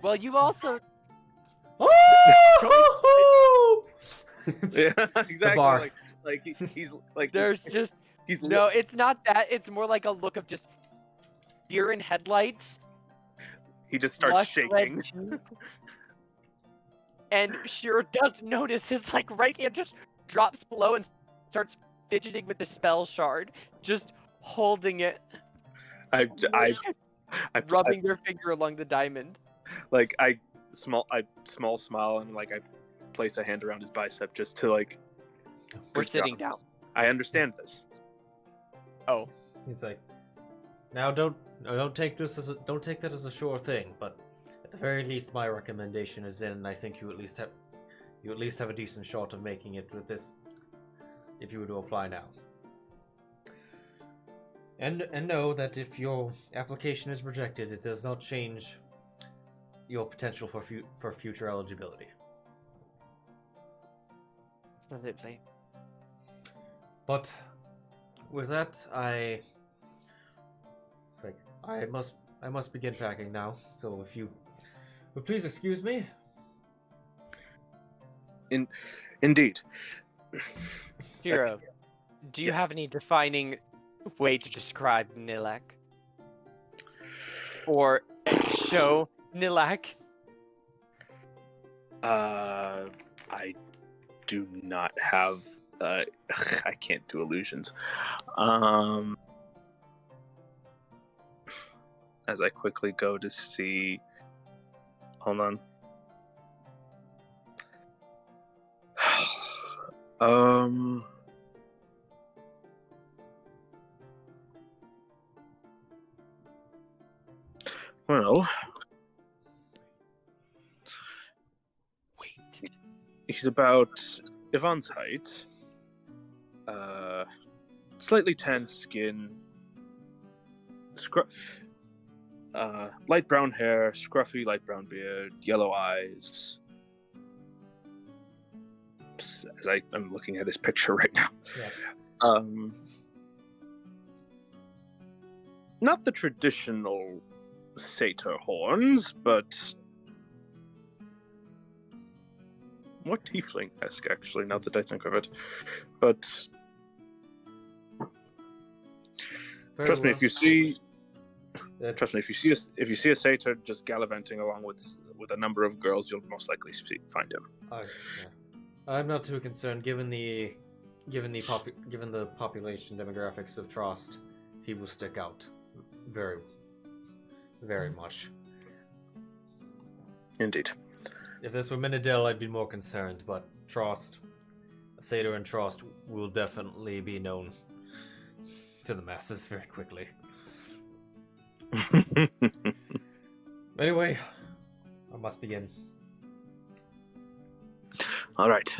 Well, you also. Yeah, exactly. He's like. There's just. No, it's not that. It's more like a look of just deer in headlights. He just starts shaking. And Sheero does notice his right hand just drops below and starts fidgeting with the spell shard, just holding it. Rubbing your finger along the diamond. I small smile and I place a hand around his bicep just to We're sitting down. I understand this. Oh. He's like, now don't take that as a sure thing, but at the very least my recommendation is in, and I think you at least have a decent shot of making it with this if you were to apply now. And know that if your application is rejected, it does not change your potential for future eligibility. Absolutely. But with that, I must begin packing now. So if you would please excuse me. Indeed. Sheero, do you have any defining way to describe Nilak? Or show Nilak? I do not have. I can't do illusions. As I quickly go to see. Hold on. Well. Wait. He's about Yvonne's height. Slightly tanned skin. Light brown hair, scruffy light brown beard, yellow eyes. As I'm looking at his picture right now. Yeah. Not the traditional satyr horns, but more tiefling-esque, actually, now that I think of it. But trust me, if you see if you see a satyr just gallivanting along with a number of girls, you'll most likely find him. Yeah. I'm not too concerned, given the population demographics of Trost. He will stick out very, very much. Indeed. If this were Minadel, I'd be more concerned, but Trost, Satyr and Trost will definitely be known to the masses very quickly. Anyway, I must begin. All right.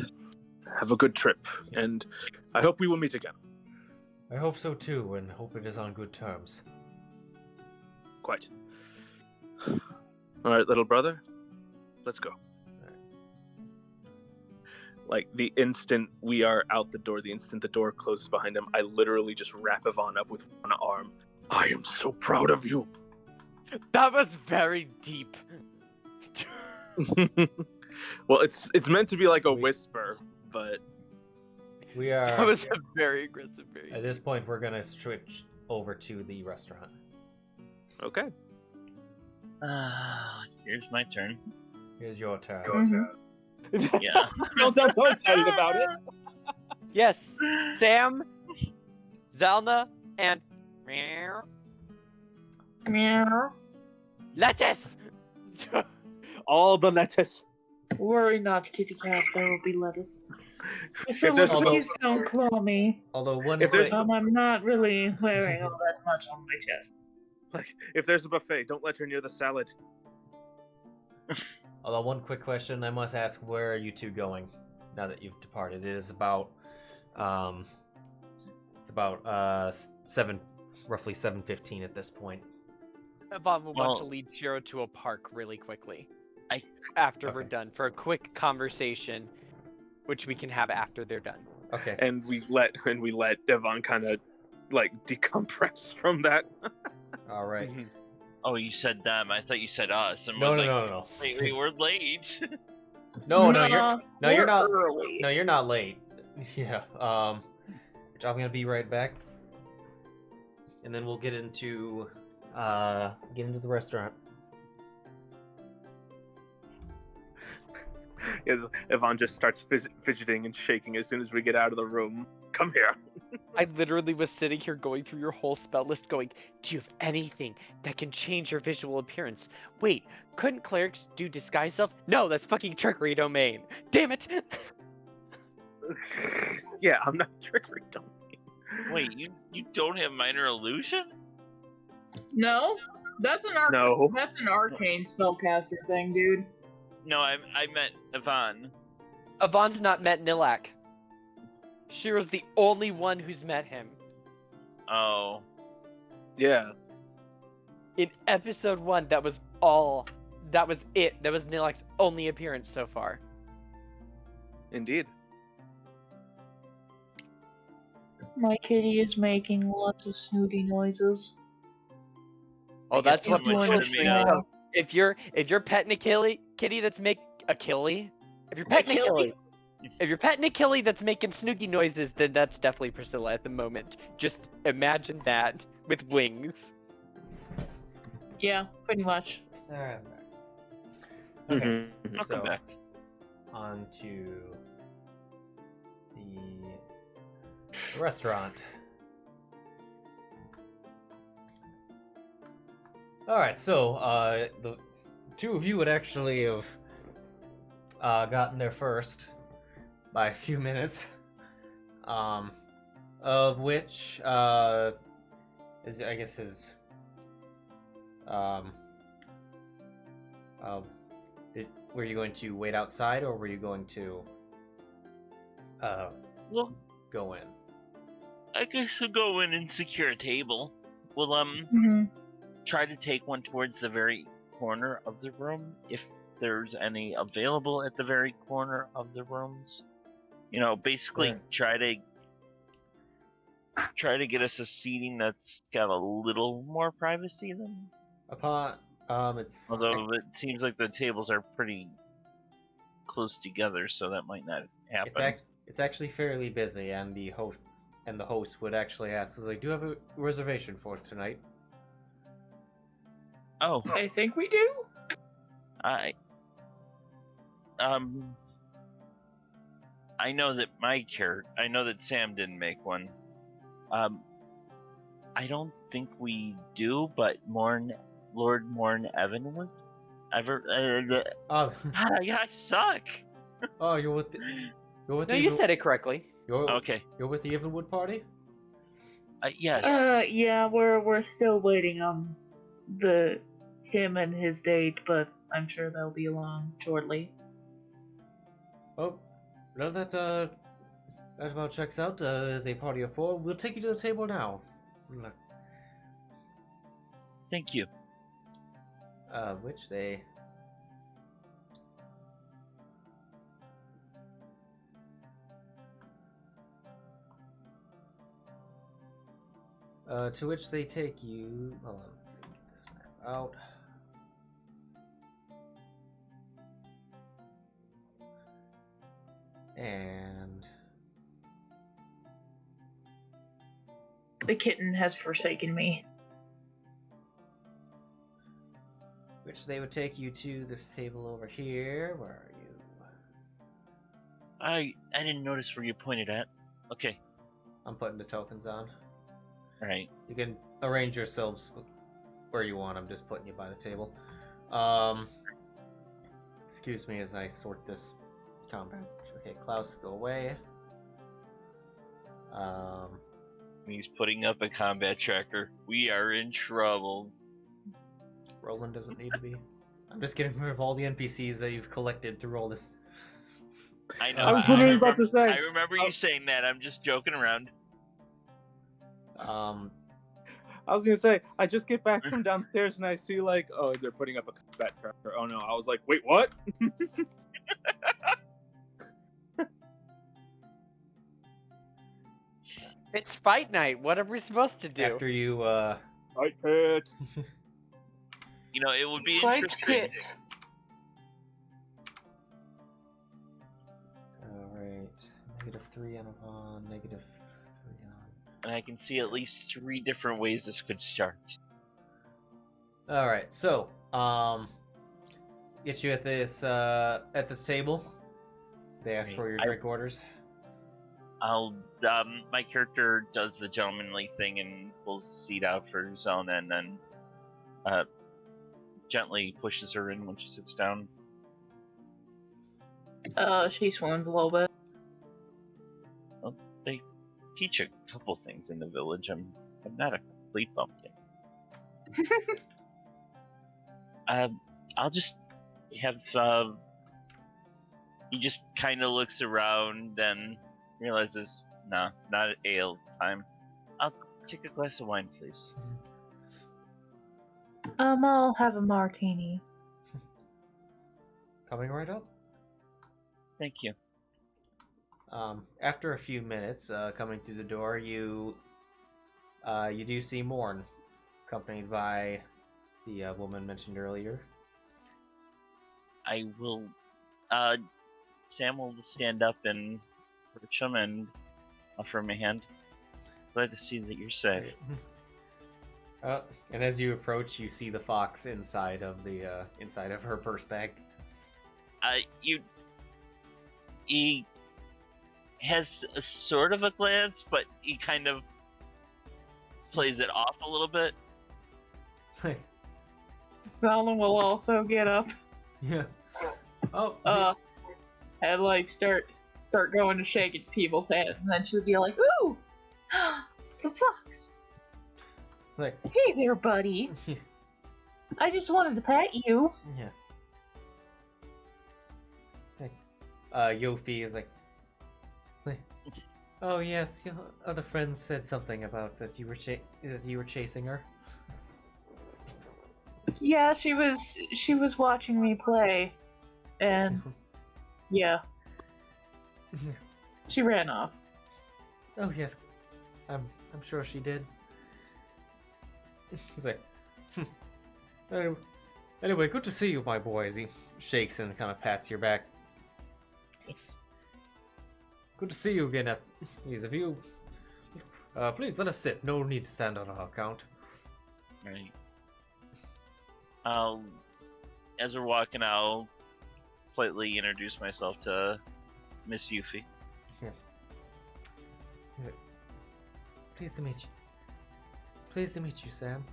Have a good trip, and I hope we will meet again. I hope so too, and hope it is on good terms. Quite. All right, little brother, let's go. Like, the instant we are out the door, the instant the door closes behind him, I literally just wrap Yvonne up with one arm. I am so proud of you. That was very deep. Well, it's meant to be like a whisper, but We are. That was a very aggressive. At this point, we're gonna switch over to the restaurant. okay. Here's my turn. Here's your turn. Mhm. Yeah. Don't sound so excited about it. Yes, Sam, Zylna, and Meow. lettuce. All the lettuce. Worry not, kitty cat. There will be lettuce. If So there's- please don't claw me. Although one If there's- thing, I'm not really wearing all that much on my chest. Like, if there's a buffet, don't let her near the salad. although one quick question I must ask: where are you two going now that you've departed? It is about, roughly 7:15 at this point. Yvonne will want Well- to lead Sheero to a park really quickly. I- After we're Okay. done for a quick conversation, which we can have after they're done. Okay. And we let Yvonne kind of like decompress from that. All right. Mhm. Oh, you said them. I thought you said us. And No, was no, like, no. Wait, we're late. No, Nah, you're we're not. early. No, you're not late. Yeah. Which I'm gonna be right back, and then we'll get into the restaurant. Yeah, Yvonne just starts fidgeting and shaking as soon as we get out of the room. Come here. I literally was sitting here going through your whole spell list going, do you have anything that can change your visual appearance? Wait, couldn't clerics do disguise self? No, that's fucking trickery domain. Damn it! Yeah, I'm not trickery. Don't. Wait, you don't have minor illusion? No, that's an No. That's an arcane spellcaster thing, dude. No, I meant Yvonne. Yvonne's not met Nilak. Sheero's the only one who's met him. Oh. Yeah. In episode 1, that was all that was it. That was Nilak's only appearance so far. Indeed. My kitty is making lots of snooty noises. Oh, that's what He's doing should it. be. If you're petting a kitty that's if you're petting a kitty that's making snooky noises, then that's definitely Priscilla at the moment. Just imagine that with wings. Yeah, pretty much. Alright, I'm back. Okay, Mhm. so back. on to the restaurant. Alright, so the two of you would actually have gotten there first by a few minutes. Of which is, I guess, is were you going to wait outside, or were you going to Well, go in? I guess we'll go in and secure a table. We'll Mm-hmm. try to take one towards the very corner of the room, if there's any available at the very corner of the rooms. You know, basically Right. try to get us a seating that's got a little more privacy than. Upon it's Although it seems like the tables are pretty close together, so that might not happen. it's actually fairly busy, and the host would actually ask, "Is like, do you have a reservation for tonight?" Oh, I think we do. I know that I know that Sam didn't make one. I don't think we do, but Lord Morn Evan would. Oh, I suck. oh, you're with No, the you said it correctly. Okay. You're with the Evenwood party. Yes. Yeah, we're still waiting on him and his date, but I'm sure they'll be along shortly. Oh, now that that about checks out. As a party of four, we'll take you to the table now. Thank you. Which they. To which they take you. Hold on, let's see, get this map out. And The kitten has forsaken me. which they would take you to this table over here. Where are you? I didn't notice where you pointed at. Okay. I'm putting the tokens on. All right. You can arrange yourselves where you want. I'm just putting you by the table. Excuse me as I sort this combat. Okay, Klaus, go away. He's putting up a combat tracker. We are in trouble. Roland doesn't need to be. I'm just getting rid of all the NPCs that you've collected through all this. I know. I was literally about to say. I remember you saying that. I'm just joking around. I was gonna say, I just get back from downstairs and I see like, oh, they're putting up a combat tracker. Oh no, I was like, wait, what? It's fight night. What are we supposed to do? after you, Fight pit. You know, it would be Fight interesting. pit. Alright. -3 on Avon, -3 on. And I can see at least 3 different ways this could start. Alright, so, get you at this table. They ask for your drink orders. My character does the gentlemanly thing and pulls the seat out for Zylna and then, gently pushes her in when she sits down. She swoons a little bit. Well, they teach a couple things in the village. I'm not a complete bumpkin. I'll just have, he just kind of looks around and realizes, nah, not ale time. I'll take a glass of wine, please. I'll have a martini. coming right up. Thank you. After a few minutes, coming through the door, you do see Morn, accompanied by the woman mentioned earlier. I will. Sam will stand up and approach him and offer him a hand. Glad to see that you're safe. And as you approach, you see the fox inside of the inside of her purse bag. He has a sort of a glance, but he kind of plays it off a little bit. Zylna will also get up. Yeah. Oh. And like start going to shaking people's hands, and then she'll be like, "Ooh, it's the fox. Like, Hey there, buddy. I just wanted to pet you." yeah. Yofi is like, oh yes, your other friends said something about that you were chasing her. Yeah, she was watching me play, and yeah, she ran off. Oh yes, I'm sure she did. He's like, anyway, good to see you, my boy. As he shakes and kind of pats your back. It's good to see you again. These of you. Please let us sit. No need to stand on our account. Right. As we're walking, I'll politely introduce myself to Miss Yuffie. Yeah. Pleased to meet you. Pleased to meet you, Sam.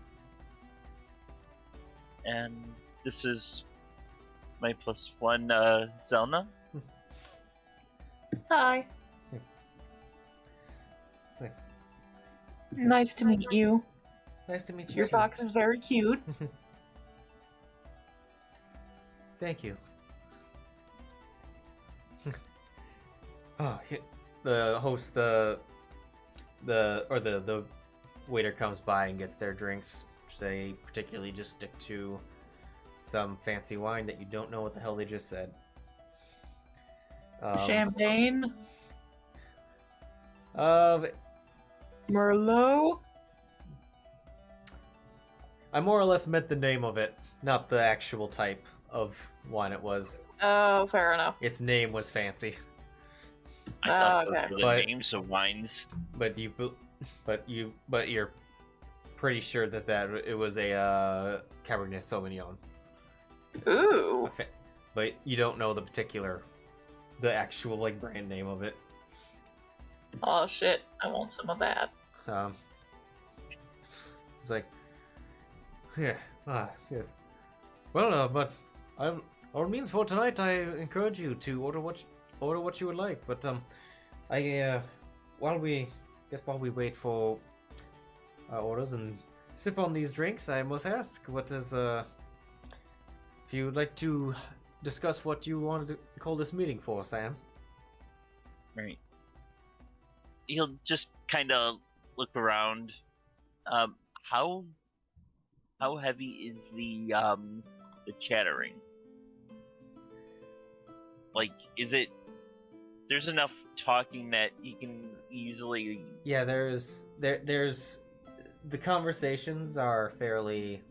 And this is my +1, Zylna. Hi. Nice to meet you. Nice to meet you. Your too. fox is very cute. Thank you. The host, the waiter comes by and gets their drinks, which they particularly just stick to some fancy wine that you don't know what the hell they just said. Champagne. Merlot. I more or less meant the name of it, not the actual type of wine it was. Oh, fair enough. Its name was fancy, I thought okay. those were the But- names of wines. but you're pretty sure that it was a Cabernet Sauvignon. Ooh. But you don't know the actual like brand name of it. Oh shit! I want some of that. It's like, yeah, yes. Well, but our means for tonight, I encourage you to order what you would like. But while we wait for our orders and sip on these drinks, I must ask, what is if you'd like to discuss what you wanted to call this meeting for, Sam? Right. He'll just kind of look around. How heavy is the chattering? Like, is it? There's enough talking that he can easily. Yeah, there's the conversations are fairly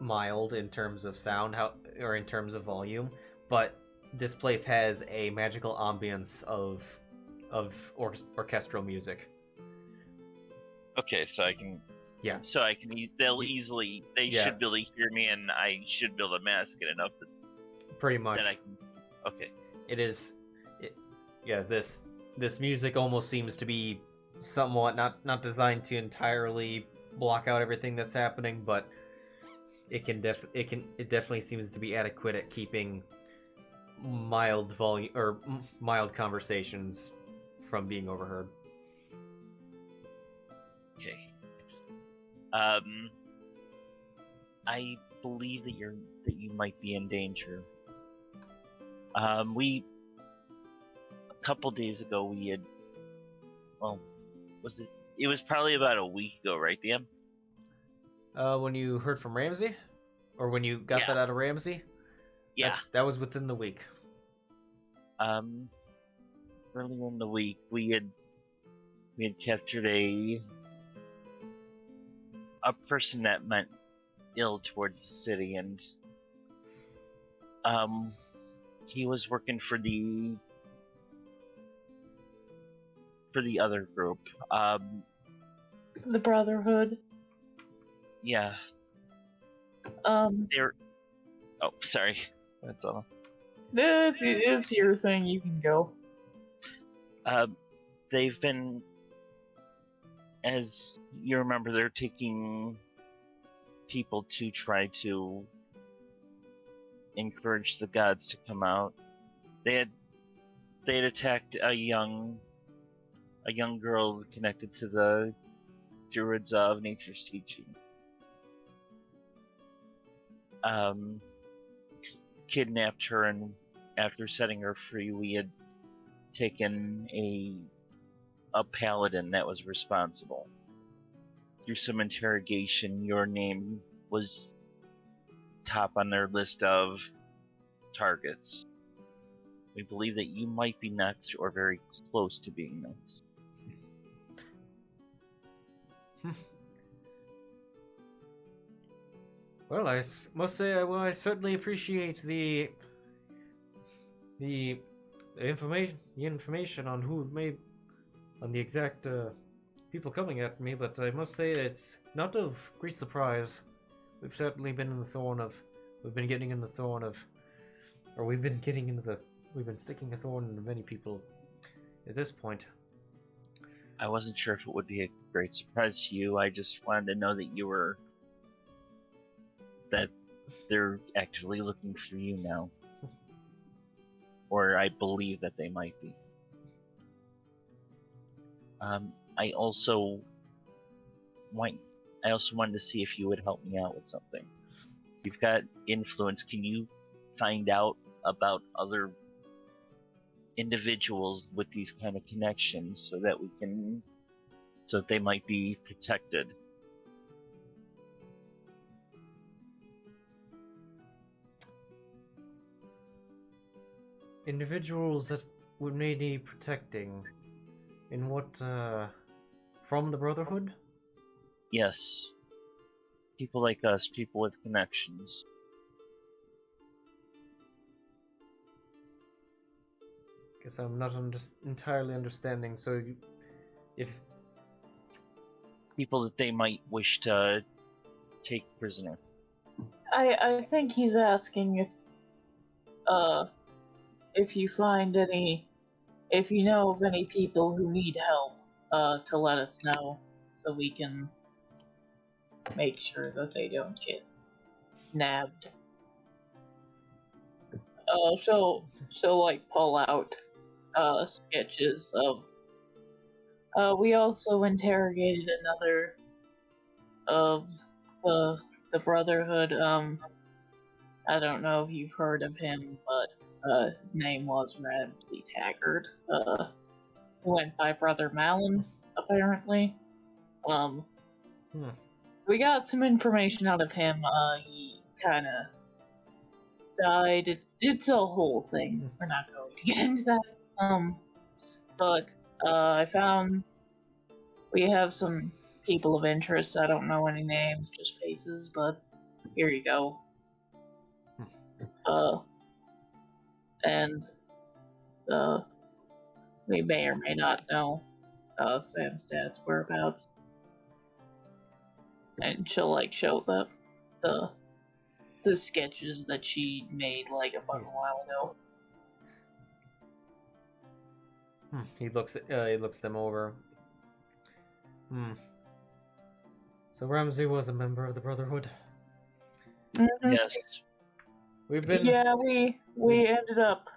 mild in terms of sound, or in terms of volume, but this place has a magical ambience of orchestral music. Okay, so I can. Yeah. So I can. They'll easily. They Yeah. should be able to hear me, and I should be able to mask it enough Pretty much. that I can. Okay. This music almost seems to be somewhat not designed to entirely block out everything that's happening, but it definitely seems to be adequate at keeping mild volume or mild conversations from being overheard. Okay. I believe that you might be in danger. A couple days ago we had. Well, it was probably about a week ago, right, DM? When you heard from Ramsey, or when you got Yeah. that out of Ramsey, Yeah. That was within the week. Earlier in the week, we had captured a person that meant ill towards the city, and he was working for the other group. The Brotherhood. Yeah. They're. Oh, sorry. That's all. It's your thing. You can go. They've been, as you remember, they're taking people to try to encourage the gods to come out. They had attacked a young girl connected to the Druids of Nature's Teaching. Kidnapped her, and after setting her free, we had taken a paladin that was responsible. Through some interrogation, your name was top on their list of targets. We believe that you might be next, or very close to being next. Well, I must say, I certainly appreciate the information on on the exact people coming at me, but I must say it's not of great surprise. We've certainly been we've been sticking a thorn into many people at this point. I wasn't sure if it would be a great surprise to you. I just wanted to know that they're actually looking for you now. Or I believe that they might be. I also wanted to see if you would help me out with something. You've got influence. Can you find out about other individuals with these kind of connections so that they might be protected? Individuals that would need protecting. In what, from the Brotherhood? Yes. People like us, people with connections. Guess I'm not entirely understanding, so if... People that they might wish to take prisoner. I think he's asking if you find if you know of any people who need help, to let us know so we can make sure that they don't get nabbed. So like pull out sketches of. We also interrogated another of the Brotherhood. I don't know if you've heard of him, but his name was Radley Taggart. He went by Brother Malin, apparently. We got some information out of him. He kind of died. It's a whole thing. We're not going to get into that. But I found we have some people of interest. I don't know any names, just faces, but here you go. And we may or may not know Samstad's whereabouts. And she'll like show the sketches that she made like a while ago. He looks them over. So Ramsey was a member of the Brotherhood. Mm-hmm. Yes. We've been. Yeah, we ended up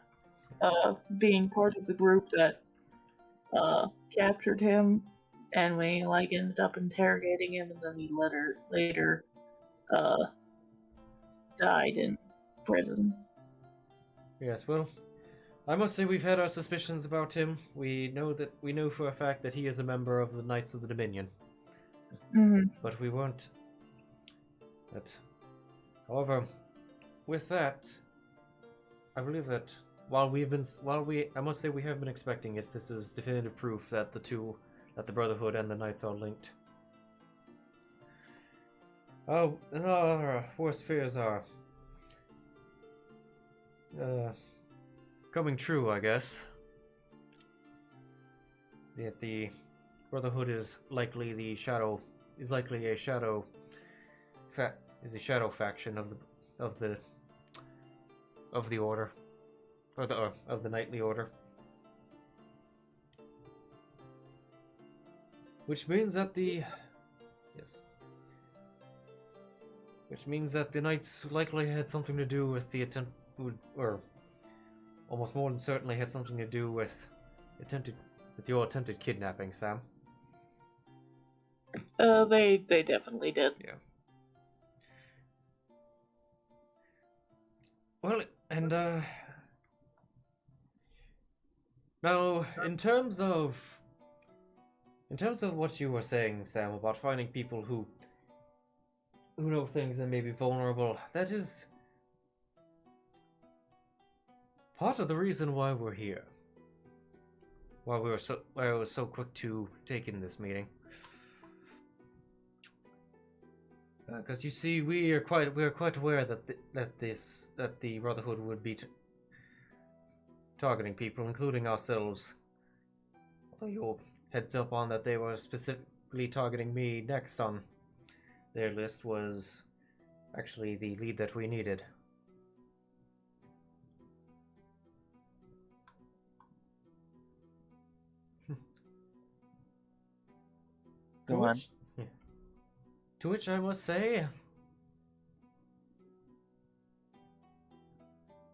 being part of the group that captured him, and we like ended up interrogating him, and then he later died in prison. Yes, well, I must say we've had our suspicions about him. We know for a fact that he is a member of the Knights of the Dominion. Mm-hmm. But we weren't. However, with that, I believe that I must say we have been expecting it. This is definitive proof that the Brotherhood and the Knights are linked. Oh, and our worst fears are coming true, I guess. That the Brotherhood is likely a shadow faction of the order, or of the knightly order. Which means that the knights likely had something to do with the attempt, or almost more than certainly had something to do with your attempted kidnapping, Sam. They definitely did. Yeah. Well, and now in terms of what you were saying, Sam, about finding people who know things and may be vulnerable, that is part of the reason why we're here. Why I was so quick to take in this meeting. Because you see, we are quite aware that the Brotherhood would be targeting people, including ourselves. Although your heads up on that they were specifically targeting me next on their list was actually the lead that we needed. Go on. To which I must say,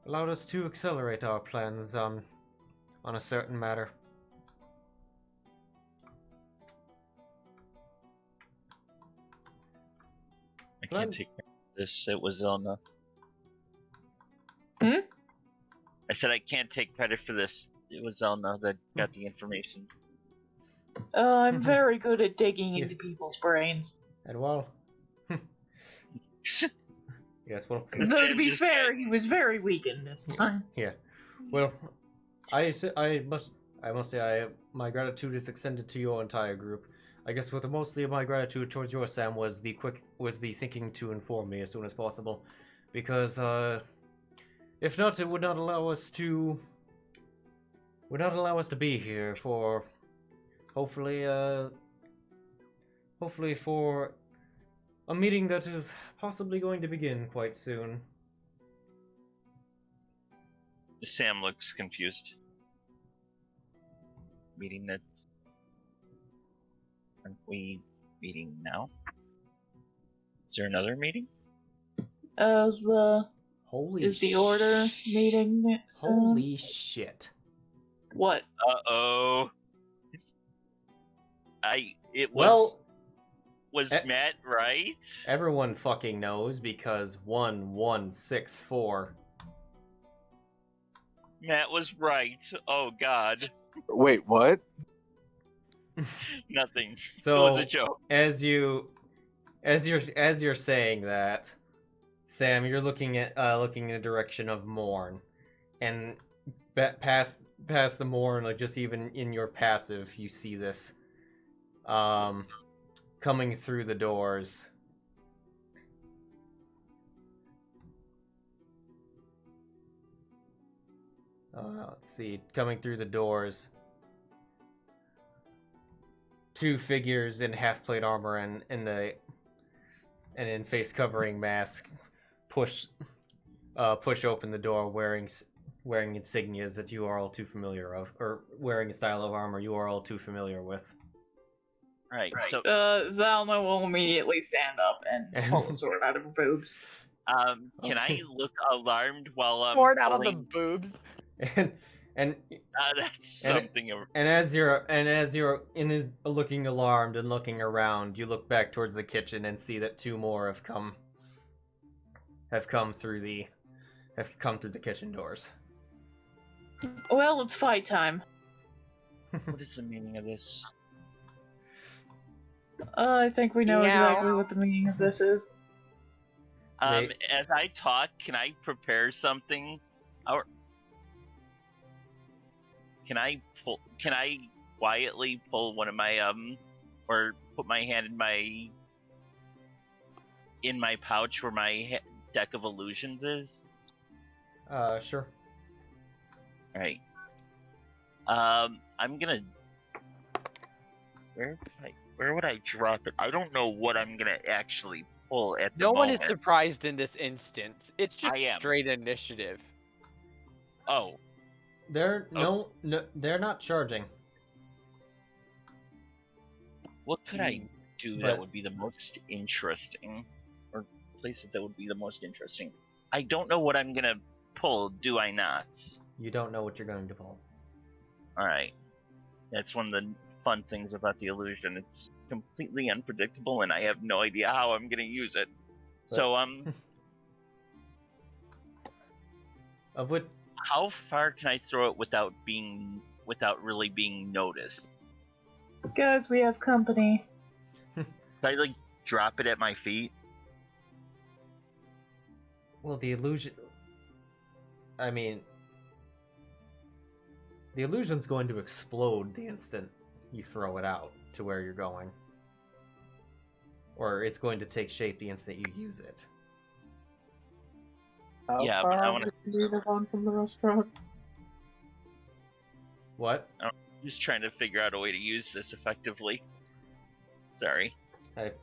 allowed us to accelerate our plans on a certain matter. I can't take this. It was Zylna. Hmm? I said I can't take credit for this. It was Zylna that got the information. I'm very good at digging into people's brains. And well, yes, well, Though to be fair, he was very weakened at the time. yeah. Well, I must say my gratitude is extended to your entire group. I guess with mostly of my gratitude towards yours, Sam, was the thinking to inform me as soon as possible, because if not, it would not allow us to be here for hopefully for a meeting that is possibly going to begin quite soon. Sam looks confused. Meeting that's... Aren't we meeting now? Is there another meeting? Is the order meeting soon? Holy shit. What? Uh-oh. Was Matt right? Everyone fucking knows because 1164. Matt was right. Oh god. Wait, what? Nothing. So it was a joke. As you're saying that, Sam, you're looking in the direction of Morn, and past the Morn, like just even in your passive, you see this coming through the doors. Let's see, coming through the doors. Two figures in half-plate armor and in face-covering mask push open the door, wearing insignias that you are all too familiar of, or wearing a style of armor you are all too familiar with. Right. So, Zylna will immediately stand up and pull the sword out of her boobs. can I look alarmed while I'm Sword out of the pulling- boobs. And that's something. as you're looking alarmed and looking around, you look back towards the kitchen and see that two more have come through the kitchen doors. Well, it's fight time. What is the meaning of this? I think we know Meow. exactly what the meaning of this is. As I talk, can I prepare something Our... Can I quietly pull one of my or put my hand in my pouch where my deck of illusions is? Sure. All right. I'm gonna. Where would I drop it? I don't know what I'm gonna actually pull at the No one moment. is surprised in this instance. It's just I am. straight initiative. Oh, They're no, they're not charging. what could I do But- that would be the most interesting, or place it that would be the most interesting? I don't know what I'm gonna pull. Do I not? You don't know what you're going to pull. All right. That's one of the fun things about the illusion. It's completely unpredictable, and I have no idea how I'm gonna use it. So Of what? how far can I throw it without really being noticed? Guys, we have company. Can I like drop it at my feet? Well, the illusion. I mean, the illusion's going to explode the instant you throw it out to where you're going. Or it's going to take shape the instant you use it. How Yeah, but far I wanna- is Sheero from the restaurant? What? Just trying to figure out a way to use this effectively. Sorry. Hey,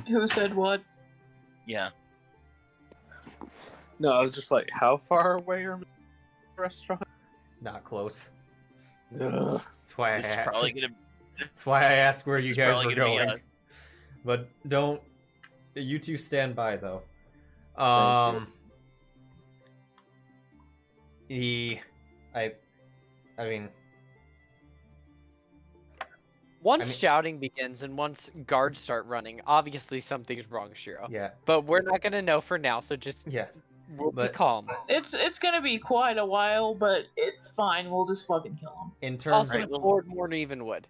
Who said what? Yeah. No, I was just like, how far away are the restaurant? not close. Ugh. That's why This is probably gonna. That's why I asked where This you is guys probably were gonna be going. But don't. You two stand by though. Thank I mean, Once I mean- shouting begins and once guards start running, obviously something's wrong, Sheero. yeah, But we're not gonna know for now, so just yeah. we'll be But- calm. It's gonna be quite a while, but it's fine. We'll just fucking kill him. In terms Also, Right, of, well- Lord Morneven would.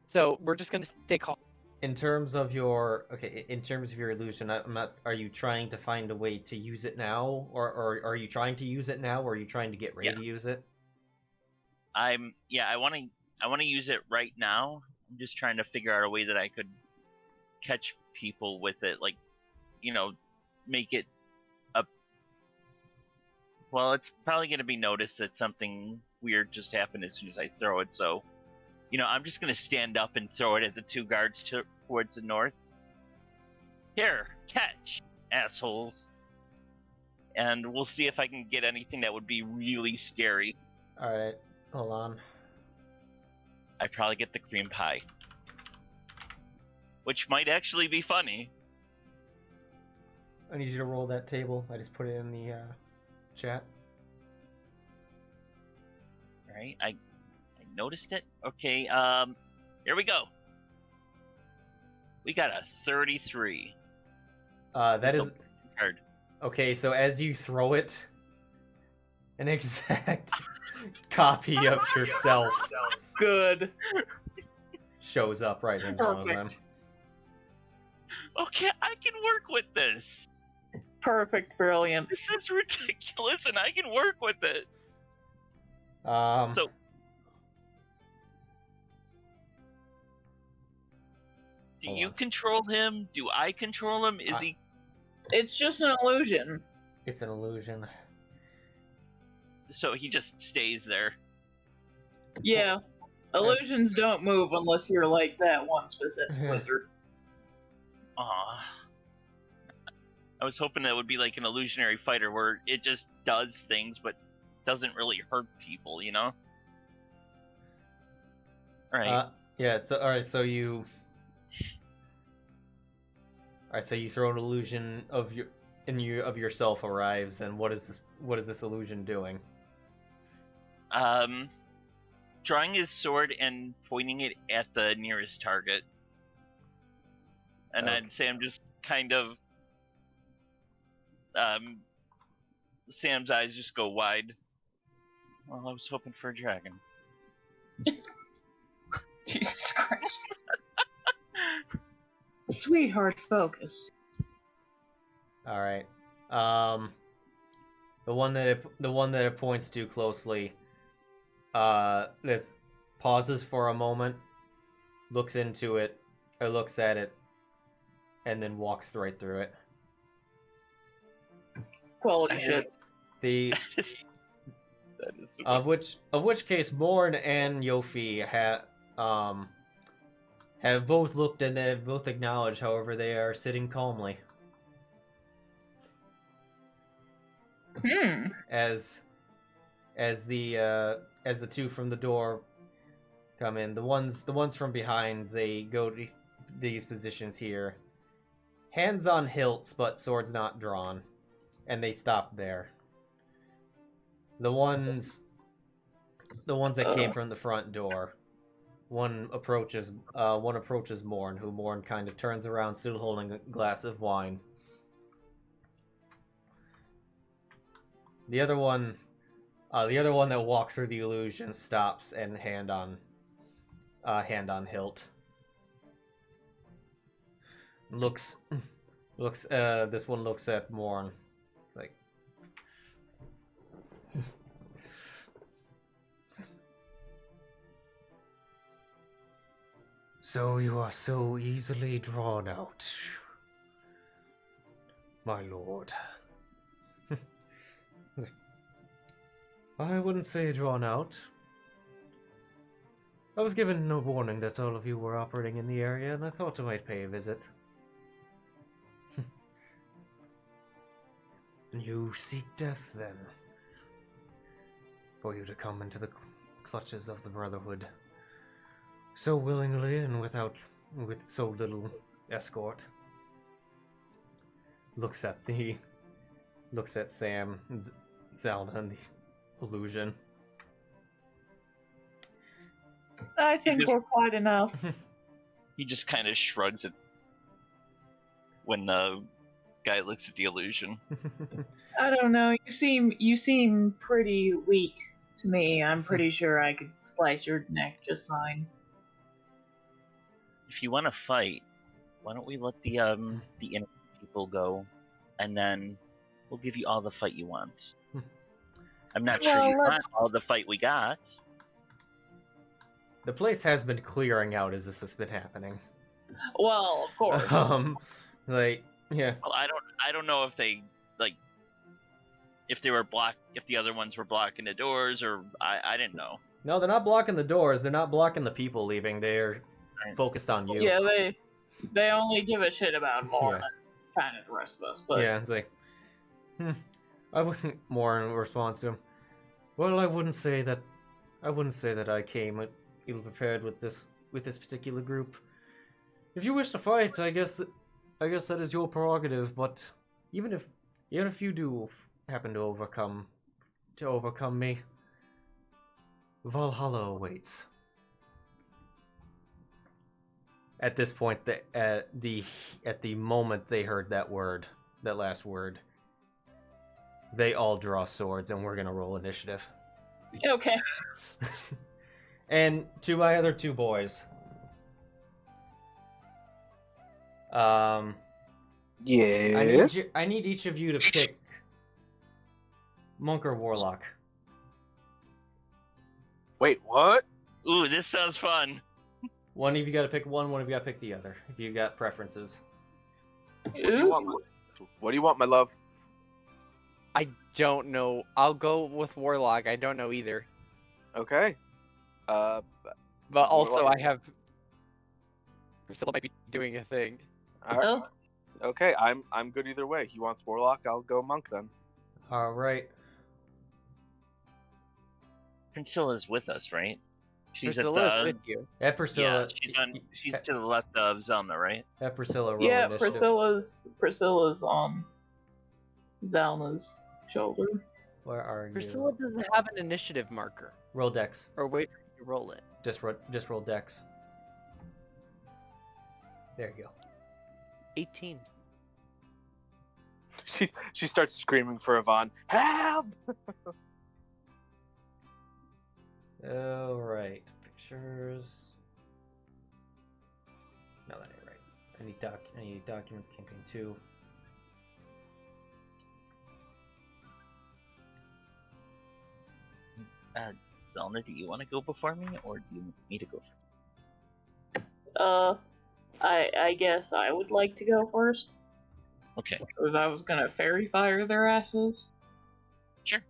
So we're just gonna stay calm. in terms of your in terms of your illusion, I'm not. Are you trying to find a way to use it now, or are you trying to use it now, or are you trying to get ready Yeah. to use it? I want to use it right now. I'm just trying to figure out a way that I could catch people with it, like, make it a. Well, it's probably going to be noticed that something weird just happened as soon as I throw it. So, I'm just going to stand up and throw it at the two guards towards the north. Here, catch, assholes. And we'll see if I can get anything that would be really scary. All right, hold on. I'd probably get the cream pie. Which might actually be funny. I need you to roll that table. I just put it in the chat. Alright, I noticed it. Okay, here we go. We got a 33. That is So- card. okay. So as you throw it, an exact copy of yourself Good. shows up right in front of them. Perfect. Okay, I can work with this. Perfect. Brilliant. This is ridiculous, and I can work with it. So, do Hold you on. control him? Do I control him? Is he? It's just an illusion. it's an illusion. So he just stays there. Yeah. Illusions don't move unless you're like that one specific wizard. Aw. I was hoping that would be like an illusionary fighter where it just does things but doesn't really hurt people, Alright. Yeah. So all right. So you. All right. So you throw an illusion of yourself arrives, and what is this? What is this illusion doing? Drawing his sword and pointing it at the nearest target. And Okay. then Sam just kind of Sam's eyes just go wide. Well, I was hoping for a dragon. Jesus Christ. Sweetheart, focus. All right. The one that it points to closely, that pauses for a moment, looks into it, or looks at it, and then walks right through it. Quality shit. The That is of which case Morn and Yofi have both looked and have both acknowledged, however, they are sitting calmly. As the two from the door come in, the ones from behind, they go to these positions here, hands on hilts but swords not drawn, and they stop there. The ones that came from the front door, one approaches Morn, who Morn kind of turns around, still holding a glass of wine. The other one that walked through the illusion stops and hand on hilt. This one looks at Morn. It's like, so you are so easily drawn out, my lord. I wouldn't say drawn out. I was given no warning that all of you were operating in the area, and I thought I might pay a visit. You seek death, then? For you to come into the clutches of the Brotherhood so willingly and with so little escort. Looks at Sam, Zylna, and the illusion. I think we're quite enough. He just kind of shrugs it when the guy looks at the illusion. I don't know. You seem pretty weak to me. I'm pretty sure I could slice your neck just fine. If you want to fight, why don't we let the inner people go, and then we'll give you all the fight you want. I'm not sure you want all the fight we got. The place has been clearing out as this has been happening. Well, of course. Yeah. Well, I don't know if they if the other ones were blocking the doors, or I didn't know. No, they're not blocking the doors. They're not blocking the people leaving. They're focused on you. Yeah, they only give a shit about more than kind of the rest of us. But yeah, it's like, I wouldn't. More in response to him. Well, I wouldn't say that I came ill prepared with this particular group. If you wish to fight, I guess that is your prerogative. But even if you do happen to overcome me, Valhalla awaits. At this point, at the moment they heard that last word, they all draw swords, and we're gonna roll initiative. okay. And to my other two boys. Yes. I need each of you to pick monk or warlock. Wait, what? Ooh, this sounds fun. One of you got to pick one of you got to pick the other. If you got preferences. What do you want, my love? I don't know. I'll go with Warlock. I don't know either. Okay. But also, Warlock. I have. Priscilla might be doing a thing. All right. Okay, I'm good either way. He wants Warlock, I'll go Monk then. All right. Priscilla's with us, right? She's Priscilla at is the. with you. At Priscilla. Yeah, she's to the left of Zylna, right? At Priscilla, roll Yeah, initiative. Priscilla's on Zylna's shoulder. Where are you? Priscilla doesn't have an initiative marker. Roll dex. Or wait for you to roll it. Just roll dex. There you go. 18. She starts screaming for Yvonne. Help! All right. Pictures. No, that ain't right. I need documents. Campaign 2. Zylna, do you want to go before me, or do you want me to go first? I guess I would like to go first. Okay. Because I was gonna fairy fire their asses. Sure.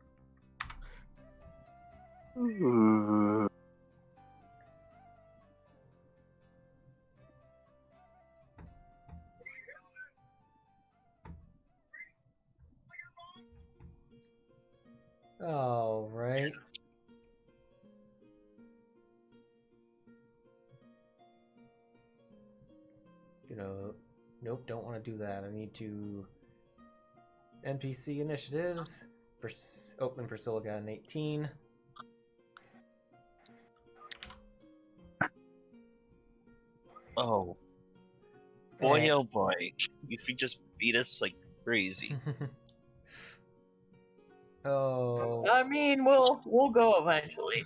All right. Nope, don't want to do that. I need to NPC initiatives. Open Priscilla got an 18. Oh. Boy, oh boy. If you just beat us like crazy. Oh. I mean, we'll go eventually.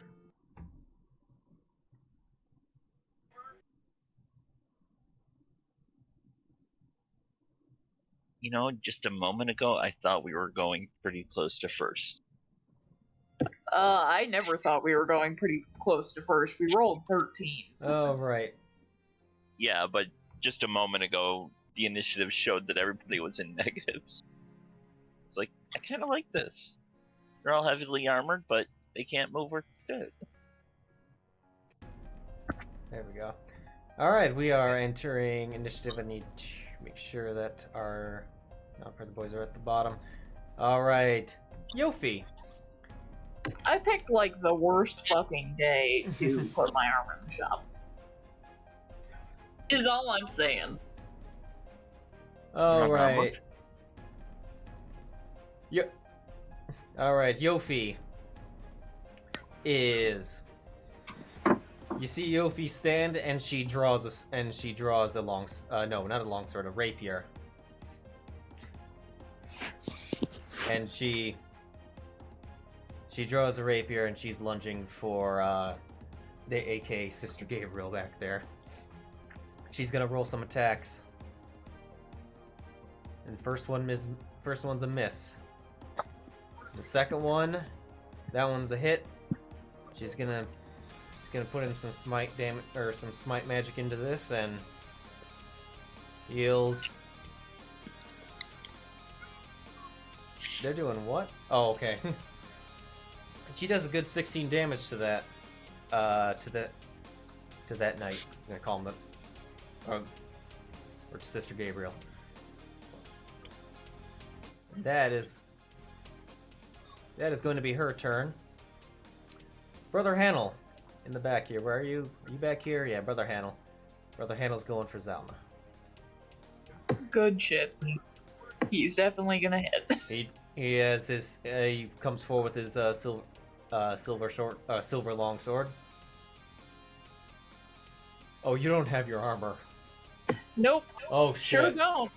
You know, just a moment ago, I thought we were going pretty close to first. I never thought we were going pretty close to first. We rolled 13s. Oh, right. Yeah, but just a moment ago, the initiative showed that everybody was in negatives. It's like, I kind of like this. They're all heavily armored, but they can't move or dead. There we go. Alright, we are entering initiative. I need to make sure that our non-present boys are at the bottom. Alright. Yofi. I picked, like, the worst fucking day to put my armor in the shop. Is all I'm saying. Alright. Alright, Yofi is... You see Yofi stand, and she draws a long, no, not a longsword, a rapier. And she draws a rapier, and she's lunging for the AK Sister Gabriel back there. She's gonna roll some attacks. And first one's a miss. The second one, that one's a hit. She's gonna put in some smite damage or some smite magic into this and heals. They're doing what? Oh, okay. She does a good 16 damage to that knight. I'm gonna call him or to Sister Gabriel. That is going to be her turn. Brother Hannel, in the back here. Where are you? Are you back here? Yeah, Brother Hannel. Brother Hannel's going for Zylna. Good shit. He's definitely gonna hit. He has his. He comes forward with his silver long sword. Oh, you don't have your armor. Nope. Oh shit. Sure don't.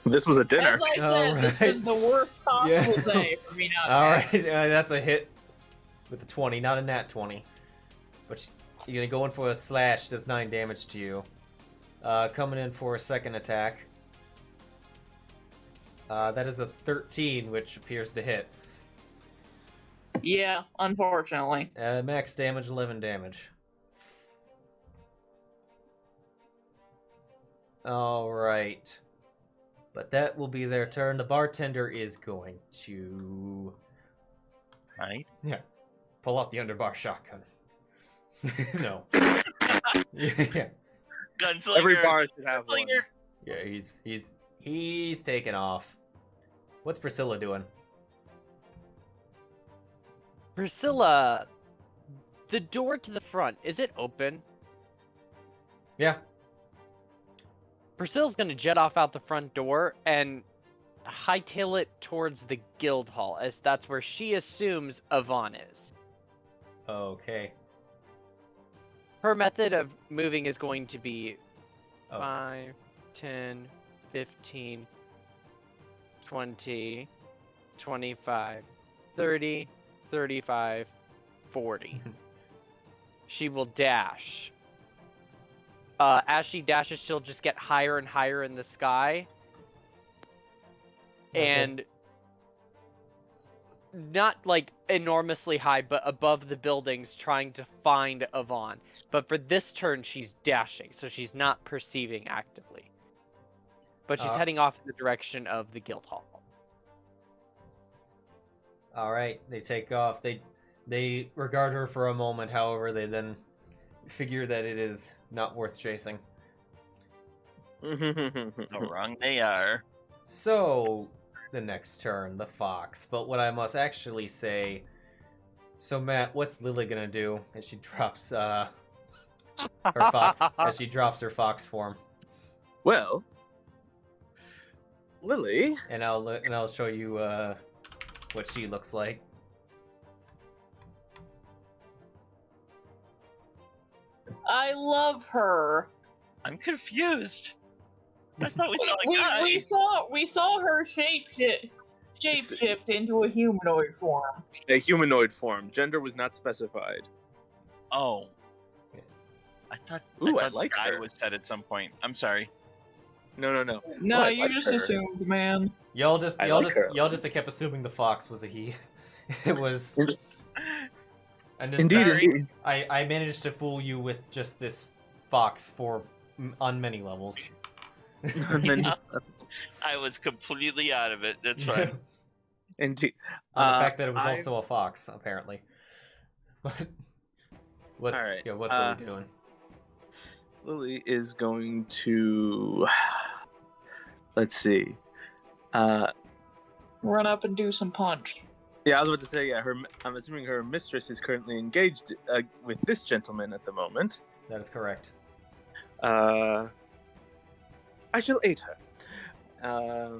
This was a dinner. As I said, this was the worst possible day for me not to Alright, that's a hit with a 20, not a nat 20. But you're gonna go in for a slash, does 9 damage to you. Coming in for a second attack. That is a 13, which appears to hit. Yeah, unfortunately. Max damage, 11 damage. Alright. But that will be their turn. The bartender is going to... Right? Yeah. Pull out the underbar shotgun. No. Yeah. Gunslinger! Every bar should have one. Gunslinger! Yeah, he's taking off. What's Priscilla doing? Priscilla, the door to the front, is it open? Yeah. Priscilla's gonna jet off out the front door and hightail it towards the guild hall, as that's where she assumes Yvonne is. Okay. Her method of moving is going to be Oh. 5, 10, 15, 20, 25, 30, 35, 40. She will dash. As she dashes, she'll just get higher and higher in the sky. Okay. And not like enormously high, but above the buildings trying to find Yvonne. But for this turn, she's dashing, so she's not perceiving actively. But she's heading off in the direction of the guild hall. All right, they take off. They regard her for a moment. However, they then figure that it is not worth chasing. How wrong they are. So, the next turn, the fox. But what I must actually say... So, Matt, what's Lily gonna do as she drops, her fox... as she drops her fox form? Well, Lily... And I'll show you, what she looks like. I love her. I'm confused. I thought we saw a guy. We saw her shapeshift into a humanoid form. A humanoid form. Gender was not specified. Oh. I thought like guy her. was said at some point. I'm sorry. No. No, I you like just her. assumed, man. Y'all just kept assuming the fox was a he. It was... And Indeed. I managed to fool you with just this fox on many levels. I was completely out of it. That's fine. Indeed. The fact that it was also a fox, apparently. But what's Lily doing? Lily is going to... Let's see. Run up and do some punch. Yeah, I was about to say, I'm assuming her mistress is currently engaged with this gentleman at the moment. That is correct. I shall aid her.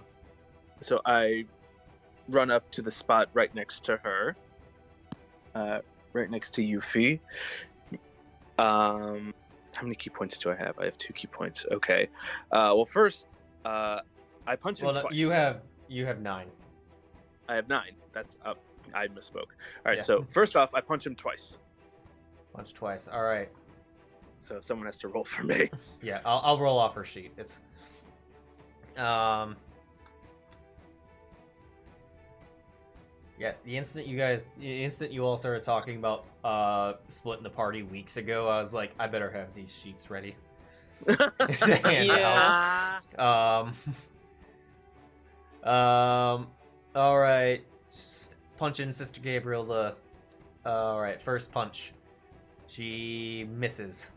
So I run up to the spot right next to her. Right next to Yuffie. How many key points do I have? I have 2 key points. Okay. Well, first, I punch him twice. You have 9. I have 9. That's up. I misspoke. All right. Yeah. So first off, I punch him twice. Punch twice. All right. So someone has to roll for me. Yeah, I'll roll off her sheet. It's yeah, the instant you all started talking about splitting the party weeks ago, I was like, I better have these sheets ready. To hand out. All right. Punching Sister Gabriel. All right, first punch. She misses.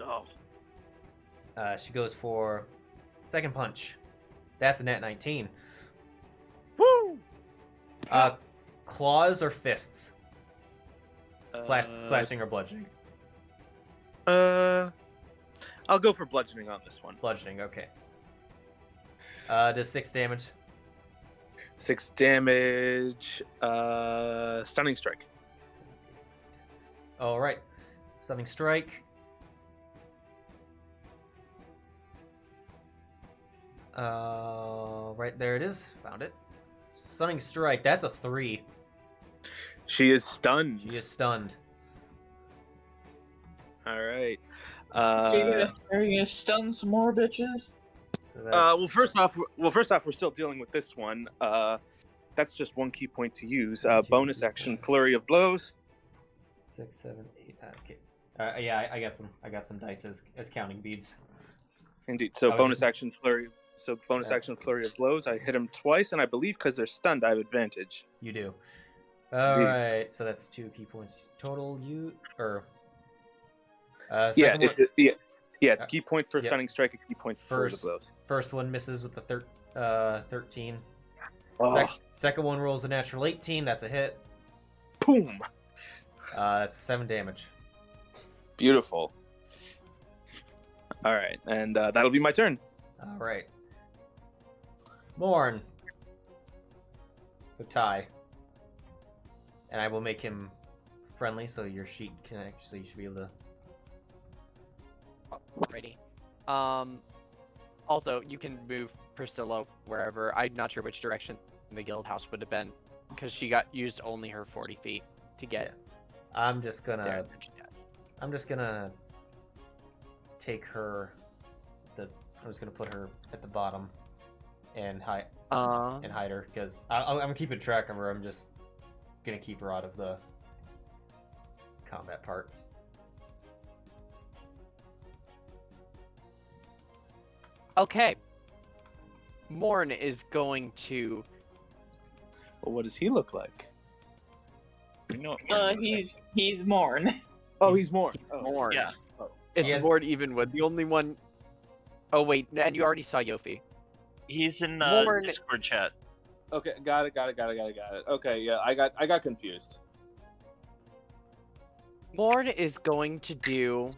Oh. She goes for second punch. That's a net 19. Woo! Claws or fists? Slashing or bludgeoning? I'll go for bludgeoning on this one. Bludgeoning, okay. Does 6 damage? 6 damage. Stunning strike. All right. Stunning strike. Right there it is. Found it. Stunning strike. That's a 3. She is stunned. She is stunned. All right. Are you gonna stun some more bitches? So well, first off, we're still dealing with this one. That's just 1 key point to use. Bonus action, flurry of blows. 6, 7, 8. Okay. Yeah, I got some dice as counting beads. Indeed. So bonus action flurry. So bonus action flurry of blows. I hit him twice, and I believe because they're stunned, I have advantage. You do. All right. So that's 2 key points total. It's key point for stunning strike, a key point for the blows. First one misses with the 13. Oh. Second one rolls a natural 18. That's a hit. Boom. That's 7 damage. Beautiful. All right, and that'll be my turn. All right. Morn. So Ty. And I will make him friendly, so your sheet can actually, you should be able to... Ready. Also, you can move Priscilla wherever. I'm not sure which direction the guild house would have been, because she used only her 40 feet to get. I'm just gonna there. take her. I'm just gonna put her at the bottom and hide her because I'm keeping track of her. I'm just gonna keep her out of the combat part. Okay. Morn is going to. Well, what does he look like? You know what He's Morn. Oh, he's more. Oh. Morn. Yeah. It's He has- Morn Evenwood. The only one. Oh wait, and you already saw Yofi. He's in Morn- Discord chat. Okay, got it. Okay, yeah, I got confused. Morn is going to do.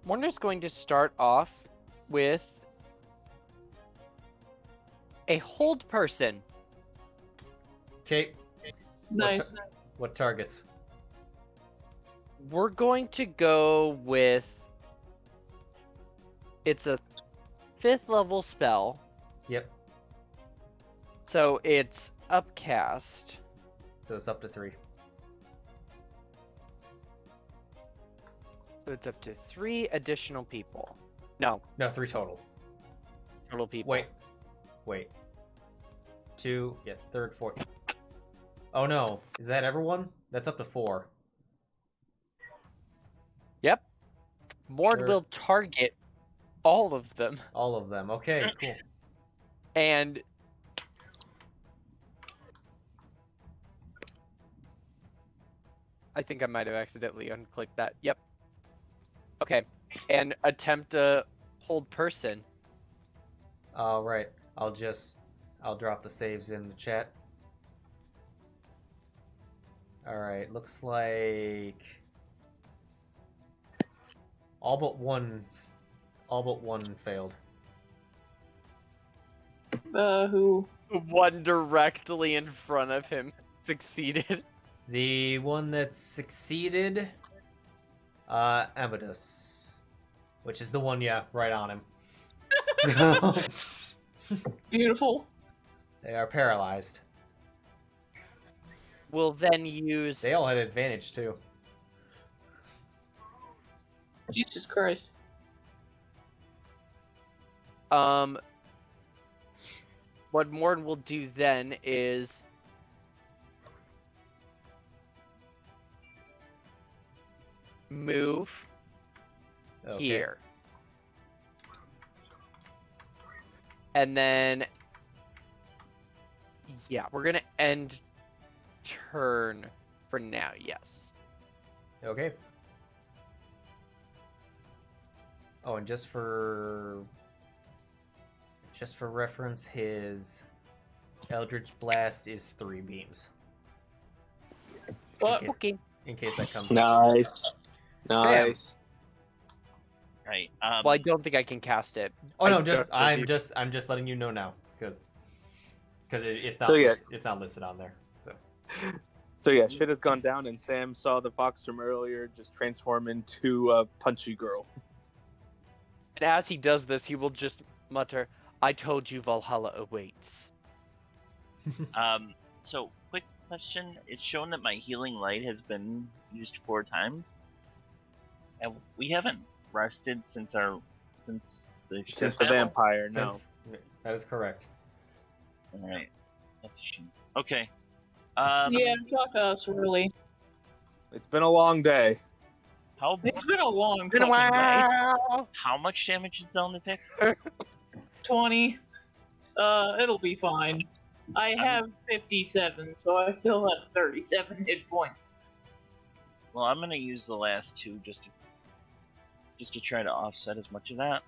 Morn is going to start off with a hold person. Okay. Nice. What targets? We're going to go with. It's a 5th level spell, Yep. so it's upcast. So it's up to 3. So it's up to 3 additional people. No, No, 3 total. total people. Wait. 2, yeah, 3rd, 4th. Oh no, is that everyone? That's up to 4. Yep. Morn Sure. will target all of them, All of them. Okay, cool. and I think I might have accidentally unclicked that. Yep. Okay, and attempt a hold person. All right. I'll drop the saves in the chat. All right. Looks like all but one failed. Who? One directly in front of him succeeded. The one that succeeded, Amadus, which is the one, yeah, right on him. Beautiful. They are paralyzed. Will then use. They all had advantage too. Jesus Christ. What Morn will do then is move Okay. here. And then yeah, we're gonna end turn for now, yes. Okay. Oh, and just for reference, his Eldritch Blast is 3 beams. What? In case, Okay. in case that comes up. Nice. Nice. Right. Well, I don't think I can cast it. Oh no, I don't I'm believe- just letting you know now, because it's not So, yeah. it's not listed on there. So So yeah, shit has gone down, and Sam saw the fox from earlier just transform into a punchy girl. And as he does this, he will just mutter, "I told you Valhalla awaits." So quick question: it's shown that my healing light has been used 4 times, and we haven't rested since the Since shift the battle. vampire, no. Since- that is correct. All right, that's a shame. Okay. Yeah, talk to us, really. It's been a long day. How It's been a long Been a fucking day. while. how much damage did Zylna take? 20. It'll be fine. I have 57, so I still have 37 hit points. Well, I'm gonna use the last 2 just to try to offset as much of that.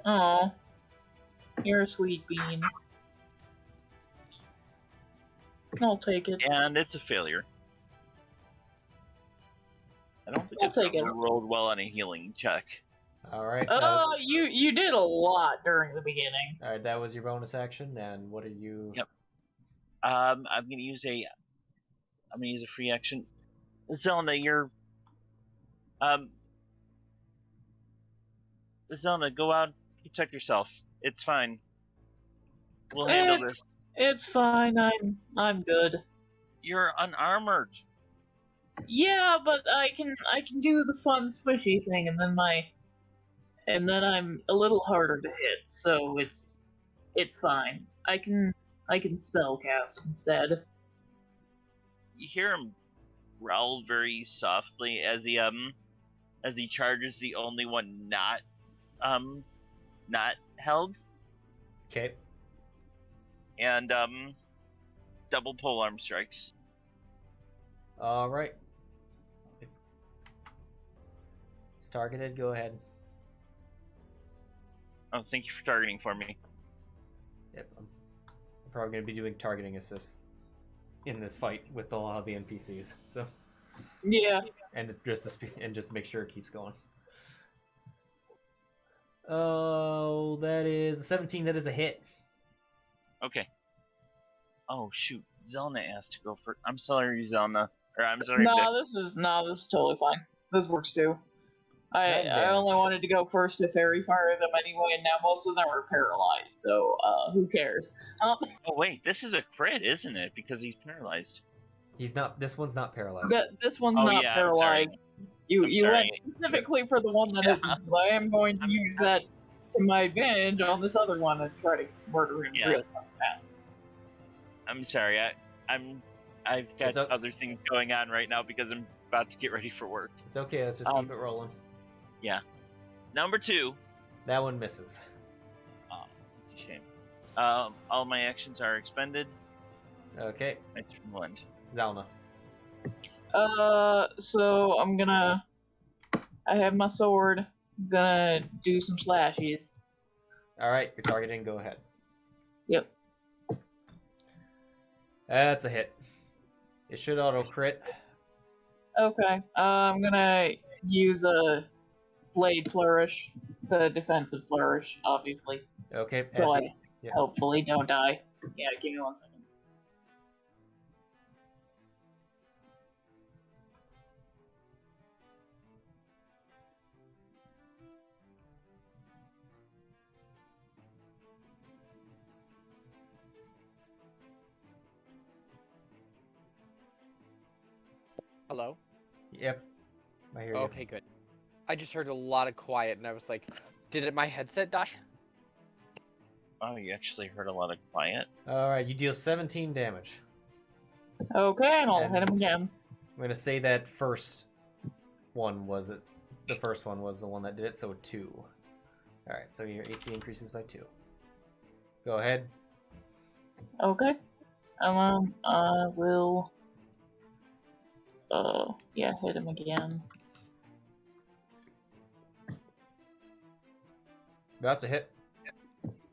Oh, you're a sweet bean. I'll take it. And it's a failure. I don't think I'll I've take it. ever rolled well on a healing check. All right. You did a lot during the beginning. All right. That was your bonus action. And what are you? Yep. I'm gonna use a free action. Zylna, you're Zylna, go out, protect yourself. It's fine. We'll handle this. It's fine. I'm good. You're unarmored. Yeah, but I can do the fun squishy thing, and then my and then I'm a little harder to hit, so it's fine. I can spell cast instead. You hear him growl very softly as he charges the only one not held, Okay. and double polearm strikes. All right. It's targeted. Go ahead. Oh, thank you for targeting for me. Yep. I'm probably going to be doing targeting assists in this fight with a lot of the NPCs. So. Yeah. And just make sure it keeps going. Oh, that is a 17. That is a hit. Okay. Oh shoot, Zylna asked to go first. I'm sorry, Zylna. Or I'm sorry. This is totally fine. This works too. I only wanted to go first to fairy fire them anyway, and now most of them are paralyzed, so who cares? Oh wait, this is a crit, isn't it? Because he's paralyzed. He's not. This one's not paralyzed. This one's not paralyzed. You went specifically for the one that isn't. I am going to use that to my advantage on this other one and try to murder him really fast. I'm sorry. I've got other things going on right now because I'm about to get ready for work. It's okay. Let's just keep it rolling. Yeah. Number 2. That one misses. Oh, it's a shame. All my actions are expended. Okay. My turn will end. Zylna. So I'm gonna. I have my sword. I'm gonna do some slashes. All right, you're targeting. Go ahead. Yep. That's a hit. It should auto crit. Okay. I'm gonna use a blade flourish, the defensive flourish, obviously. Okay. So I hopefully don't die. Yeah, give me 1 second. Hello? Yep. I hear you. Okay, good. I just heard a lot of quiet, and I was like, did my headset die? Oh, you actually heard a lot of quiet. All right, you deal 17 damage. Okay, and I'll hit him again. I'm gonna say that first one was it. The first one was the one that did it, so 2. All right, so your AC increases by 2. Go ahead. Okay. I will. Hit him again. That's a hit.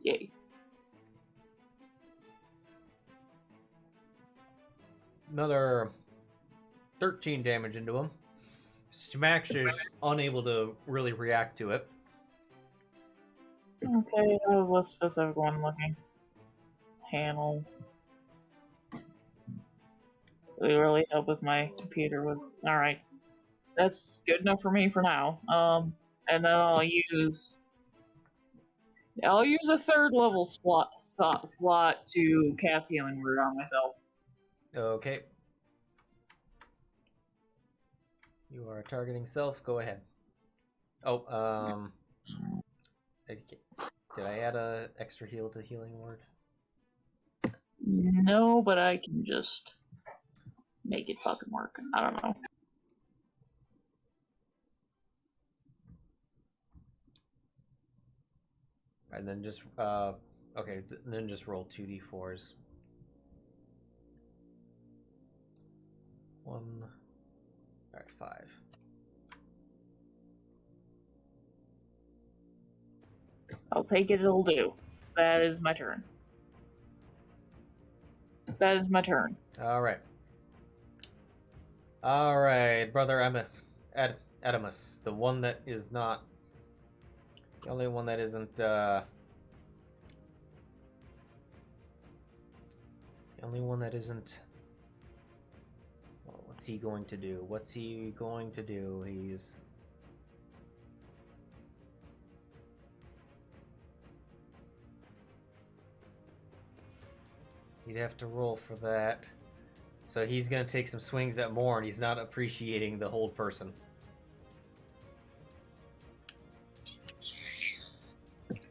Yay. Another 13 damage into him. Smax is unable to really react to it. Okay, that was a specific one looking. Panel. It really helped with my computer was alright. That's good enough for me for now. And then I'll use a 3rd level slot to cast Healing Word on myself. Okay. You are targeting self. Go ahead. Oh, did I add a extra heal to Healing Word? No, but I can just make it fucking work. I don't know. And then just okay, then just roll 2d4s. 1. All right, 5. I'll take it. It'll do. That is my turn. That is my turn. All right. All right, brother Adamus, the one that is not, the only one that isn't, the only one that isn't. Well, what's he going to do? What's he going to do? He's. He'd have to roll for that. So he's going to take some swings at Morn. He's not appreciating the hold person.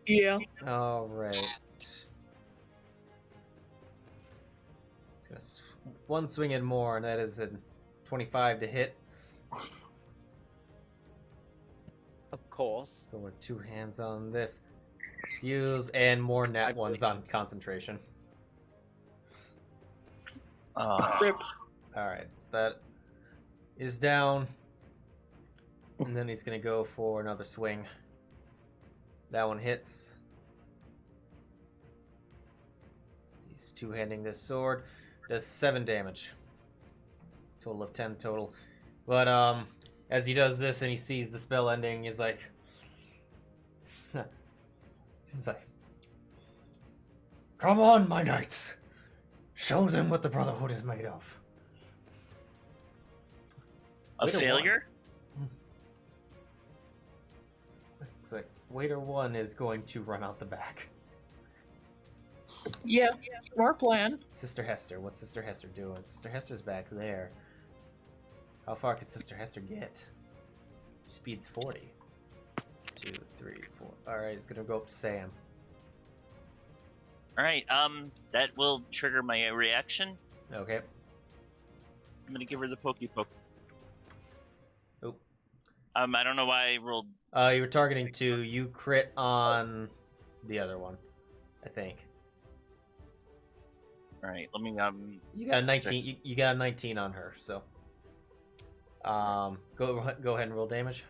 Yeah. Alright. One swing and more, and that is a 25 to hit. Of course. Go with 2 hands on this. Use and more nat ones on concentration. Rip. Alright, so that is down. And then he's gonna go for another swing. That one hits. He's two-handing this sword. Does 7 damage. Total of 10 total. But as he does this and he sees the spell ending, he's like, "Come on, my knights! Show them what the Brotherhood is made of." A failure? It's like Waiter 1 is going to run out the back. Yeah, smart plan. Sister Hester, what's Sister Hester doing? Sister Hester's back there. How far could Sister Hester get? Speed's 40. 2, 3, 4. Alright, it's gonna go up to Sam. Alright, that will trigger my reaction. Okay. I'm gonna give her the pokey poke. Oh. I don't know why I rolled. You were targeting 2. You crit on the other one, I think. Alright, let me, You got a 19. You got a 19 on her, so. Go ahead and roll damage.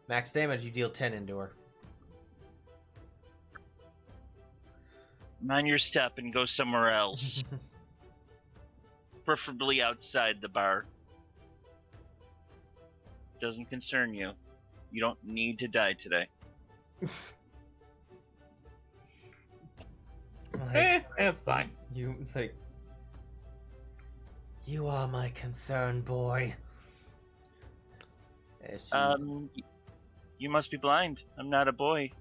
Max damage, you deal 10 into her. mind your step and go somewhere else. Preferably outside the bar. Doesn't concern you. You don't need to die today. That's fine. It's like, you are my concern, boy. You must be blind. I'm not a boy.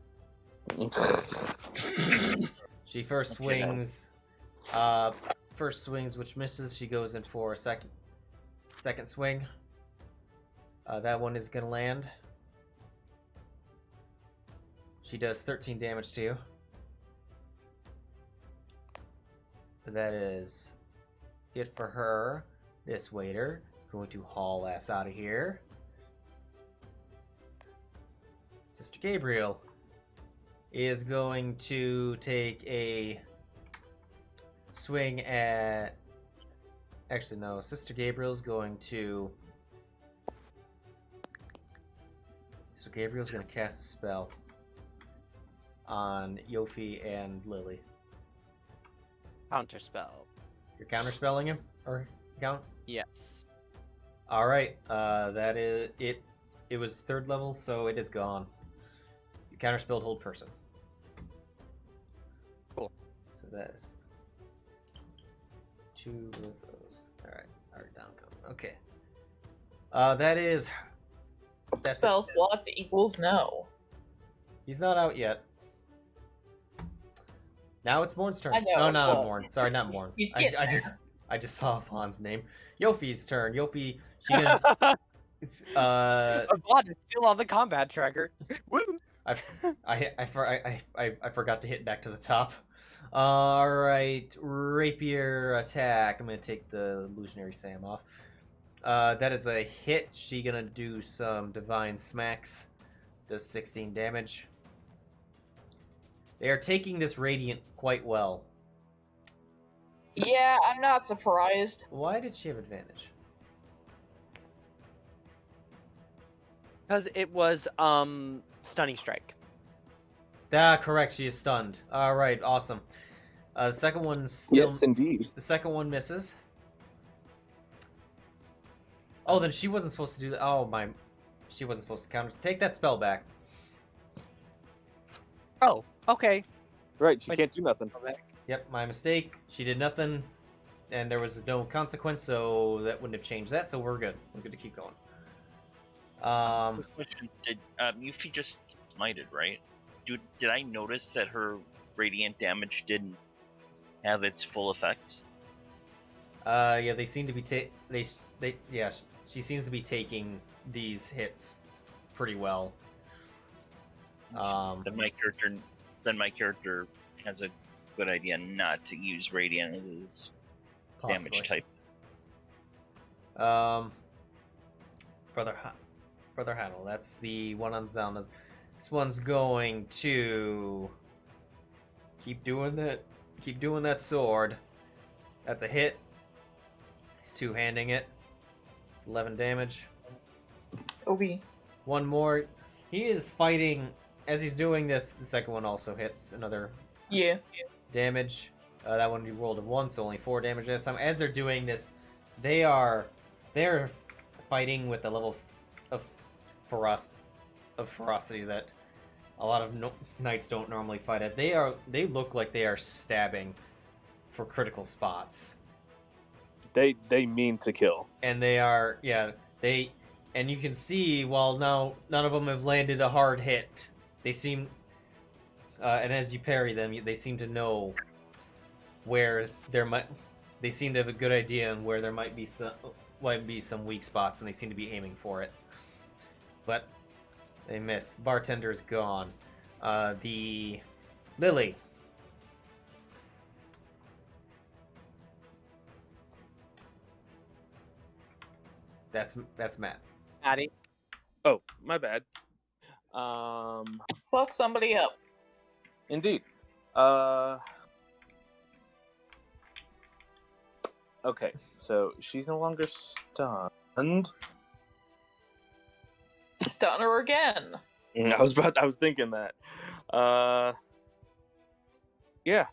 She first swings. First swings, which misses. She goes in for a second swing. That one is gonna land. She does 13 damage to you. That is it for her. This waiter is going to haul ass out of here. Sister Gabriel is going to take a swing at... Actually, no. Sister Gabriel's going to... Sister Gabriel's going to cast a spell on Yofi and Lily. Counterspell. You're counterspelling him? Or count? Yes. Alright, that is... It was 3rd level, so it is gone. You counterspelled hold person. Cool. So that is 2 of those. Alright, alright, down come. Okay. That is... That's Spell slots equals no. He's not out yet. Now it's Morn's turn. I know, No, not well, Morn. Sorry, not Morn. he's I getting just saw Vaughn's name. Yofi's turn. Yofi, she gonna... Vaughn is still on the combat tracker. Woo! I forgot to hit back to the top. Alright, rapier attack. I'm gonna take the illusionary Sam off. That is a hit. She gonna do some divine smacks. Does 16 damage. They are taking this radiant quite well. Yeah, I'm not surprised. Why did she have advantage? Because it was stunning strike. Ah, correct. She is stunned. All right, awesome. The second one still. Yes, indeed. The second one misses. Oh, then she wasn't supposed to do that. Oh my, she wasn't supposed to counter. Take that spell back. Oh, okay. Right, she Wait. can't do nothing. Yep, my mistake. She did nothing, and there was no consequence, so that wouldn't have changed that. So we're good. We're good to keep going. Question: Did Yuffie just smited, right? Did I notice that her radiant damage didn't have its full effect? Yeah, they seem to be yeah, she seems to be taking these hits pretty well. Then my character has a good idea not to use radiant as his damage type. Brother Haddle, that's the one on Zylna's. This one's going to keep doing that sword. That's a hit. He's two-handing it. It's 11 damage. Obi. One more. He is fighting as he's doing this. The second one also hits another damage. That one you rolled a 1, so only 4 damage this time. As they're doing this, they're fighting with a level of ferocity that a lot of knights don't normally fight at. They look like they are stabbing for critical spots. They mean to kill. And and you can see while now none of them have landed a hard hit. They seem and as you parry them, they seem to know where they seem to have a good idea on where there might be some weak spots, and they seem to be aiming for it. But they miss. The bartender's gone. The Lily. That's Matt. Addy. Oh, my bad. Fuck somebody up. Indeed. Okay, so she's no longer stunned. Stun her again. I was thinking that. Yeah.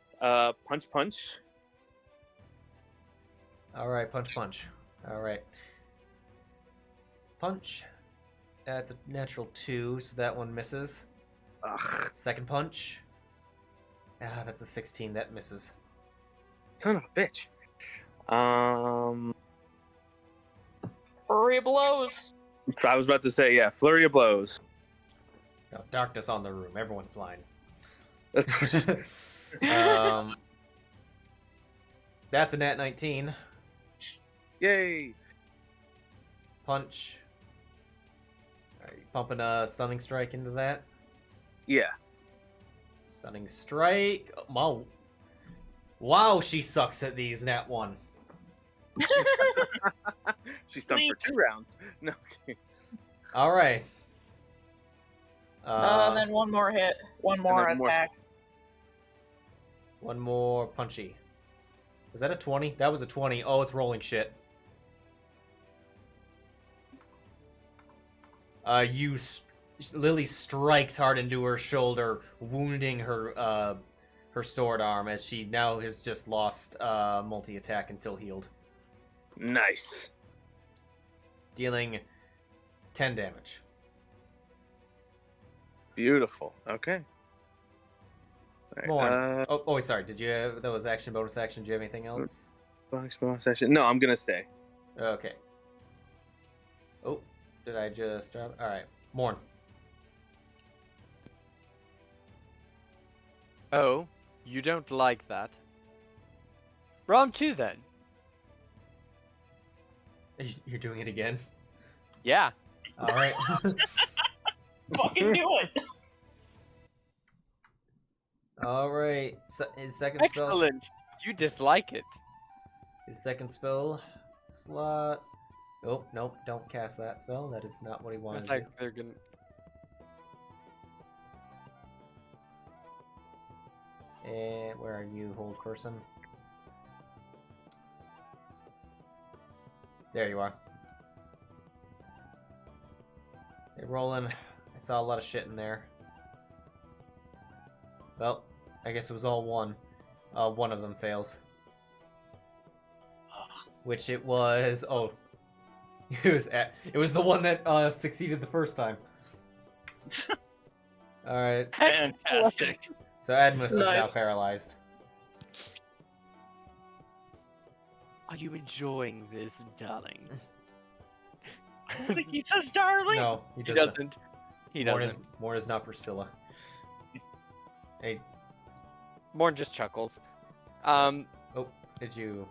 Punch. All right, punch. All right. Punch. That's a natural 2, so that one misses. Ugh. Second punch. That's a 16. That misses. Son of a bitch. Flurry of blows. I was about to say, yeah, flurry of blows. No, darkness on the room. Everyone's blind. That's a nat 19. Yay! Punch. Are you pumping a stunning strike into that? Yeah. Stunning strike. Wow, she sucks at these. Nat 1. She's done for 2 rounds. No. All right. And then one more hit. One more attack. One more punchy. Was that a 20? That was a 20. Oh, it's rolling shit. Lily strikes hard into her shoulder, wounding her her sword arm as she now has just lost multi-attack until healed. Nice. Dealing 10 damage. Beautiful. Okay. Right, sorry. Did you have that was action, bonus action? Do you have anything else? Bonus action. No, I'm gonna stay. Okay. Oh, did I just drop? All right, Morn. Oh, you don't like that? Round 2 then. You're doing it again? Yeah. All right. Fucking do it. All right. His second spell. Excellent. You dislike it. His second spell slot. Oh, nope. Don't cast that spell. That is not what he wanted It's to like do. they're gonna. And where are you, hold person? There you are. Hey, rolling. I saw a lot of shit in there. Well, I guess it was all one. One of them fails. Which it was. Oh, it was the one that succeeded the first time. All right. Fantastic. So Admus is now Nice. paralyzed. Are you enjoying this, darling? I don't think he says darling. No, he He doesn't. doesn't. He Morn doesn't. Morn is not Priscilla. Hey, Morn just chuckles. did you?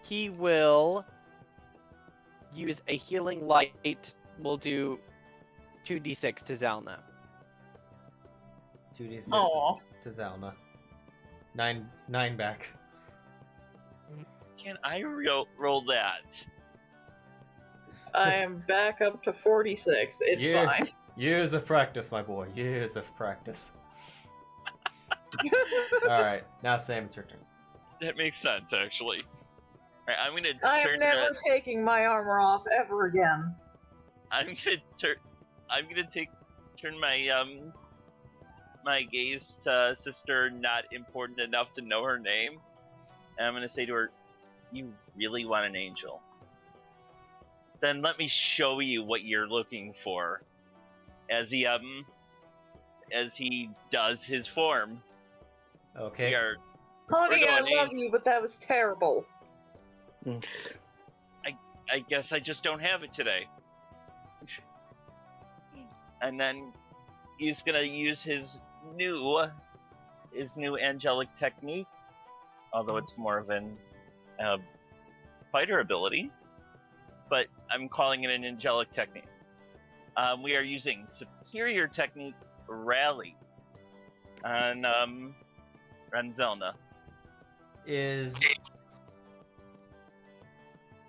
He will use a healing light. We'll do 2d6 to Zylna. 2d6 Aw. to Zylna. 9 back. Can I roll that? I am back up to 46. It's fine. Years of practice, my boy. Years of practice. Alright, now Sam, it's your turn. That makes sense, actually. Alright, I'm gonna I turn am never taking my armor off ever again. I'm gonna turn my my gaze to sister not important enough to know her name. And I'm gonna say to her, "You really want an angel? Then let me show you what you're looking for." As he does his form. Okay. Honey, I going love you, but that was terrible. I guess I just don't have it today. And then he's gonna use his new angelic technique, although it's more of an fighter ability, but I'm calling it an angelic technique. We are using superior technique rally on Zylna. Is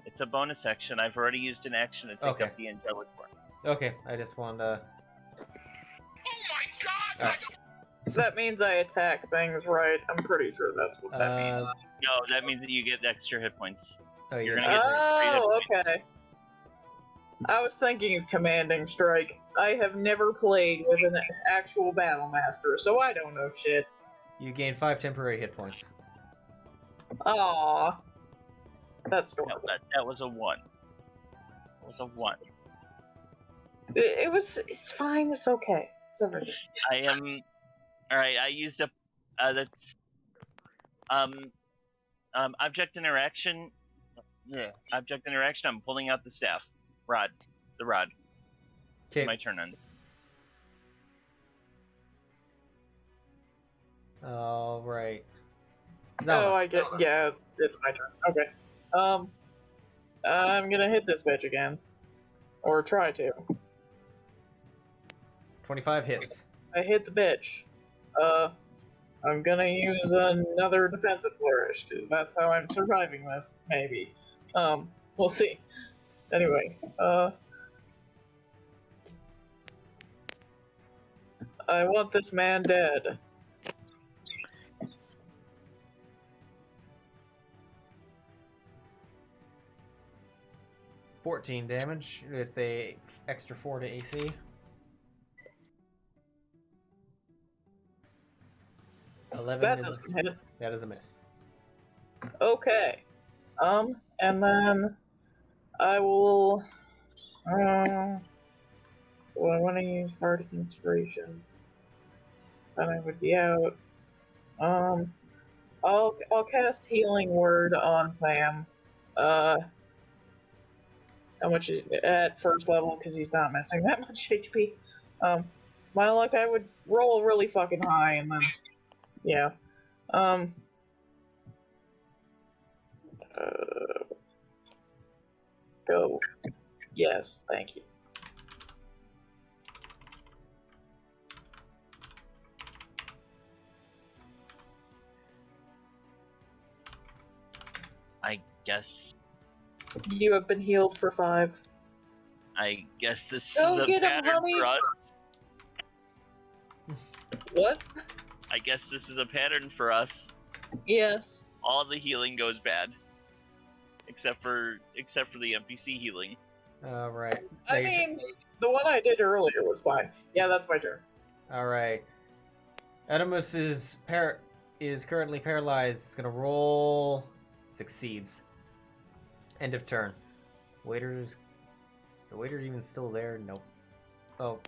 It's a bonus action. I've already used an action to take Okay. up the angelic form. okay. I just wanted to. Oh my god! That means I attack things, right? I'm pretty sure that's what that means. No, that means that you get extra hit points. Oh, You're yeah. gonna get Oh, okay. I was thinking of commanding strike. I have never played with an actual battle master, so I don't know shit. You gain 5 temporary hit points. Aww. That's No, adorable. that was a 1. It was a 1. It's fine, it's okay. It's everything. I am. Alright, I used a. That's. Object interaction. Yeah. Object interaction, I'm pulling out the staff. The rod. Okay. My turn on. All right. Oh, I get. Yeah, it's my turn. Okay. I'm gonna hit this bitch again. Or try to. 25 hits. I hit the bitch. I'm gonna use another defensive flourish, 'cause that's how I'm surviving this, maybe. We'll see. Anyway, I want this man dead. $14 damage with a extra 4 to AC. 11 That is doesn't hit. that is a miss. Okay. And then I will. Well, I want to use Bardic Inspiration. Then I would be out. I'll cast Healing Word on Sam. How much is at first level because he's not missing that much HP. My luck, I would roll really fucking high and then, yeah. Go. Yes, thank you. I guess. You have been healed for 5. I guess this Go is a get him, pattern honey. for us. What? I guess this is a pattern for us. Yes. All the healing goes bad, except for the NPC healing. All right. I mean, the one I did earlier was fine. Yeah, that's my turn. All right. Edimus is currently paralyzed. It's gonna roll. Succeeds. End of turn. Is the waiter even still there? Nope. Oh.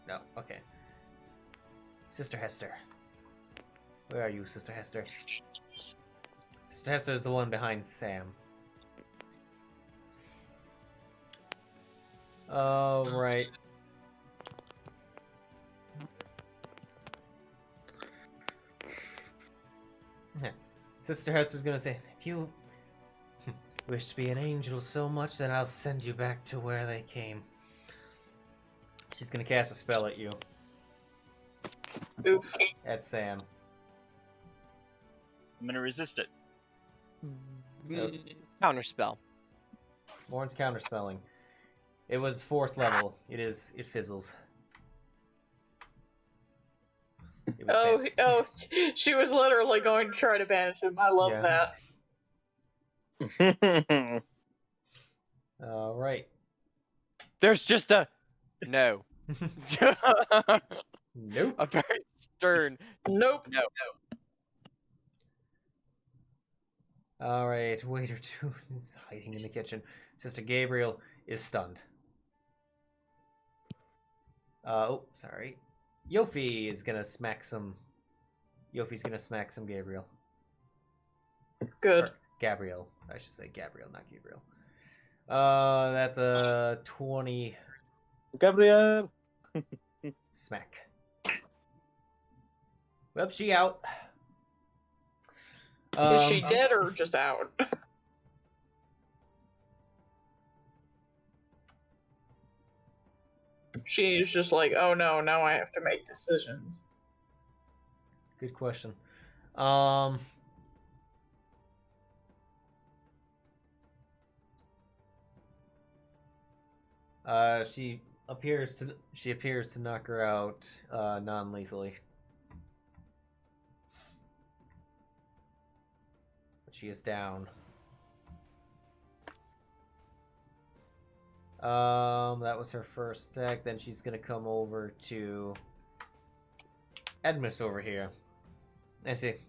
No. Okay. Sister Hester. Where are you, Sister Hester? Sister Hester is the one behind Sam. All right. Sister Hester's gonna say, if you wish to be an angel so much, then I'll send you back to where they came. She's gonna cast a spell at you. Oof. At Sam. I'm gonna resist it. Counterspell. Morn's counterspelling. It was 4th level. It fizzles. It was She was literally going to try to banish him. I love that. Alright. There's just a no. Nope. A very stern Nope. no. Alright, waiter 2 is hiding in the kitchen. Sister Gabriel is stunned. Sorry. Yofi is gonna smack some... Yofi's gonna smack some Gabriel. Good. Or Gabriel. I should say Gabriel, not Gabriel. That's a 20 Gabriel! smack. Well, she out. Is she dead or just out? She's just like, oh no, now I have to make decisions. Good question. She appears to knock her out non-lethally. But she is down. That was her first attack. Then she's gonna come over to Edmus over here. And say,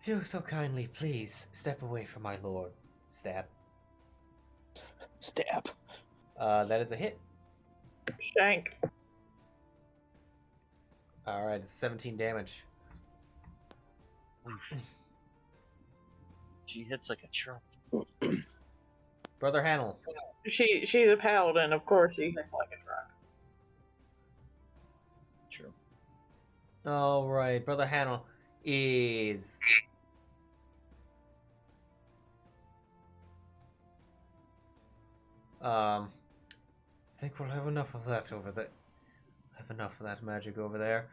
if you so kindly, please step away from my lord. Stab. Stab. That is a hit. Shank. Alright, it's 17 damage. She hits like a truck. Brother Hannel. She's a paladin, of course she hits like a truck. True. Alright, Brother Hannel is... I think we'll have enough of that over there. Have enough of that magic over there.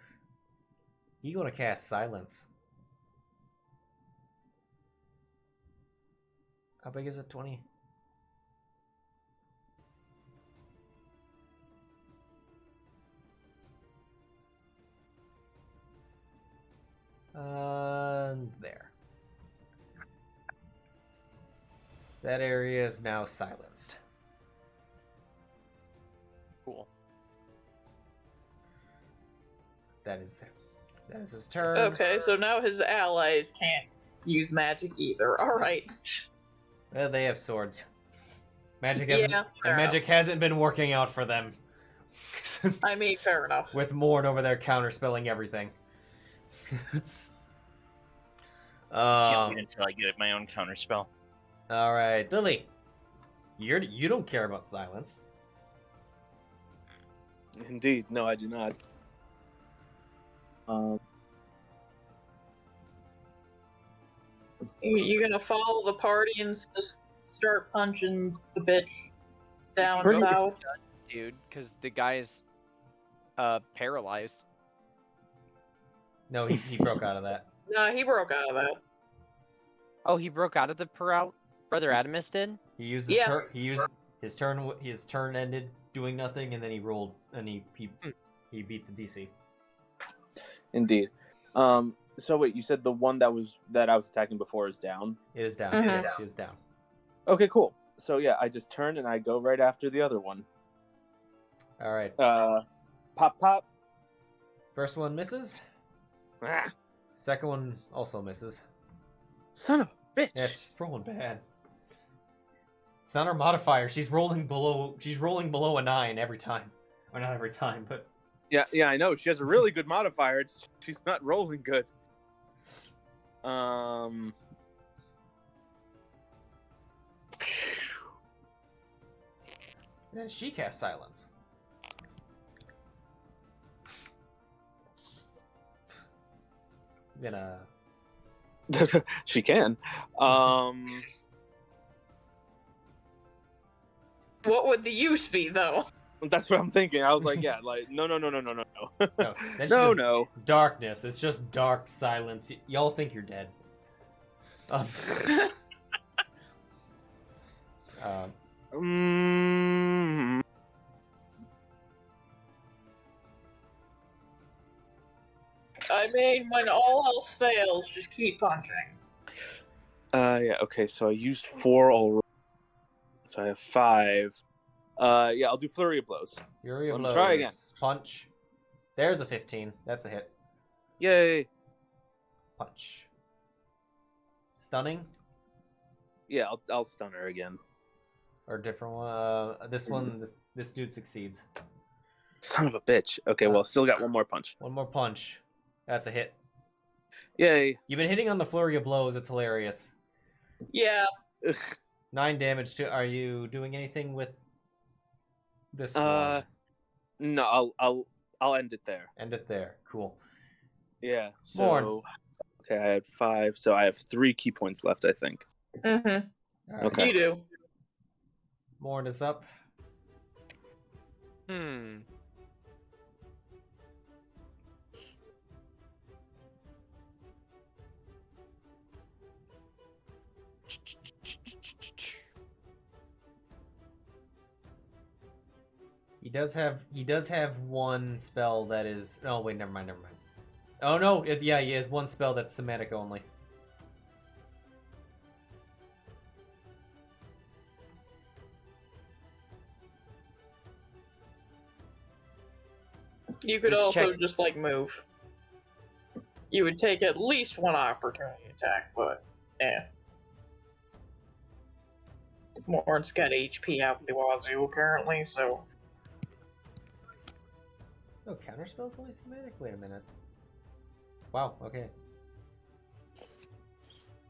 You gonna cast Silence. How big is it? 20? There. That area is now silenced. Cool. That is his turn. Okay, so now his allies can't use magic either. Alright. Well, they have swords. Magic hasn't been working out for them. I mean, fair enough. With Morn over there counterspelling everything. Can't wait until I get my own counterspell. Alright, Lily. You don't care about silence. Indeed, no, I do not. You gonna follow the party and just start punching the bitch down Pretty- south? Dude, because the guy's paralyzed. No, he broke out of that. Nah, he broke out of that. Oh, he broke out of the Brother Adamus did? He used Yeah. his turn. His turn ended doing nothing, and then he rolled and he beat the DC. Indeed. So wait, you said the one that I was attacking before is down? It is down. Mhm. Yes, she is down. Okay, cool. So yeah, I just turn and I go right after the other one. All right. Pop, pop. First one misses. Ah, Second one also misses. son of a bitch. Yeah, she's rolling bad. It's not her modifier. She's rolling below a 9 every time. Or not every time, but Yeah, I know. She has a really good modifier. She's not rolling good. and then she casts silence. I'm gonna. She can. What would the use be, though? That's what I'm thinking. I was like, yeah, like no. No, that's No, just no. darkness. It's just dark silence. Y'all think you're dead. Um, Mm, I mean, when all else fails, just keep punching. yeah, okay, so I used 4 already. So I have 5. Yeah, I'll do Flurry of Blows. Fury of Let me Blows. try again. Punch. There's a 15. That's a hit. Yay! Punch. Stunning? Yeah, I'll stun her again. Or a different one? This one, this dude succeeds. Son of a bitch. Okay, well, still got one more punch. One more punch. That's a hit. Yay! You've been hitting on the Flurry of Blows. It's hilarious. Yeah. 9 damage to... Are you doing anything with this one? No, I'll end it there. End it there. Cool. Yeah. So Morn. okay, I had 5, so I have 3 key points left, I think. Mm-hmm. All right. Okay. You do. Morn is up. He does have one spell that is... Oh, wait, never mind. Oh, no. Yeah, he has one spell that's somatic only. You could Just also check. just, like, move. You would take at least one opportunity attack, but, yeah. Morn's got HP out the wazoo, apparently, so... Oh, counterspell's only somatic? Wait a minute. Wow, okay.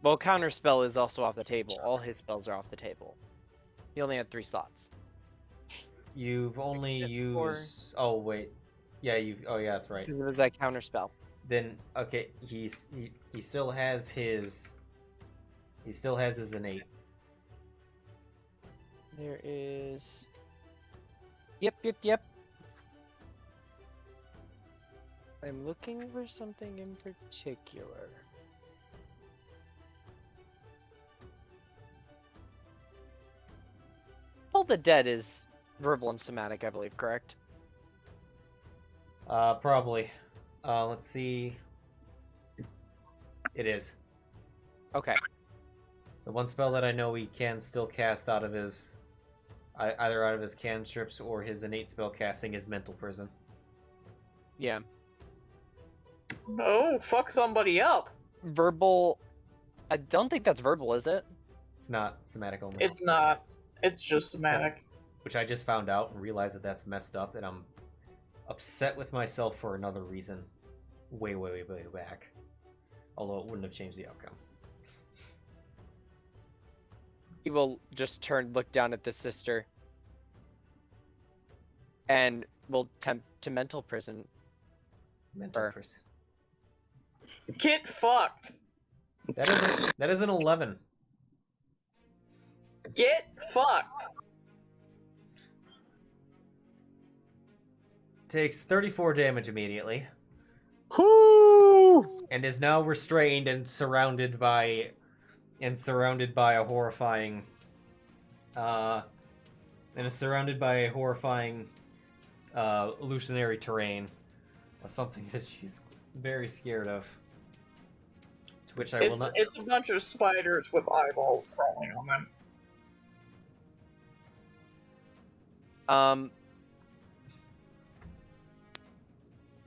Well, counterspell is also off the table. All his spells are off the table. He only had 3 slots. You've only used... Oh, wait. Yeah, Oh, yeah, that's right. It was that counterspell. Then, okay, he still has his... He still has his innate. There is... Yep. I'm looking for something in particular. All the dead is verbal and somatic, I believe, correct? Probably. Let's see. It is. Okay. The one spell that I know he can still cast out of his... Either out of his cantrips or his innate spell casting is Mental Prison. Yeah. Oh, fuck somebody up! Verbal... I don't think that's verbal, is it? It's not somatic only. It's not. It's just somatic. Which I just found out and realized that that's messed up, and I'm upset with myself for another reason. Way back. Although it wouldn't have changed the outcome. He will just look down at the sister. And will attempt to mental prison. Mental Prison. Get fucked! That is an 11. Get fucked! Takes 34 damage immediately. Whoo! And is now restrained and surrounded by a horrifying illusionary terrain of something that she's very scared of. To which I will not... It's a bunch of spiders with eyeballs crawling on them.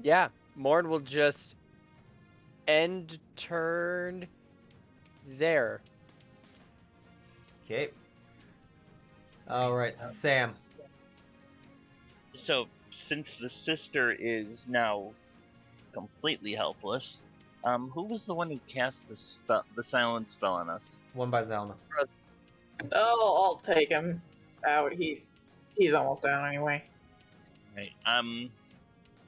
Yeah, Morn will just end turn there. Okay. Alright, Sam. So, since the sister is now completely helpless, who was the one who cast the silent spell on us? One by Zylna. Oh, I'll take him out. He's almost down anyway. Right.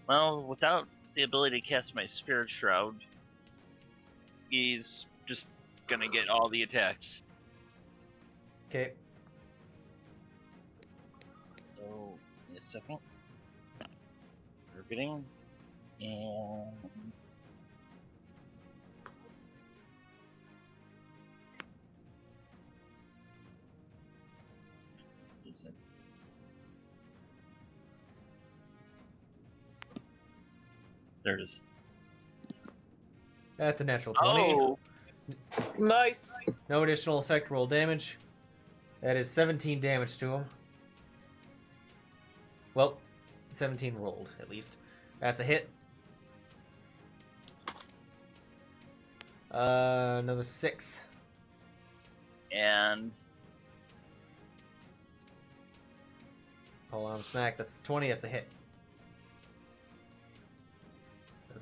Well, without the ability to cast my Spirit Shroud, he's just gonna get all the attacks. Okay. So, a second. Targeting. And... Is it? There it is. That's a natural 20. Oh! Nice. No additional effect, roll damage. That is 17 damage to him. Well, 17 rolled, at least. That's a hit. Another 6. And... Hold on, smack. That's 20, that's a hit.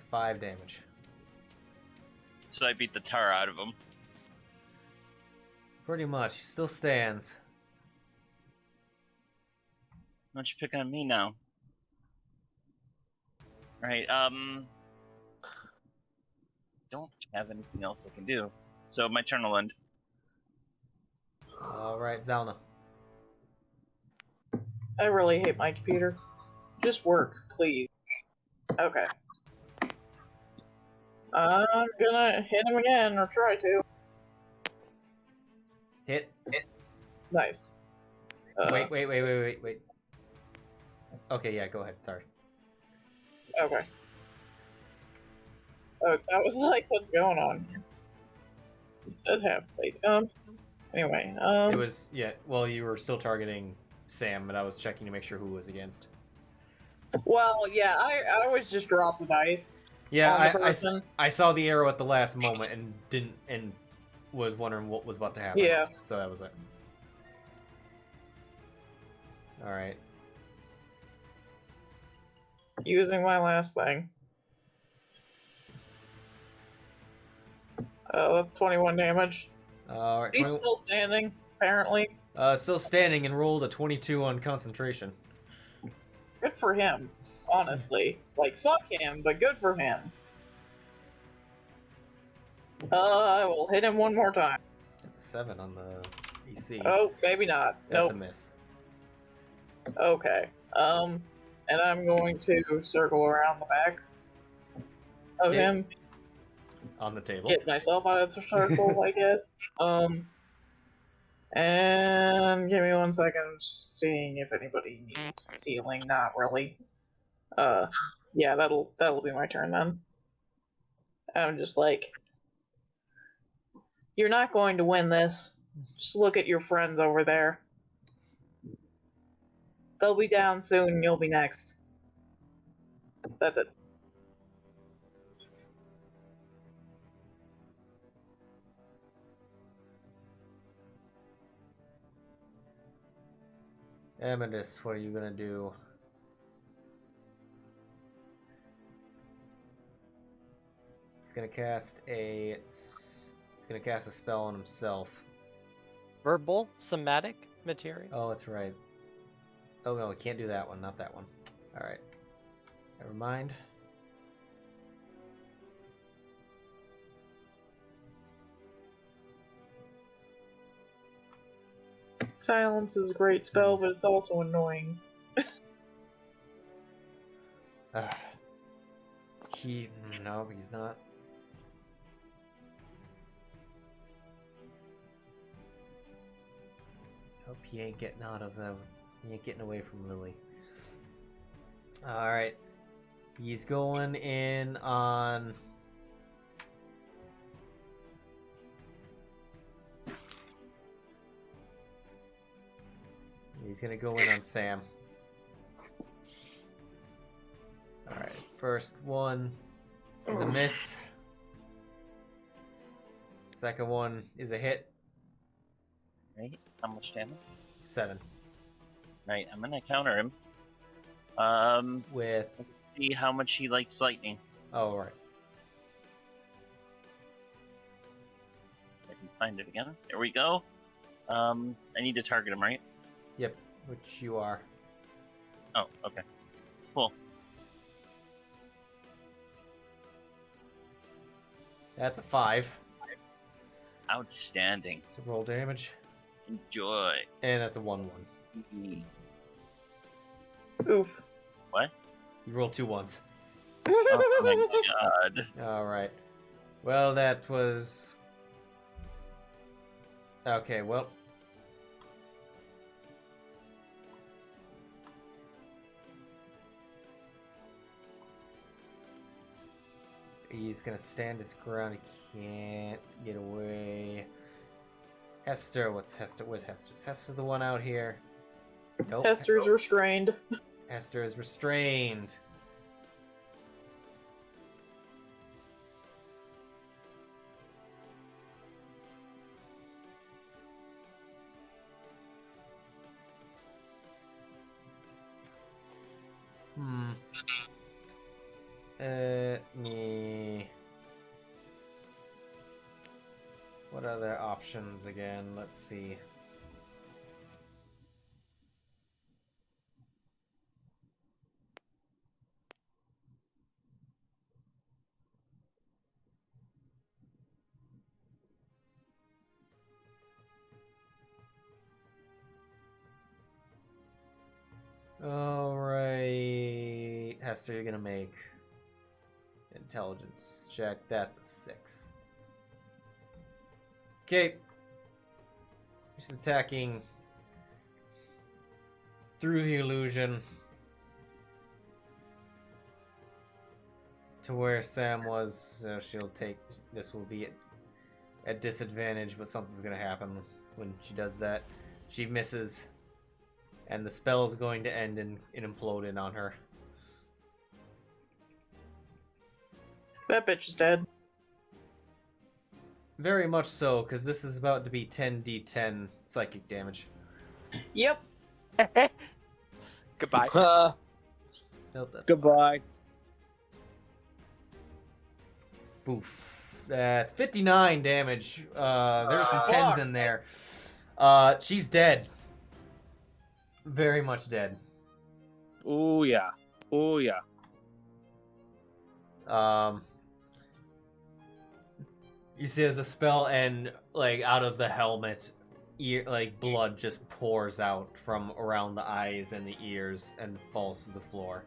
5 damage. So I beat the tar out of him. Pretty much. He still stands. Why don't you pick on me now? Alright, don't have anything else I can do. So my turn will end. Alright, Zylna. I really hate my computer. Just work, please. Okay. I'm gonna hit him again, or try to. Hit. Nice. Wait. Okay, yeah, go ahead. Sorry. Okay. Oh, that was like, what's going on here? You said half plate. Anyway, It was, yeah, well, you were still targeting Sam, but I was checking to make sure who was against. Well, yeah, I always just drop the dice. Yeah, On the person. I saw the arrow at the last moment and was wondering what was about to happen. Yeah. So that was it. Alright. Using my last thing. That's 21 damage. Alright. He's still standing, apparently. Still standing and rolled a 22 on concentration. Good for him, honestly. Like, fuck him, but good for him. I will hit him one more time. It's a 7 on the EC. Oh, maybe not. That's Nope. a miss. Okay. And I'm going to circle around the back of Okay. him. On the table. Get myself out of the circle, I guess. And give me 1 second, I'm just seeing if anybody needs healing. Not really. Yeah, that'll be my turn then. I'm just like, you're not going to win this. Just look at your friends over there. They'll be down soon, and you'll be next. That's it. Amethyst, what are you gonna do? He's gonna cast a spell on himself. Verbal, somatic material. Oh, that's right. Oh no, we can't do that one, not that one. Alright. Never mind. Silence is a great spell, but it's also annoying. No, he's not. Hope he ain't getting out of them. He ain't getting away from Lily. Alright. He's going in on... He's gonna go in on Sam. Alright, first one is a miss. Second one is a hit. Right? How much damage? 7. Right, I'm gonna counter him. With... Let's see how much he likes lightning. Oh, right. I can find it again. There we go. I need to target him, right? Yep, which you are. Oh, okay. Cool. That's a 5. Outstanding. So roll damage. Enjoy. And that's a 1-1. Oof. You rolled 2 ones. Oh my god. Alright. Well, that was... Okay, well... He's gonna stand his ground. He can't get away. Hester, what's Hester? Where's Hester? Hester's the one out here. Nope. Hester's restrained. Hester is restrained. Me. What other options again? Let's see. Alright. Hester, you're gonna make intelligence check. That's a 6. Okay. She's attacking through the illusion to where Sam was. So she'll take. This will be at disadvantage, but something's gonna happen when she does that. She misses. And the spell is going to end in imploding on her. That bitch is dead. Very much so, because this is about to be 10d10 psychic damage. Yep. Goodbye. Nope, that's Goodbye. Boof. That's 59 damage. There's some 10s in there. She's dead. Very much dead. Oh yeah. Oh yeah. You see as a spell and like out of the helmet, like blood just pours out from around the eyes and the ears and falls to the floor.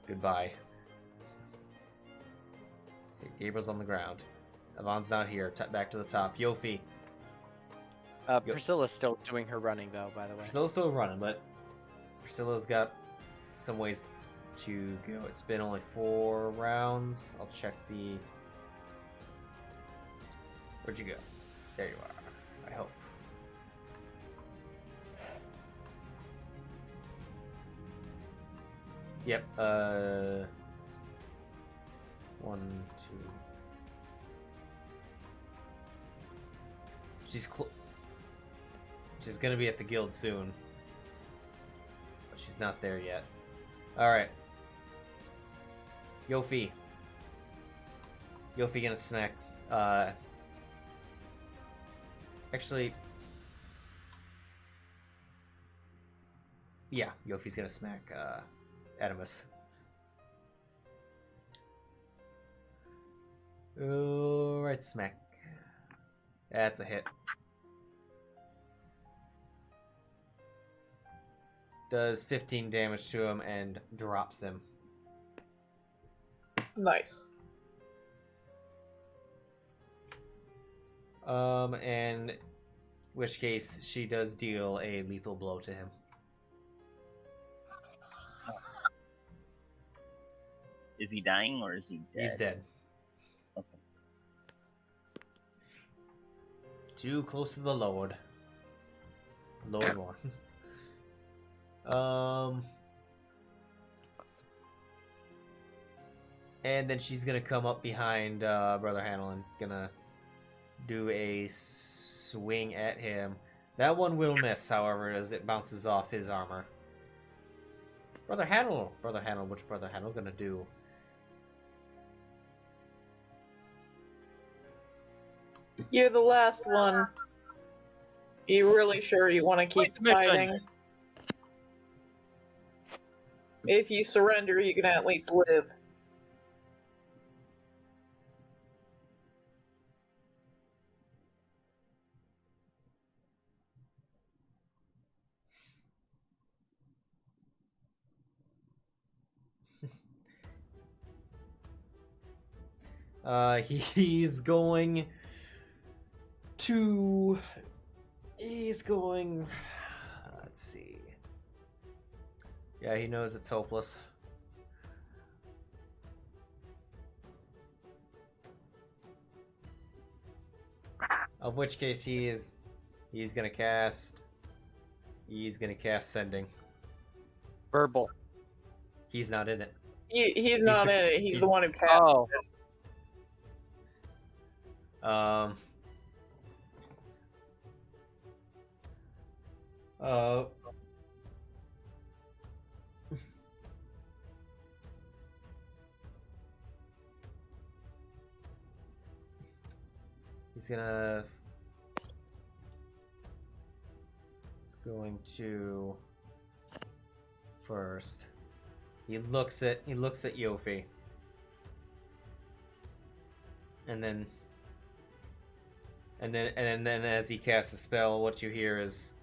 Goodbye. Okay, Gabriel's on the ground. Yvonne's not here. Back to the top. Yofi. Priscilla's still doing her running, though, by the way. Priscilla's still running, but Priscilla's got some ways to go. It's been only 4 rounds. I'll check the... Where'd you go? There you are. I hope. Yep, 1, 2... She's gonna be at the guild soon. But she's not there yet. Alright. Yofi. Yofi gonna smack, actually... Yeah, Yofi's gonna smack, Adamus. Alright, smack. That's a hit. Does 15 damage to him and drops him. Nice. In which case she does deal a lethal blow to him. Is he dying or is he dead? He's dead. Okay. Too close to the Lord. Lord one. And then she's gonna come up behind Brother Hanel and gonna do a swing at him. That one will miss, however, as it bounces off his armor. Brother Hanel, what's Brother Hanel gonna do? You're the last one. You really sure you want to keep fighting? If you surrender, you can at least live. He's going to. He's going. Let's see. Yeah, he knows it's hopeless. Of which case he's gonna cast Sending. Verbal. He's not in it. He's not in it. He's the one who cast Oh. it. He's going to first. He looks at Yofi. And then as he casts a spell, what you hear is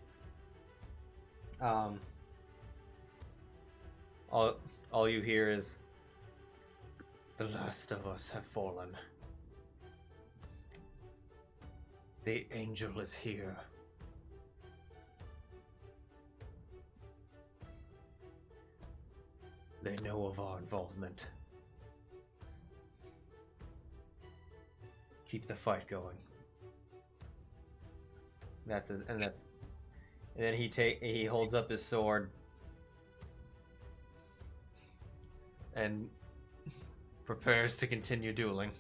all you hear is, the last of us have fallen. The angel is here. They know of our involvement. Keep the fight going. And then he holds up his sword and prepares to continue dueling.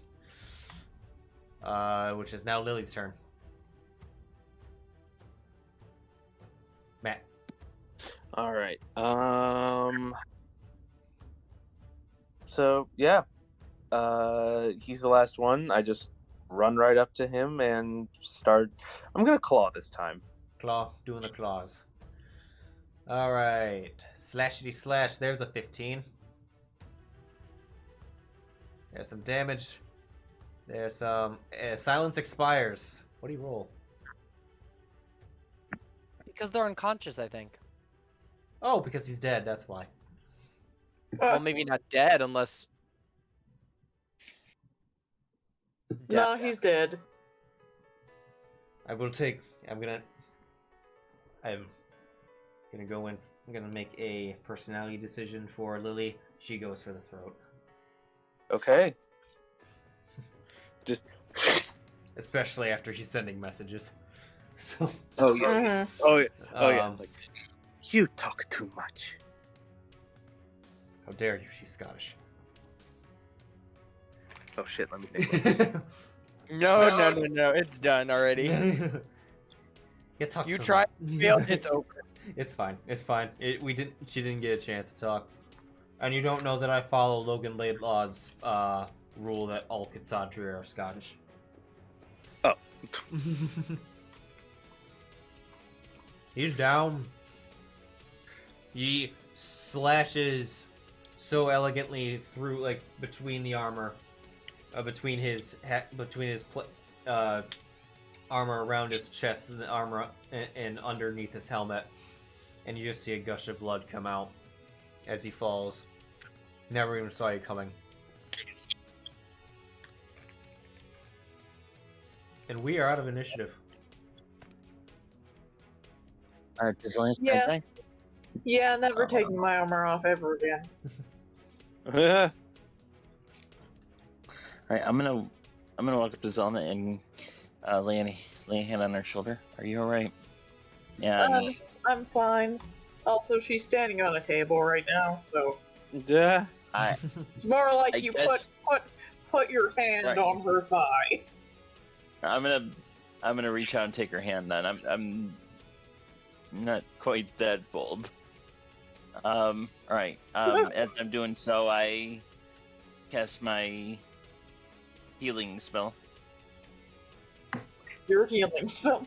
Which is now Lily's turn. Matt. All right. So yeah, he's the last one. I just run right up to him and start. I'm gonna claw this time. Claw, doing the claws. All right, slashity slash. There's a 15. There's some damage. There's some silence expires. What do you roll? Because they're unconscious, I think. Oh, because he's dead. That's why. Well, maybe not dead unless. No, he's dead. I'm gonna go in. I'm gonna make a personality decision for Lily. She goes for the throat. Okay. Just. Especially after she's sending messages. So. Oh yeah. Mhm. Oh yeah. Oh yeah. Um, Like, you talk too much. How dare you? She's Scottish. Oh shit. Let me think. No. It's done already. You tried, failed. It's over. It's fine. It's fine. She didn't get a chance to talk. And you don't know that I follow Logan Laidlaw's rule that all Kitsatri are Scottish. Oh. He's down. He slashes so elegantly through, like, between the armor, between his armor around his chest and the armor and underneath his helmet, and you just see a gush of blood come out as he falls. Never even saw you coming. And we are out of initiative. Alright, does Lance Yeah. die? Yeah, never taking my armor off ever again. Alright, I'm gonna walk up to Zylna and lay a hand on her shoulder. Are you alright? Yeah. I'm fine. Also, she's standing on a table right now, so Yeah. it's more like I you guess- put your hand Right. on her thigh. I'm gonna reach out and take her hand. Then I'm not quite that bold. All right. As I'm doing so, I cast my healing spell. Your healing spell.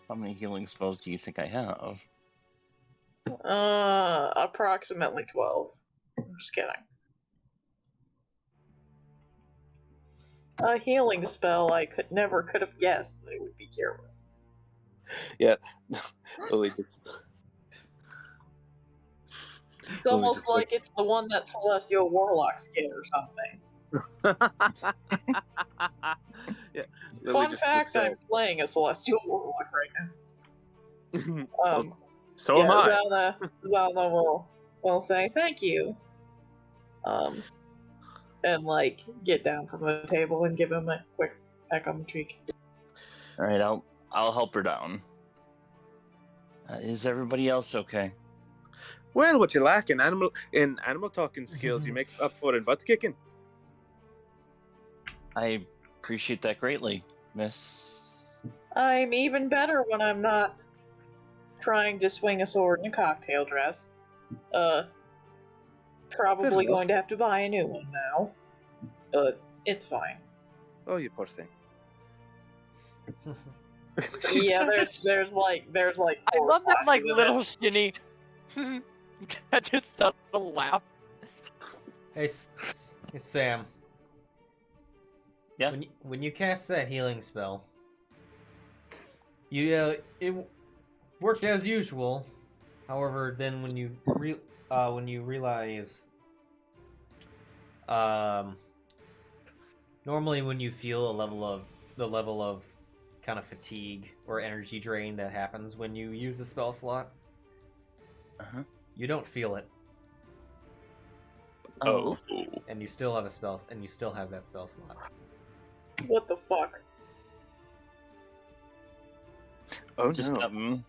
How many healing spells do you think I have? Approximately 12. I'm just kidding. A healing spell I never could have guessed they would be here with. Yeah. Lily just. It's almost like it's the one that Celestial Warlocks get or something. Yeah. Fun fact: I'm playing a Celestial Warlock right now. So am I. Zylna will say thank you. And like get down from the table and give him a quick peck on the cheek. All right, I'll help her down. Is everybody else okay? Well, what you lack in animal talking skills, you make up for in butt kicking. I appreciate that greatly, Miss. I'm even better when I'm not trying to swing a sword in a cocktail dress. Probably going to have to buy a new one now, but it's fine. Oh, you poor thing. Yeah, there's like I four love that slashes like in it. little Shinny. I just started to laugh. Hey, Sam. Yeah? When you cast that healing spell, it worked as usual. However, then when you realize, normally when you feel the level of kind of fatigue or energy drain that happens when you use the spell slot, you don't feel it. Oh. And you still have that spell slot. What the fuck? Oh Just no.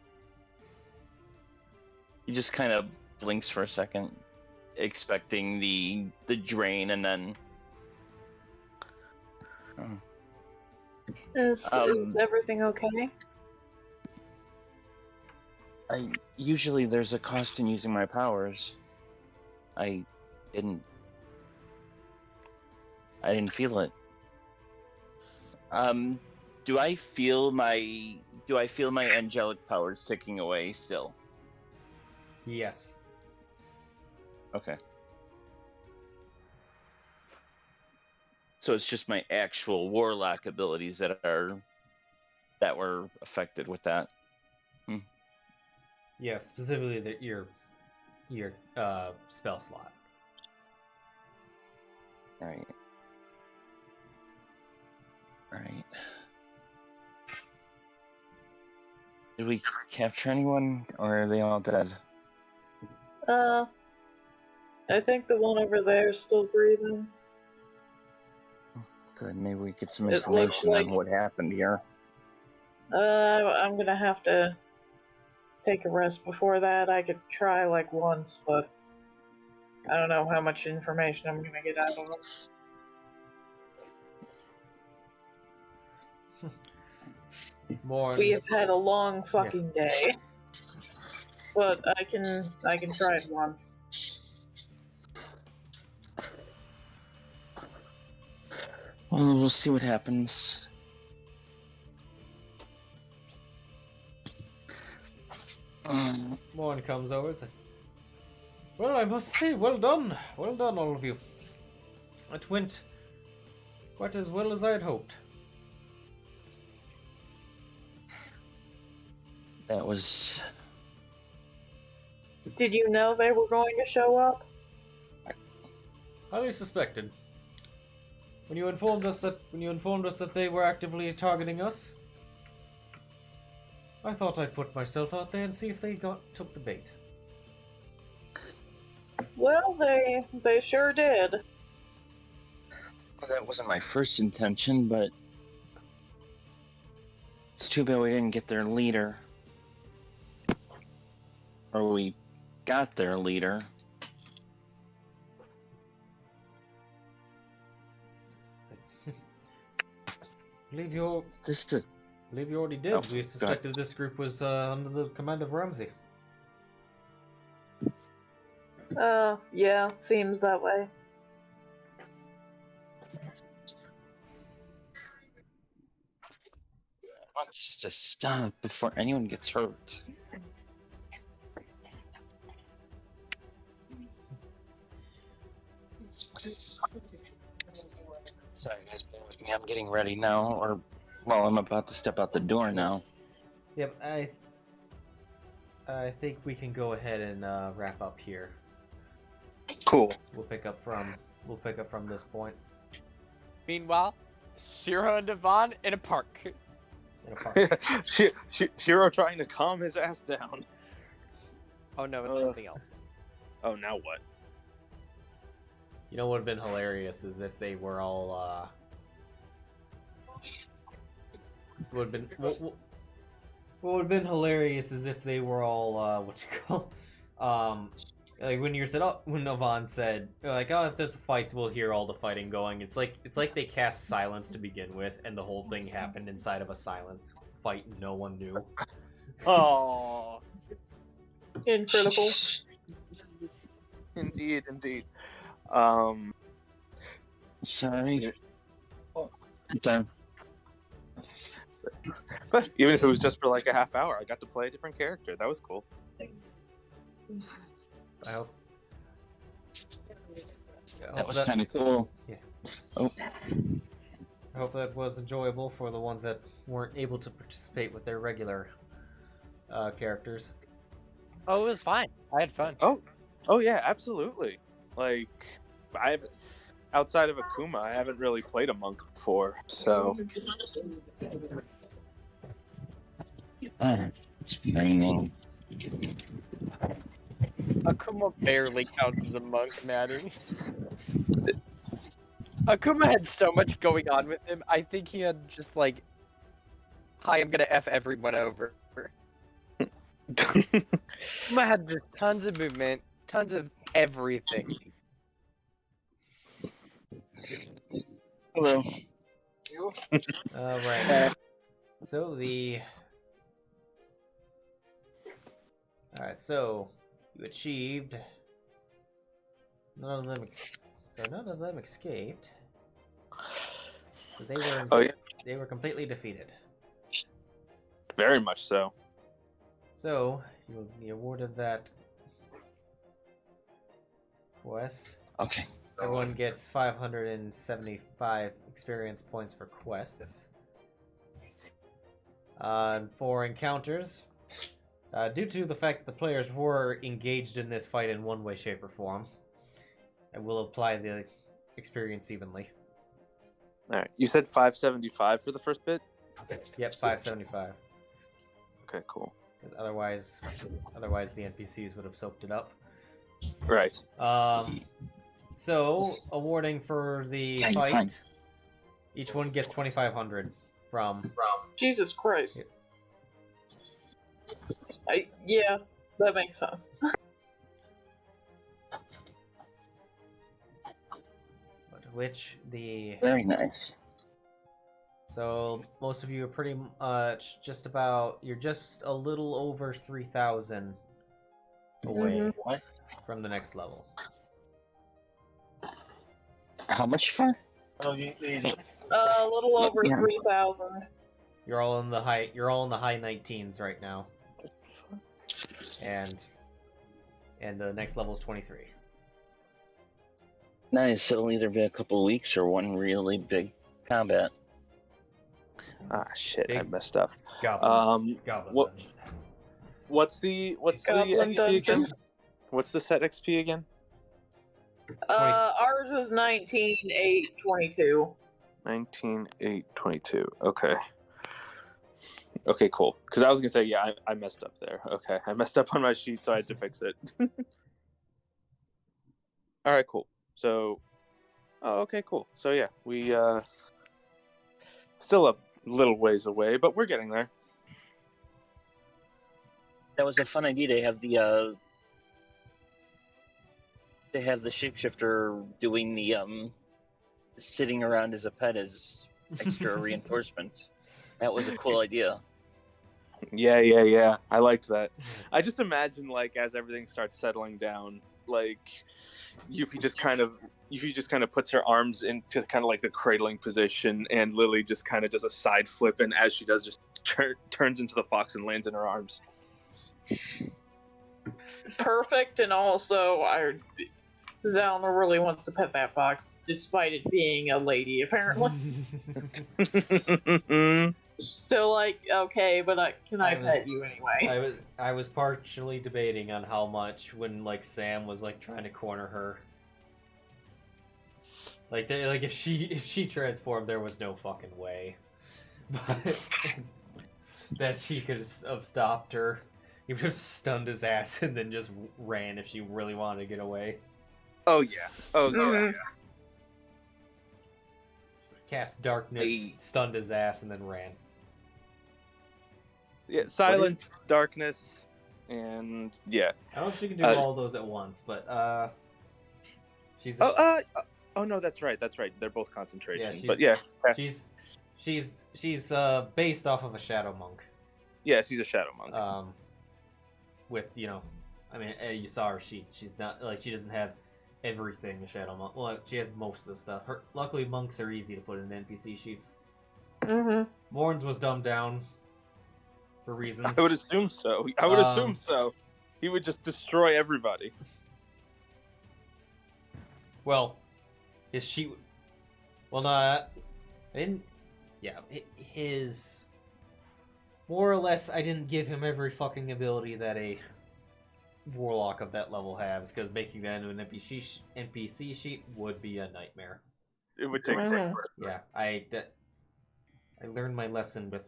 He just kind of blinks for a second, expecting the drain, and then. Is everything okay? Usually there's a cost in using my powers. I didn't feel it. Do I feel my angelic powers ticking away still? Yes. Okay. So it's just my actual warlock abilities that were affected with that. Yeah, specifically your spell slot. Right. Did we capture anyone, or are they all dead? I think the one over there is still breathing. Good, maybe we get some It looks information like- on what happened here. I'm gonna have to take a rest before that. I could try like once, but I don't know how much information I'm gonna get out of them. We have had a long fucking day. But I can try it once. Well, we'll see what happens. Morn comes over and says, "Well, I must say, well done, all of you. It went quite as well as I had hoped." That was... Did you know they were going to show up? Highly suspected. When you informed us that they were actively targeting us, I thought I'd put myself out there and see if they took the bait. Well, they sure did. Well, that wasn't my first intention, but it's too bad we didn't get their leader. Or we got their leader. I believe you already did. Oh, We suspected this group was under the command of Ramsey. Yeah, seems that way. I want this to stop before anyone gets hurt. Sorry guys, bear with me. I'm getting ready now, or, well, I'm about to step out the door now. Yep, I think we can go ahead and wrap up here. Cool. We'll pick up from this point. Meanwhile, Sheero and Devon in a park. In a park. Sheero trying to calm his ass down. Oh no, it's something else. Oh, now what? You know what would have been hilarious is if they were all what would have been hilarious is if they were all what you call like when when Yvonne said like, oh, if there's a fight we'll hear all the fighting going. It's like they cast silence to begin with and the whole thing happened inside of a silence fight no one knew. Oh, Incredible. indeed. Sorry. I'm done. But even if it was just for like a half hour, I got to play a different character. That was cool. I hope That was kind of cool. Yeah. Oh. I hope that was enjoyable for the ones that weren't able to participate with their regular characters. Oh, it was fine. I had fun. Oh yeah, absolutely. Like, outside of Akuma, I haven't really played a monk before, so. It's raining. Akuma barely counts as a monk, Maddie. Akuma had so much going on with him. I think he had just like, hi, I'm gonna F everyone over. Akuma had just tons of movement, tons of everything. Hello. Right. So Alright, so you achieved none of them escaped. So they were completely defeated. Very much so. So you will be awarded that quest. Okay. Everyone gets 575 experience points for quests. And for encounters, due to the fact that the players were engaged in this fight in one way, shape, or form, I will apply the experience evenly. Alright, you said 575 for the first bit? Yep, 575. Okay, cool. Because otherwise the NPCs would have soaked it up. Right. So, awarding for the fight, each one gets 2,500 from... Jesus Christ. Yeah, that makes sense. Which the... Very nice. So, most of you are pretty much you're just a little over 3,000 away from the next level. How much fun? A little over 3,000. You're all in the high 19s right now. And the next level is 23. Nice. It'll either be a couple weeks or one really big combat. Ah, shit! I Big messed up. Goblin what- dungeon. What's the Goblin XP dungeon. again? What's the set XP again? Ours is 19,822. 19,822. Okay. Okay, cool. Because I was gonna say, yeah, I messed up there. Okay, I messed up on my sheet, so I had to fix it. All right, cool. So, okay, cool. So yeah, we still a little ways away, but we're getting there. That was a fun idea to have the shapeshifter doing the sitting around as a pet as extra reinforcements. That was a cool idea. Yeah. I liked that. I just imagine, like, as everything starts settling down, like, Yuffie just kind of puts her arms into kind of like the cradling position, and Lily just kind of does a side flip, and as she does, just turns into the fox and lands in her arms. Perfect, and also, Zylna really wants to pet that fox, despite it being a lady, apparently. So, like, okay, but can I pet you anyway? I was partially debating on how much when like Sam was like trying to corner her. Like if she transformed, there was no fucking way, but that she could have stopped her. He would have stunned his ass and then just ran if she really wanted to get away. Oh yeah. Oh Mhm. yeah. Cast darkness, stunned his ass, and then ran. Yeah. Silence, darkness, and yeah. I don't know if she can do all those at once, but she's. Oh no, that's right. That's right. They're both concentration. Yeah, but yeah. She's based off of a shadow monk. Yeah, she's a shadow monk. With I mean, you saw her sheet. She's not like she doesn't have everything a shadow monk. Well, she has most of the stuff. Luckily, monks are easy to put in NPC sheets. Mm-hmm. Morn's was dumbed down for reasons. I would assume so. I would assume so. He would just destroy everybody. Well, his sheet. Well, no, I didn't. Yeah, his. More or less, I didn't give him every fucking ability that a warlock of that level has, because making that into an NPC sheet would be a nightmare. It would take forever. Yeah, I learned my lesson with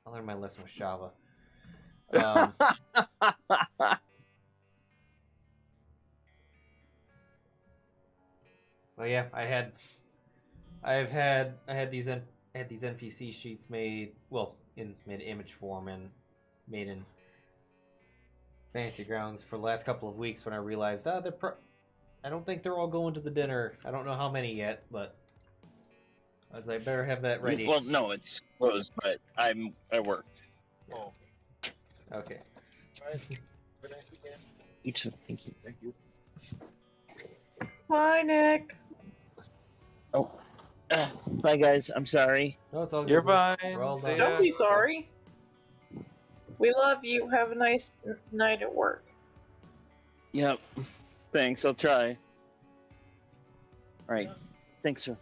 I learned my lesson with Shava. Well, yeah, I had these NPC sheets made, well, in image form and made in Fantasy Grounds for the last couple of weeks when I realized, I don't think they're all going to the dinner. I don't know how many yet, but I was like, better have that ready. Well, no, it's closed, but I work. Oh. Okay. You too. Thank you. Thank you. Bye, Nick. Oh. Bye, guys. I'm sorry. No, it's all good. You're fine. We're all See done. ya. Don't be sorry. We love you. Have a nice night at work. Yep. Thanks. I'll try. All right. Thanks, sir.